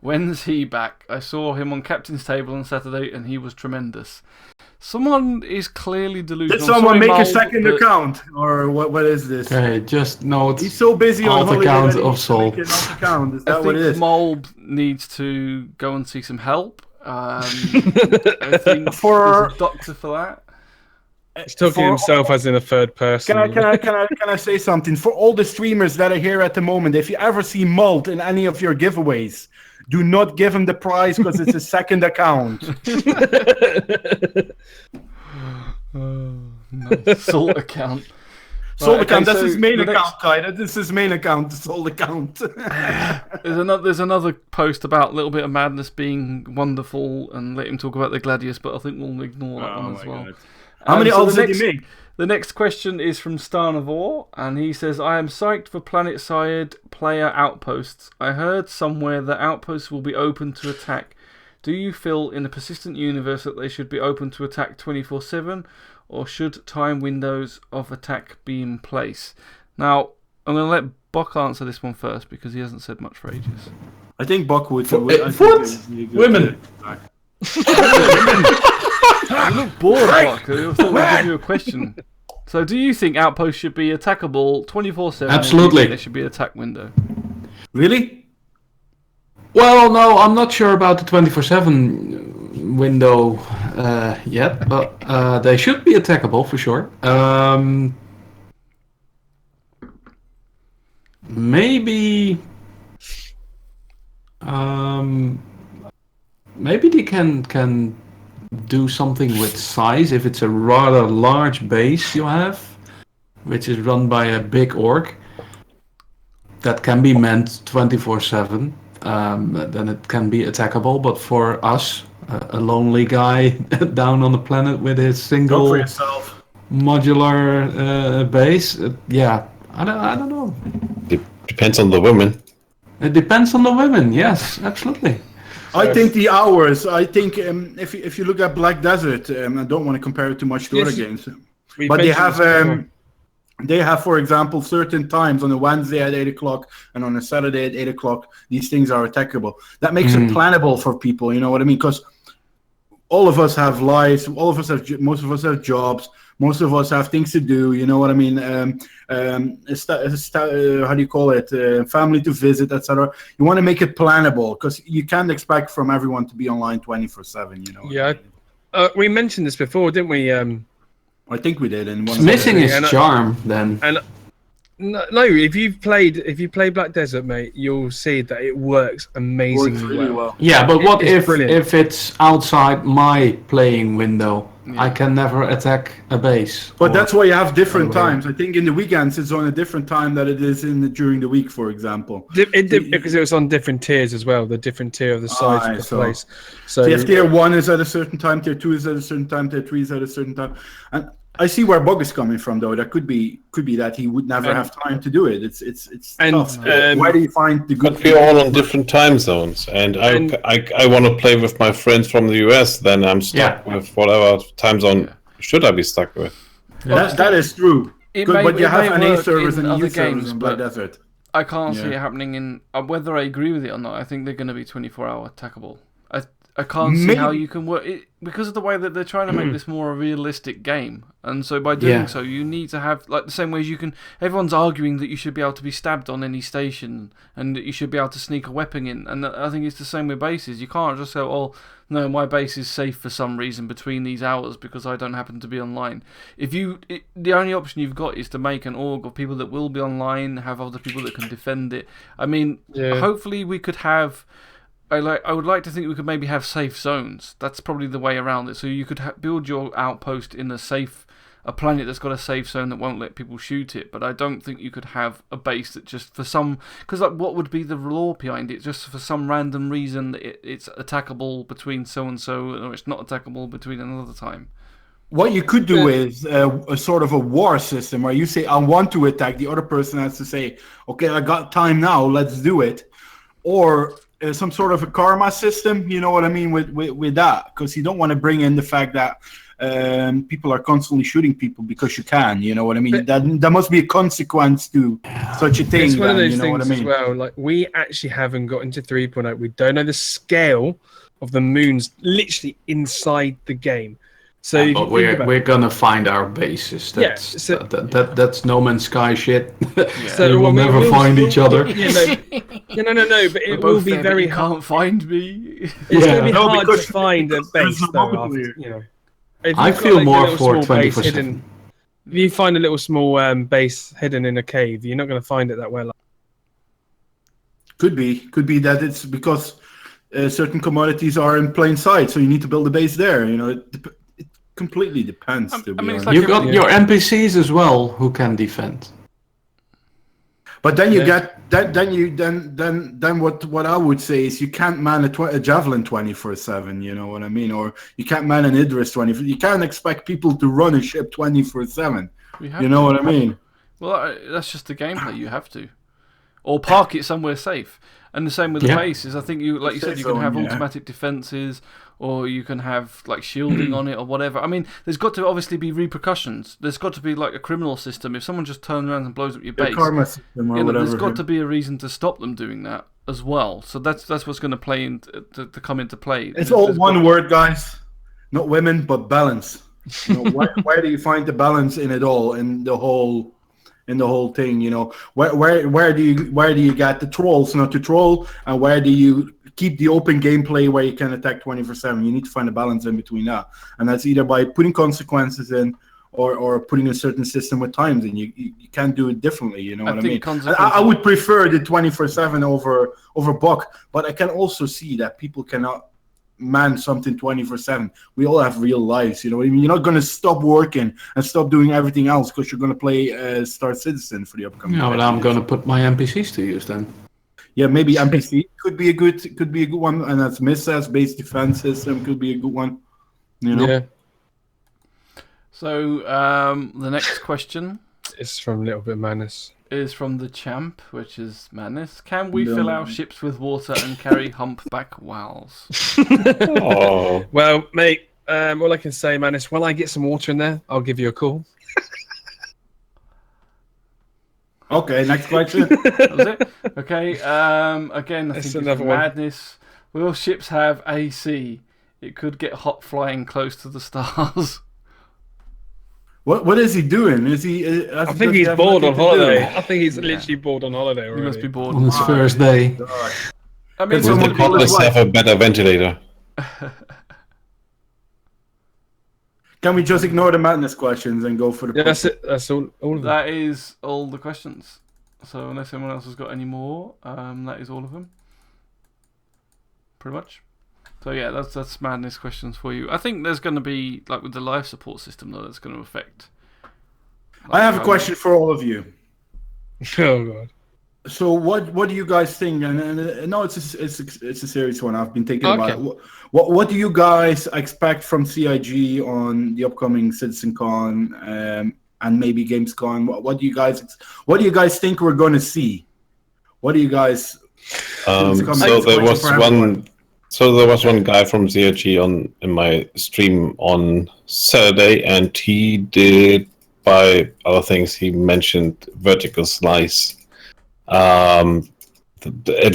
When's he back? I saw him on Captain's Table on Saturday and he was tremendous. Someone is clearly delusional. Did someone make a second account? Or what is this? Okay, just note. He's so busy on holiday account of Sol. Is that what it is? Molb needs to go and see some help. I think For- there's a doctor for that. He's talking himself as in a third person. Can I say something? For all the streamers that are here at the moment, if you ever see Malt in any of your giveaways, do not give him the prize because it's a second account. Nice. Salt account. Soul Right, account, okay, that's so his main the account, next- Ty. That's his main account, the soul account. There's another post about Little Bit of Madness being wonderful and let him talk about the Gladius, but I think we'll ignore that one as well. How many so ults the did he make? The next question is from Starnivore, and he says, I am psyched for planet-side player outposts. I heard somewhere that outposts will be open to attack. Do you feel in a persistent universe that they should be open to attack 24/7, or should time windows of attack be in place? Now, I'm going to let Bock answer this one first because he hasn't said much for ages. I think Buck would. What? Women. You look bored, Bock. I thought we'd give you a question. So, do you think outposts should be attackable 24/7? Absolutely. There should be an attack window. Really? Well, no, I'm not sure about the 24/7 window yet, but they should be attackable for sure. Maybe they can do something with size if it's a rather large base you have, which is run by a big org. That can be meant 24/7. Then it can be attackable. But for us, a lonely guy down on the planet with his Go single for yourself. modular base, I don't know. Depends on the women. It depends on the women. Yes, absolutely. I think the hours. I think if you look at Black Desert, I don't want to compare it too much to Yes, other games, We but they mentioned have this before. they have, for example, certain times on a Wednesday at 8 o'clock and on a Saturday at 8 o'clock. These things are attackable. That makes it plannable for people. You know what I mean? Because all of us have lives. Most of us have jobs. Most of us have things to do. You know what I mean? How do you call it? Family to visit, etc. You want to make it plannable because you can't expect from everyone to be online 24/7. You know? Yeah, we mentioned this before, didn't we? I think we did. In one It's missing Yeah, its and charm then. No, if you play Black Desert, mate, you'll see that it works amazingly works really well. well. Yeah, but what It's if brilliant. it's outside my playing window? I can never attack a base. But or- that's why you have different whatever. times. I think in the weekends it's on a different time than it is during the week, for example. Because it was on different tiers as well, the different tier of the size of the so- place. So So if tier 1 is at a certain time, tier 2 is at a certain time, tier 3 is at a certain time. And I see where Bug is coming from, though. That could be that he would never have time to do it. It's And, tough. um, Where do you find the good? But we're all on different time zones, and I want to play with my friends from the US. Then I'm stuck with whatever time zone should I be stuck with. That is true. It Good, may- but you it have may NA work servers in and EU other servers games, in Black but Desert. I can't see Yeah. it happening in whether I agree with it or not. I think they're going to be 24-hour attackable. I can't see how you can work it because of the way that they're trying to make this more a realistic game, and so by doing so, you need to have like the same way as you can. Everyone's arguing that you should be able to be stabbed on any station and that you should be able to sneak a weapon in, and I think it's the same with bases. You can't just say, "Oh, no, my base is safe for some reason between these hours because I don't happen to be online." The only option you've got is to make an org of people that will be online, have other people that can defend it. I mean, hopefully we could have. I would like to think we could maybe have safe zones. That's probably the way around it. So you could build your outpost in a planet that's got a safe zone that won't let people shoot it. But I don't think you could have a base that just for some... Because like, what would be the law behind it? Just for some random reason it's attackable between so-and-so, or it's not attackable between another time. What you could do is a sort of a war system where you say, I want to attack. The other person has to say, okay, I got time now, let's do it. Or... some sort of a karma system, you know what I mean, with that, because you don't want to bring in the fact that people are constantly shooting people because you can, you know what I mean. There must be a consequence to such a thing. It's one of those you know things what I mean? as well. Like we actually haven't got into 3.0. We don't know the scale of the moons literally inside the game. So if but you think about we're gonna find our bases. That's that's No Man's Sky shit. So we will never find each other. Yeah, no, Yeah, no, but We're it will both be there, but very you hard. can't find me. It's going to be No, hard to because find a there's base, no though. multiplayer. You know, if I you've got, feel like, a more little for small base 24/7. hidden. If you find a little small base hidden in a cave, you're not going to find it that well. Could be that it's because certain commodities are in plain sight, so you need to build a base there. You know, it completely depends. To be honest. Like You've got your NPCs as well who can defend. But then you get then what I would say is you can't man a javelin 24/7. You know what I mean? Or you can't man an Idris 24. You can't expect people to run a ship 24/7. You know what I mean? Well, that's just the gameplay. You have to, or park it somewhere safe. And the same with the bases. I think you said, you can have automatic defenses, or you can have like shielding on it, or whatever. I mean, there's got to obviously be repercussions. There's got to be like a criminal system. If someone just turns around and blows up your base, karma system or whatever. There's got to be a reason to stop them doing that as well. So that's what's going to play to come into play. It's all one word, guys. Not women, but balance. You know, where do you find the balance in it all, in the whole thing? You know, where do you get the trolls not to troll, and where do you keep the open gameplay where you can attack 24/7? You need to find a balance in between that, and that's either by putting consequences in or putting a certain system with times in. You can't do it differently. You know what I mean? I would prefer the 24/7 over Buck, but I can also see that people cannot man something 24/7. We all have real lives, you know what I mean? You're not going to stop working and stop doing everything else because you're going to play Star Citizen for the upcoming. No, but I'm going to put my NPCs to use then. Yeah, maybe NPC could be a good one, and that's Miss base defense system could be a good one. You know. Yeah. So the next question is from Little Bit Madness. Is from the champ, which is Madness. Can we fill our ships with water and carry humpback whales? Oh. Well, mate, all I can say, Madness, when I get some water in there, I'll give you a call. Okay, next question. That was it? Okay, again, I think it's Madness. Will ships have AC? It could get hot flying close to the stars. What is he doing? Is he? I think he's bored on holiday. I think he's literally bored on holiday already. He must be bored on his first day. I mean, will the cordless have a better ventilator? Can we just ignore the Madness questions and go for the? Yeah, that's it. That's all of them. That is all the questions. So unless anyone else has got any more, that is all of them. Pretty much. So yeah, that's Madness questions for you. I think there's going to be, like with the life support system, though, that's going to affect. I have a question for all of you. Oh god. So what do you guys think? And no, it's a serious one. I've been thinking about it. What do you guys expect from CIG on the upcoming CitizenCon and maybe Gamescom? What do you guys think we're going to see? What do you guys? So there was one guy from CIG in my stream on Saturday, and he did, by other things, he mentioned vertical slice. At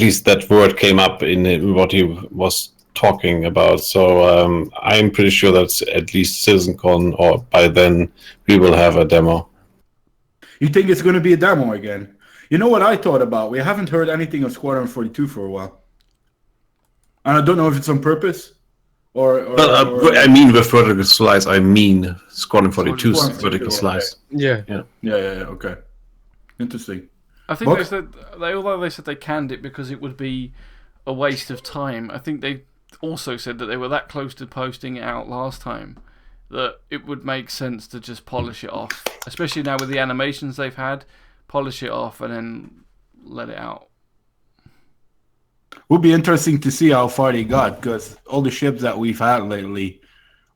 least that word came up in what he was talking about. So I'm pretty sure that's at least CitizenCon, or by then we will have a demo. You think it's going to be a demo again? You know what I thought about? We haven't heard anything of Squadron 42 for a while. And I don't know if it's on purpose I mean with vertical slice, I mean Squadron 42's vertical slice. Yeah. Okay. Interesting. I think although they said they canned it because it would be a waste of time, I think they also said that they were that close to posting it out last time that it would make sense to just polish it off, especially now with the animations they've had. Polish it off and then let it out. Would be interesting to see how far they got, because all the ships that we've had lately,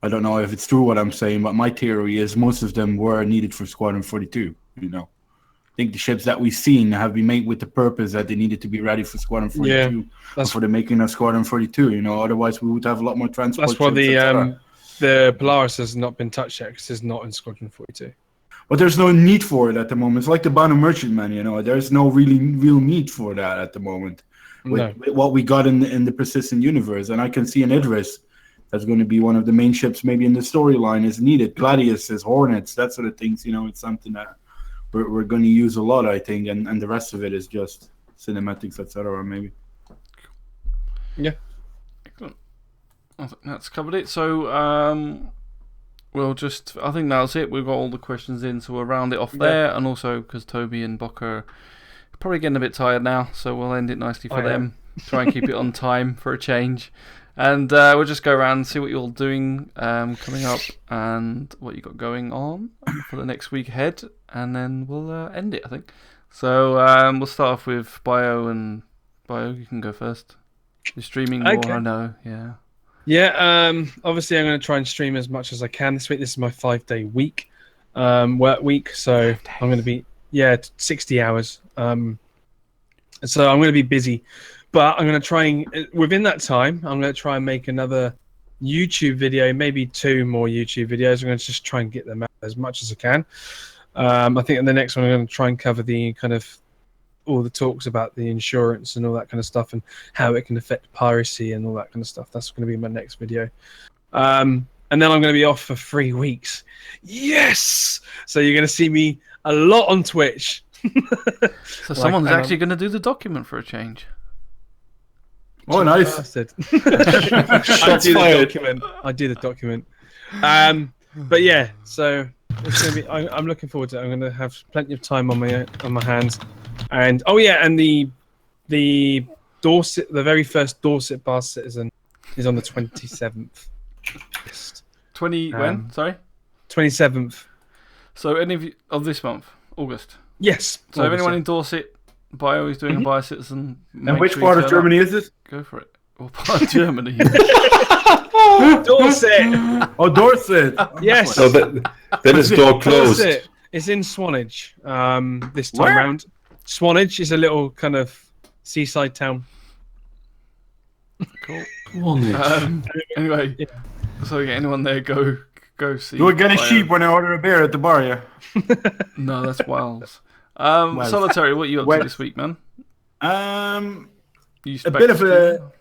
I don't know if it's true what I'm saying, but my theory is most of them were needed for Squadron 42. You know, I think the ships that we've seen have been made with the purpose that they needed to be ready for Squadron 42, for the making of Squadron 42. You know, otherwise we would have a lot more transport. That's why the Polaris has not been touched yet, because it's not in Squadron 42. But there's no need for it at the moment. It's like the Banu Merchantman, you know. There's no real need for that at the moment. With what we got in the persistent universe, and I can see an Idris that's going to be one of the main ships maybe in the storyline is needed. Gladiuses, Hornets, that sort of things. You know, it's something that we're going to use a lot, I think, and the rest of it is just cinematics, etc. Maybe. Yeah. Excellent. I think that's covered it. So I think that's it. We've got all the questions in, so we'll round it off there. And also, because Toby and Bock are probably getting a bit tired now, so we'll end it nicely for them. Try and keep it on time for a change. And we'll just go around and see what you're all doing coming up and what you got going on for the next week ahead. And then we'll end it, I think. So we'll start off with Bio, and Bio, you can go first. You're streaming more, I know, yeah. Yeah, obviously I'm going to try and stream as much as I can this week. This is my 5-day week, work week, so I'm going to be, 60 hours. So I'm going to be busy, but I'm going to try and, within that time, I'm going to try and make another YouTube video, maybe 2 more YouTube videos. I'm going to just try and get them out as much as I can. I think in the next one I'm going to try and cover the kind of all the talks about the insurance and all that kind of stuff and how it can affect piracy and all that kind of stuff. That's going to be my next video. And then I'm going to be off for 3 weeks. Yes! So you're going to see me a lot on Twitch. So someone's actually going to do the document for a change. Oh, nice. I do the document. But yeah, so it's going to be. I'm looking forward to it. I'm going to have plenty of time on my hands. And the Dorset, the very first Dorset Bar Citizen, is on the 27th. 20 when? Sorry. 27th. So any of you of this month, August. Yes. So if anyone in Dorset, Bio is doing a Bar Citizen. And which part of Germany is this? Go for it. What part of Germany? Dorset. Oh, Dorset. Yes. So then it's door closed. Dorset. It's in Swanage. This time round. Swanage is a little kind of seaside town. Cool. Swanage. Anyway, so anyone there, go see. You were getting Bio. sheep when I order a beer at the bar, yeah? No, that's Wales. Solitary, what are you up to this week, man? You A bit of a...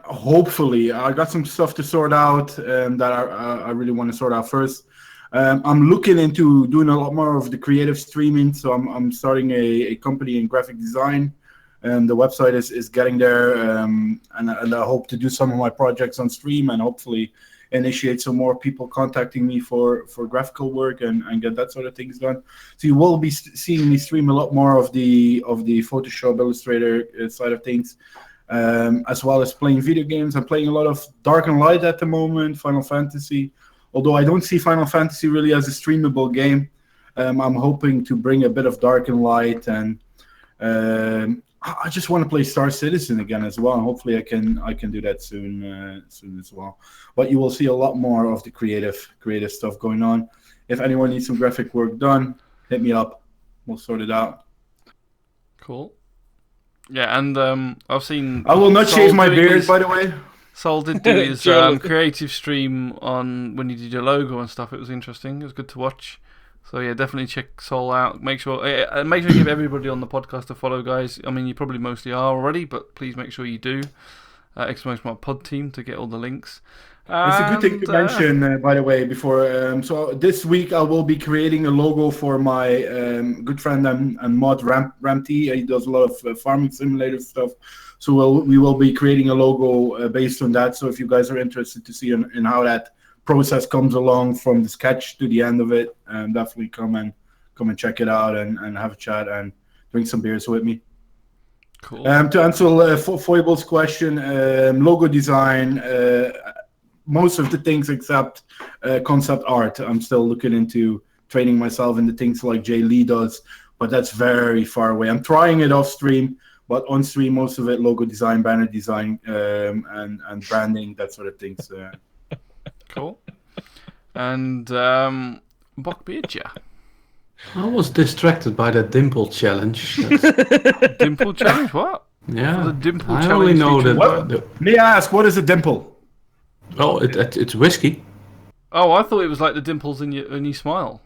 hopefully. I got some stuff to sort out that I really want to sort out first. I'm looking into doing a lot more of the creative streaming, so I'm starting a company in graphic design. The website is getting there, and I hope to do some of my projects on stream and hopefully initiate some more people contacting me for graphical work and get that sort of things done. So you will be seeing me stream a lot more of the Photoshop, Illustrator side of things, as well as playing video games. I'm playing a lot of Dark and Light at the moment, Final Fantasy. Although I don't see Final Fantasy really as a streamable game, I'm hoping to bring a bit of Dark and Light, and I just want to play Star Citizen again as well. And hopefully I can do that soon as well. But you will see a lot more of the creative stuff going on. If anyone needs some graphic work done, hit me up. We'll sort it out. Cool. Yeah, and I've seen. I will not shave my beard, by the way. Sol did do his creative stream on when you did your logo and stuff. It was interesting. It was good to watch. So yeah, definitely check Sol out. Make sure you give everybody on the podcast a follow, guys. I mean, you probably mostly are already, but please make sure you do. Exclamation mark pod team to get all the links. It's a good thing to mention, by the way, before. So this week I will be creating a logo for my good friend and mod Ramty. He does a lot of farming simulator stuff. So we will be creating a logo based on that. So if you guys are interested to see in how that process comes along from the sketch to the end of it, definitely come and check it out and have a chat and drink some beers with me. Cool. To answer Foible's question, logo design, most of the things except concept art. I'm still looking into training myself into things like Jay Lee does, but that's very far away. I'm trying it off stream. But on stream, most of it logo design, banner design, and branding, that sort of things. Cool. And Bockbiertje. I was distracted by that dimple challenge. Dimple challenge? What? Yeah. The dimple I challenge only know featured that. May I ask, what is a dimple? Oh, it's whiskey. Oh, I thought it was like the dimples in your smile.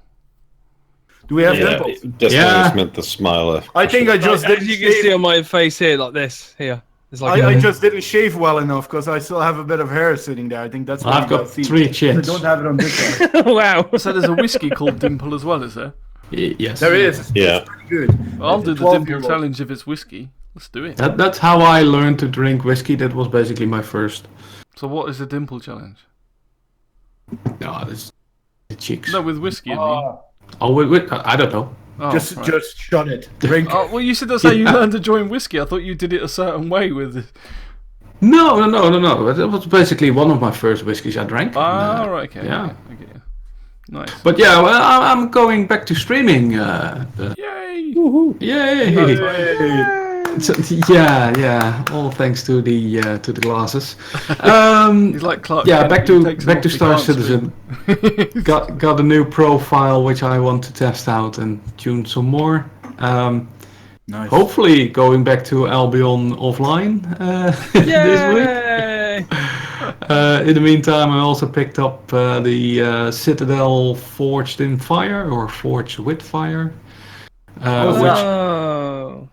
Do we have dimples? Just meant the smiler. I think I just didn't. You can see on my face here, like this. Here. It's like I just didn't shave well enough because I still have a bit of hair sitting there. I think that's why I've got 3 chins. I don't have it on this side. Wow. So there's a whiskey called Dimple as well, is there? Yes. There is. Yeah. It's pretty good. I'll It's do a the dimple 12-year-old. challenge if it's whiskey. Let's do it. That's how I learned to drink whiskey. That was basically my first. So what is the dimple challenge? No, that's the cheeks. No, with whiskey, I mean. Oh, wait, I don't know. Oh, Just right. shut it. Drink. Oh, well, you said that's how you learned to join whiskey. I thought you did it a certain way with. No. That was basically one of my first whiskeys I drank. Ah, right, okay. Yeah. Okay. Nice. But yeah, well, I'm going back to streaming. Yay! Yay! So, yeah. All thanks to the glasses. He's like Clark Yeah, Kent, back he to takes them off, he Star can't Citizen. swim. got a new profile which I want to test out and tune some more. Nice. Hopefully going back to Albion offline this week. In the meantime, I also picked up the Citadel Forged in Fire or Forged with Fire, Oh,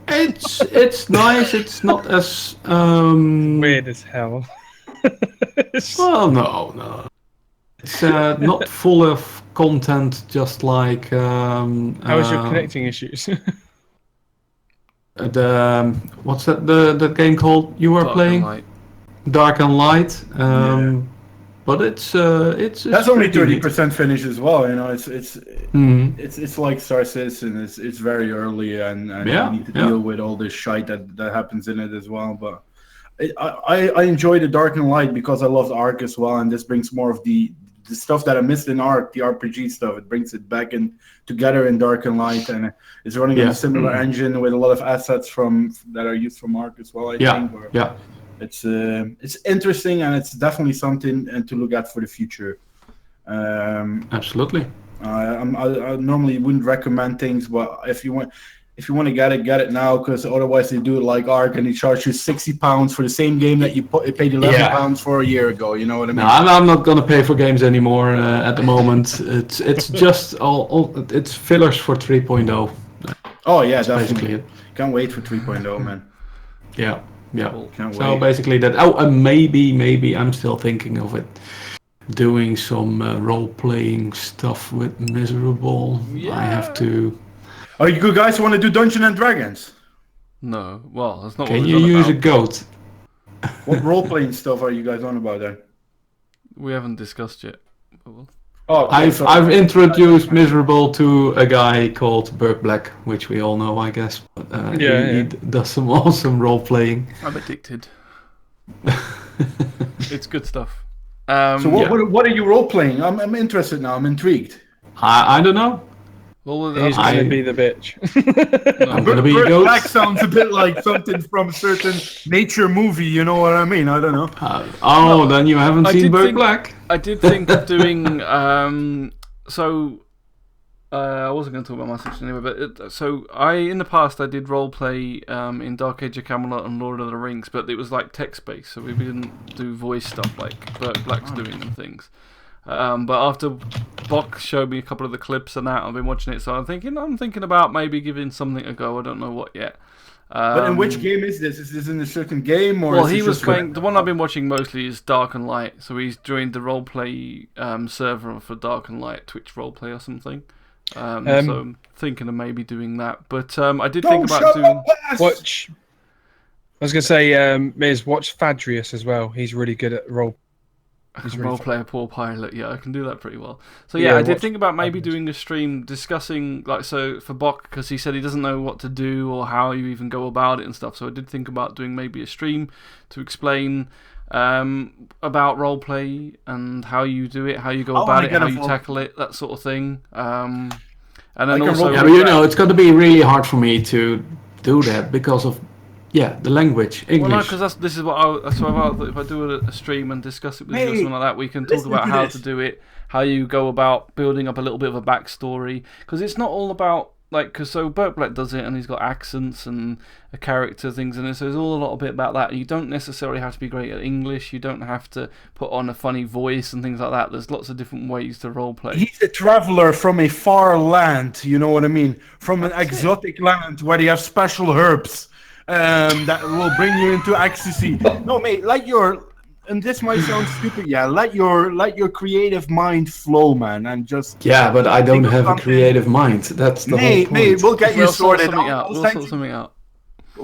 which it's nice. It's not as weird as hell. well, no. It's not full of content, just like How was your connecting issues? What's that? The game called you were Dark and playing? light. Dark and Light. But it's That's only pretty neat. 30% finish as well. You know, it's Mhm. it's like Star Citizen. It's very early, and Yeah, you need to yeah. deal with all this shite that happens in it as well. But I enjoy the Dark and Light because I loved Ark as well, and this brings more of the stuff that I missed in Ark, the RPG stuff. It brings it back in together in Dark and Light, and it's running on Yeah. a similar engine with a lot of assets that are used from Ark as well. I Yeah, think. Or- yeah. It's interesting, and it's definitely something to look at for the future. Absolutely. I normally wouldn't recommend things, but if you want to get it now, because otherwise they do it like Ark and they charge you £60 for the same game that you paid £11 for a year ago. You know what I mean? No, I'm not gonna pay for games anymore at the moment. It's just all it's fillers for 3.0. Oh yeah, That's definitely. basically it. Can't wait for 3.0, man. Yeah. Can't So wait. basically that. Oh, and maybe I'm still thinking of it. Doing some role-playing stuff with Miserable. I have to. Oh, you guys want to do Dungeons and Dragons? No, well, that's not Can what you we're use a about. goat? What role-playing stuff are you guys on about then? We haven't discussed yet. But we'll- Oh, okay, so- I've introduced Miserable to a guy called Burke Black, which we all know, I guess. But, he does some awesome role-playing. I'm addicted. It's good stuff. So what are you role-playing? I'm interested now. I'm intrigued. I don't know. Well, He's I- gonna be the bitch. I'm gonna be a Burt goat. Black sounds a bit like something from a certain nature movie. You know what I mean? I don't know. Then you haven't I seen did Burke think- Black. I did think of doing. I wasn't going to talk about my section anyway, but in the past I did roleplay in Dark Age of Camelot and Lord of the Rings, but it was like text based, so we didn't do voice stuff like Burt Black's doing and things. But after Bock showed me a couple of the clips and that, I've been watching it, so I'm thinking about maybe giving something a go. I don't know what yet. But in which game is this? Is this in a certain game or? Well, is he this was just playing. The one I've been watching mostly is Dark and Light. So he's joined the roleplay server for Dark and Light, Twitch roleplay or something. So I'm thinking of maybe doing that. But I did think about doing. Watch. I was gonna say, Miz, watch Fadrius as well. He's really good at role. He's really Roleplay a poor pilot, yeah, I can do that pretty well. So yeah, I did think about maybe doing a stream discussing, like, so for Bock, because he said he doesn't know what to do or how you even go about it and stuff. So I did think about doing maybe a stream to explain about roleplay and how you do it, how you go about it, how you tackle it, that sort of thing. And then also, Yeah, but you know, it's going to be really hard for me to do that because of the language, English. Well, no, because this is what I thought if I do a stream and discuss it with you or something like that, we can talk listen about to how this. to do it, how you go about building up a little bit of a backstory. Because it's not all about, like, so Burt Black does it and he's got accents and a character things in it, so there's all a lot bit about that. You don't necessarily have to be great at English, you don't have to put on a funny voice and things like that. There's lots of different ways to roleplay. He's a traveler from a far land. You know what I mean? From an exotic land where they have special herbs that will bring you into ecstasy. No, mate, like and this might sound stupid. Yeah, let your creative mind flow, man, and just. Yeah, but I don't think of have a something. creative mind. That's the whole point. We'll get you We'll sort sorted. something out. I'll We'll send sort you- something out.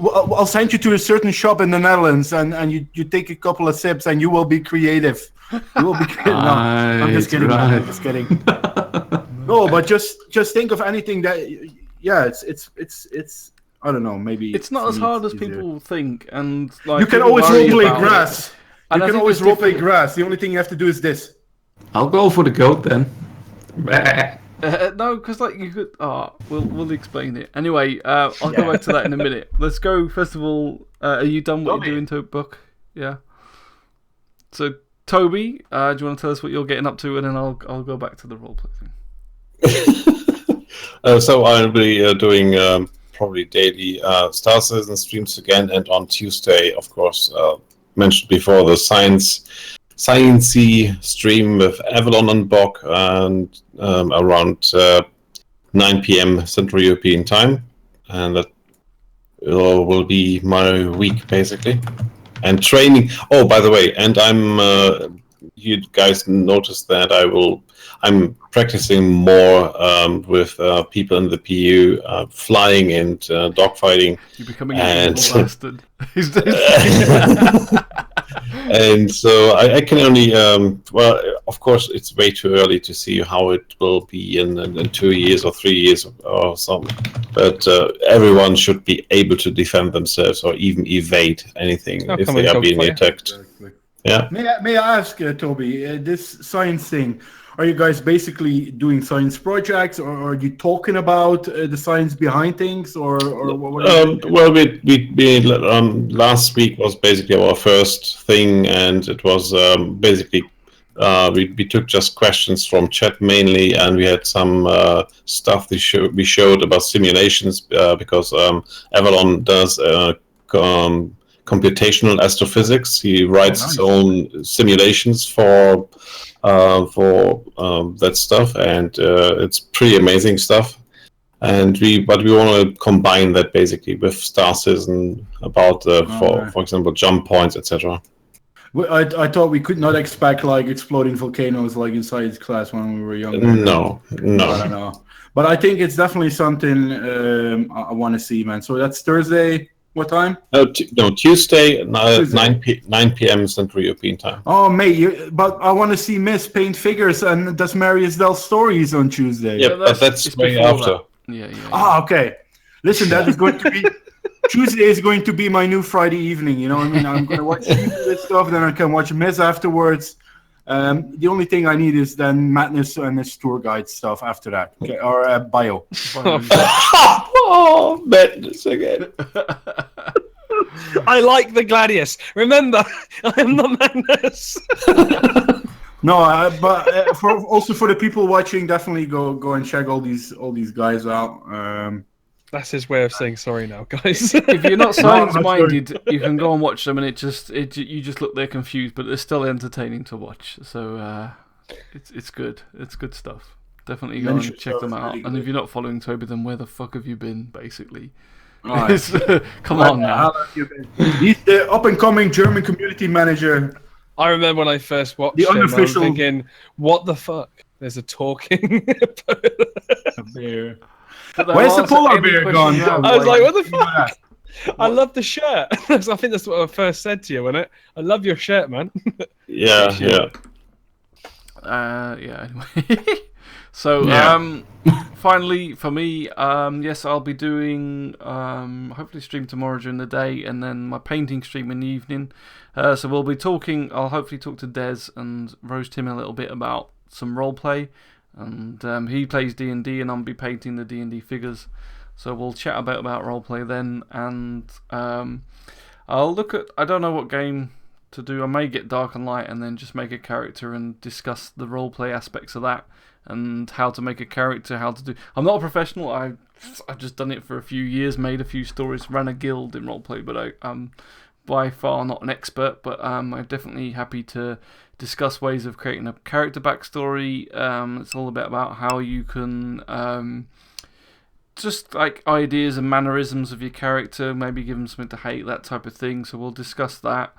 I'll send you to a certain shop in the Netherlands, and you take a couple of sips, and you will be creative. You will be creative. No, I'm just kidding. Man. I'm just kidding. No, but just think of anything that. Yeah, it's. I don't know. Maybe It's not for as me hard it's as easier. people think, and like You can people always worry roleplay about it. grass. And You I can think always there's roleplay different- grass. The only thing you have to do is this. I'll go for the goat then. No, because like you could. We'll explain it anyway. I'll go back to that in a minute. Let's go. First of all, are you done what you're doing, Book? Yeah. So Toby, do you want to tell us what you're getting up to, and then I'll go back to the roleplay thing. So I'll be doing probably daily Star Citizen streams again, and on Tuesday, of course, mentioned before, the sciencey stream with Avalon and Bock, and around 9 p.m. Central European time, and that will be my week basically. And training. Oh, by the way, and you guys noticed that I'm practicing more with people in the PU, flying and dogfighting. You're becoming And- a evil bastard. And so I can only, well, of course, it's way too early to see how it will be in 2 years or 3 years or something. But everyone should be able to defend themselves or even evade anything if they are being attacked. Yeah. May I ask, Toby, this science thing? Are you guys basically doing science projects, or are you talking about the science behind things, or what? Well, we last week was basically our first thing, and it was basically we took just questions from chat mainly, and we had some stuff we showed about simulations because Avalon does computational astrophysics. He writes his own simulations for that stuff, and it's pretty amazing stuff. And we want to combine that basically with Star Citizen about for example jump points, etc. I thought we could not expect like exploding volcanoes like in science class when we were younger. No. I don't know, but I think it's definitely something I want to see, man. So that's Thursday. What time? Tuesday, 9 p.m. Central European time. Oh, mate, but I want to see Miss paint figures and does Marius Dell stories on Tuesday. Yeah, but that's way after. Yeah. Ah, okay. Listen, that is going to be Tuesday is going to be my new Friday evening. You know what I mean? I'm going to watch this stuff, then I can watch Miss afterwards. The only thing I need is then Madness and his tour guide stuff after that, okay? Or bio. Oh, Madness again. I like the Gladius. Remember, I am not Magnus. No, but for the people watching, definitely go and check all these guys out. That's his way of saying sorry now, guys. If you're not science-minded, you can go and watch them, and you just look there confused, but they're still entertaining to watch. So it's good. It's good stuff. Definitely go and check them out. And if you're not following Toby, then where the fuck have you been, basically? Right. Come on now. He's the up-and-coming German community manager. I remember when I first watched The him, I was unofficial- thinking, what the fuck? There's a talking bear. But there Where's the are polar any bear questions gone? you have, I was like, what the Look at fuck? I love the shirt. I think that's what I first said to you, wasn't it? I love your shirt, man. Yeah. Anyway. So, finally, for me, yes, I'll be doing, hopefully stream tomorrow during the day, and then my painting stream in the evening. So we'll be talking, I'll hopefully talk to Des and roast him a little bit about some roleplay. And he plays D&D, and I'll be painting the D&D figures. So we'll chat about roleplay then, and I'll look at, I don't know what game to do. I may get Dark and Light and then just make a character and discuss the roleplay aspects of that and how to make a character, how to do. I'm not a professional. I've just done it for a few years, made a few stories, ran a guild in roleplay, but I'm by far not an expert. But I'm definitely happy to discuss ways of creating a character backstory. It's all a bit about how you can just like ideas and mannerisms of your character, maybe give them something to hate, that type of thing. So we'll discuss that.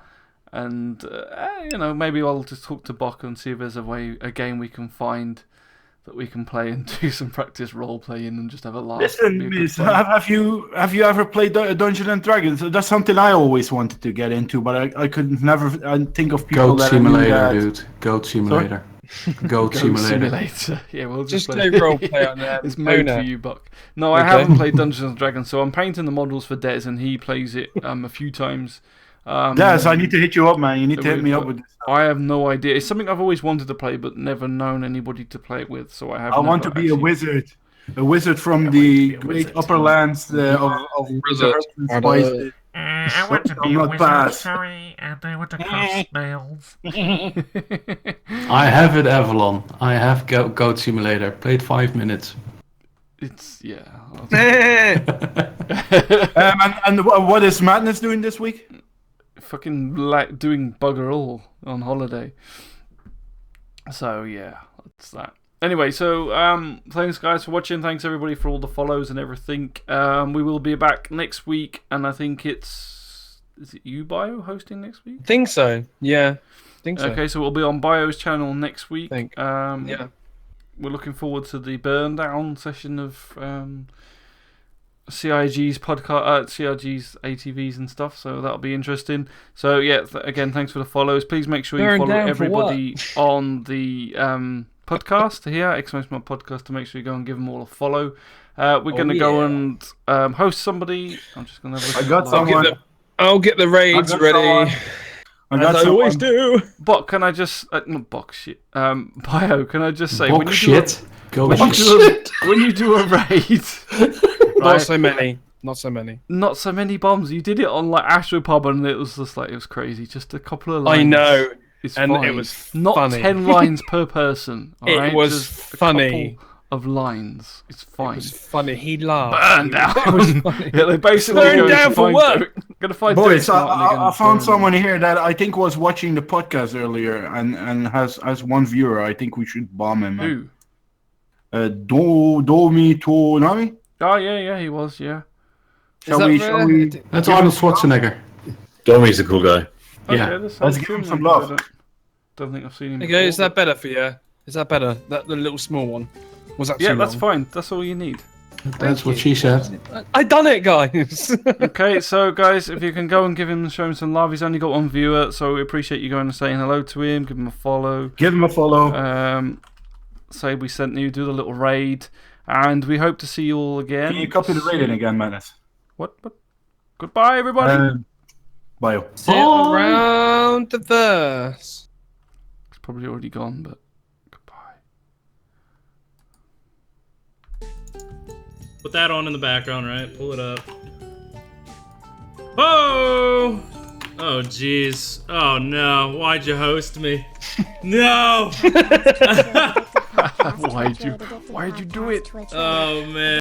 And maybe I'll just talk to Bock and see if there's a game we can find that we can play and do some practice role playing and just have a laugh. Listen, Miss, have you ever played Dungeons and Dragons? That's something I always wanted to get into, but I could never think of people Goat that Simulator, dude. Goat Simulator. Goat Simulator. Yeah, we'll Just play. go role play on there. It's made for you, Buck. No, I haven't played Dungeons and Dragons, so I'm painting the models for Des, and he plays it a few times. Yes, I need to hit you up, man. You need to hit me up with this. I have no idea. It's something I've always wanted to play, but never known anybody to play it with. So I want to be a wizard from the great upper lands of Wizard. Spice. I want to be a wizard, sorry, and I want to cast spells. I have it, Avalon. I have Goat Simulator. Played 5 minutes. It's And what is Madness doing this week? fucking doing bugger all on holiday. So yeah, that's that. Anyway, so thanks guys for watching. Thanks everybody for all the follows and everything. We will be back next week, and I think is it you, Bio, hosting next week? Think so. Yeah. Think so. Okay, so we'll be on Bio's channel next week. Yeah. We're looking forward to the burn down session of CIG's podcast, CIG's ATVs and stuff. So that'll be interesting. So yeah, again, thanks for the follows. Please make sure you follow everybody on the podcast here, !mod podcast, to make sure you go and give them all a follow. We're going to go and host somebody. I'm just going to have a look. I got someone. I'll get the raids ready. I always do. Bot, can I just not box shit? Bio, can I just say when you do when you do a raid, Not so many. Not so many bombs. You did it on like Astropub, and it was just like it was crazy. Just a couple of lines. I know. It's and fine. it was not funny. 10 lines per person. All right? It was just funny. A couple of lines. It's fine. It was funny. He laughed. Burned out. It was funny. Yeah, they basically Burned down for what? Gonna find Boys, I found someone here that I think was watching the podcast earlier and has one viewer. I think we should bomb him. Who? Domi Tonami? Oh yeah, he was. Yeah. Shall we? That's Arnold Schwarzenegger. Domi's a cool guy. Yeah. Let's give him some love. Don't think I've seen him. Okay, is that better for you? Is that better? The little small one. Was that Yeah, too that's long? fine. That's all you need. That's what she said. I done it, guys. Okay, so guys, if you can go and show him some love. He's only got one viewer, so we appreciate you going and saying hello to him. Give him a follow. Give him a follow. Say we sent you. Do the little raid, and we hope to see you all again. Can you copy the rating again, Madness? What? Goodbye, everybody. Bio. Sit around the verse. It's probably already gone, but goodbye. Put that on in the background, right? Pull it up. Oh! Oh, jeez. Oh, no. Why'd you host me? No! Why'd you do it? Oh, man.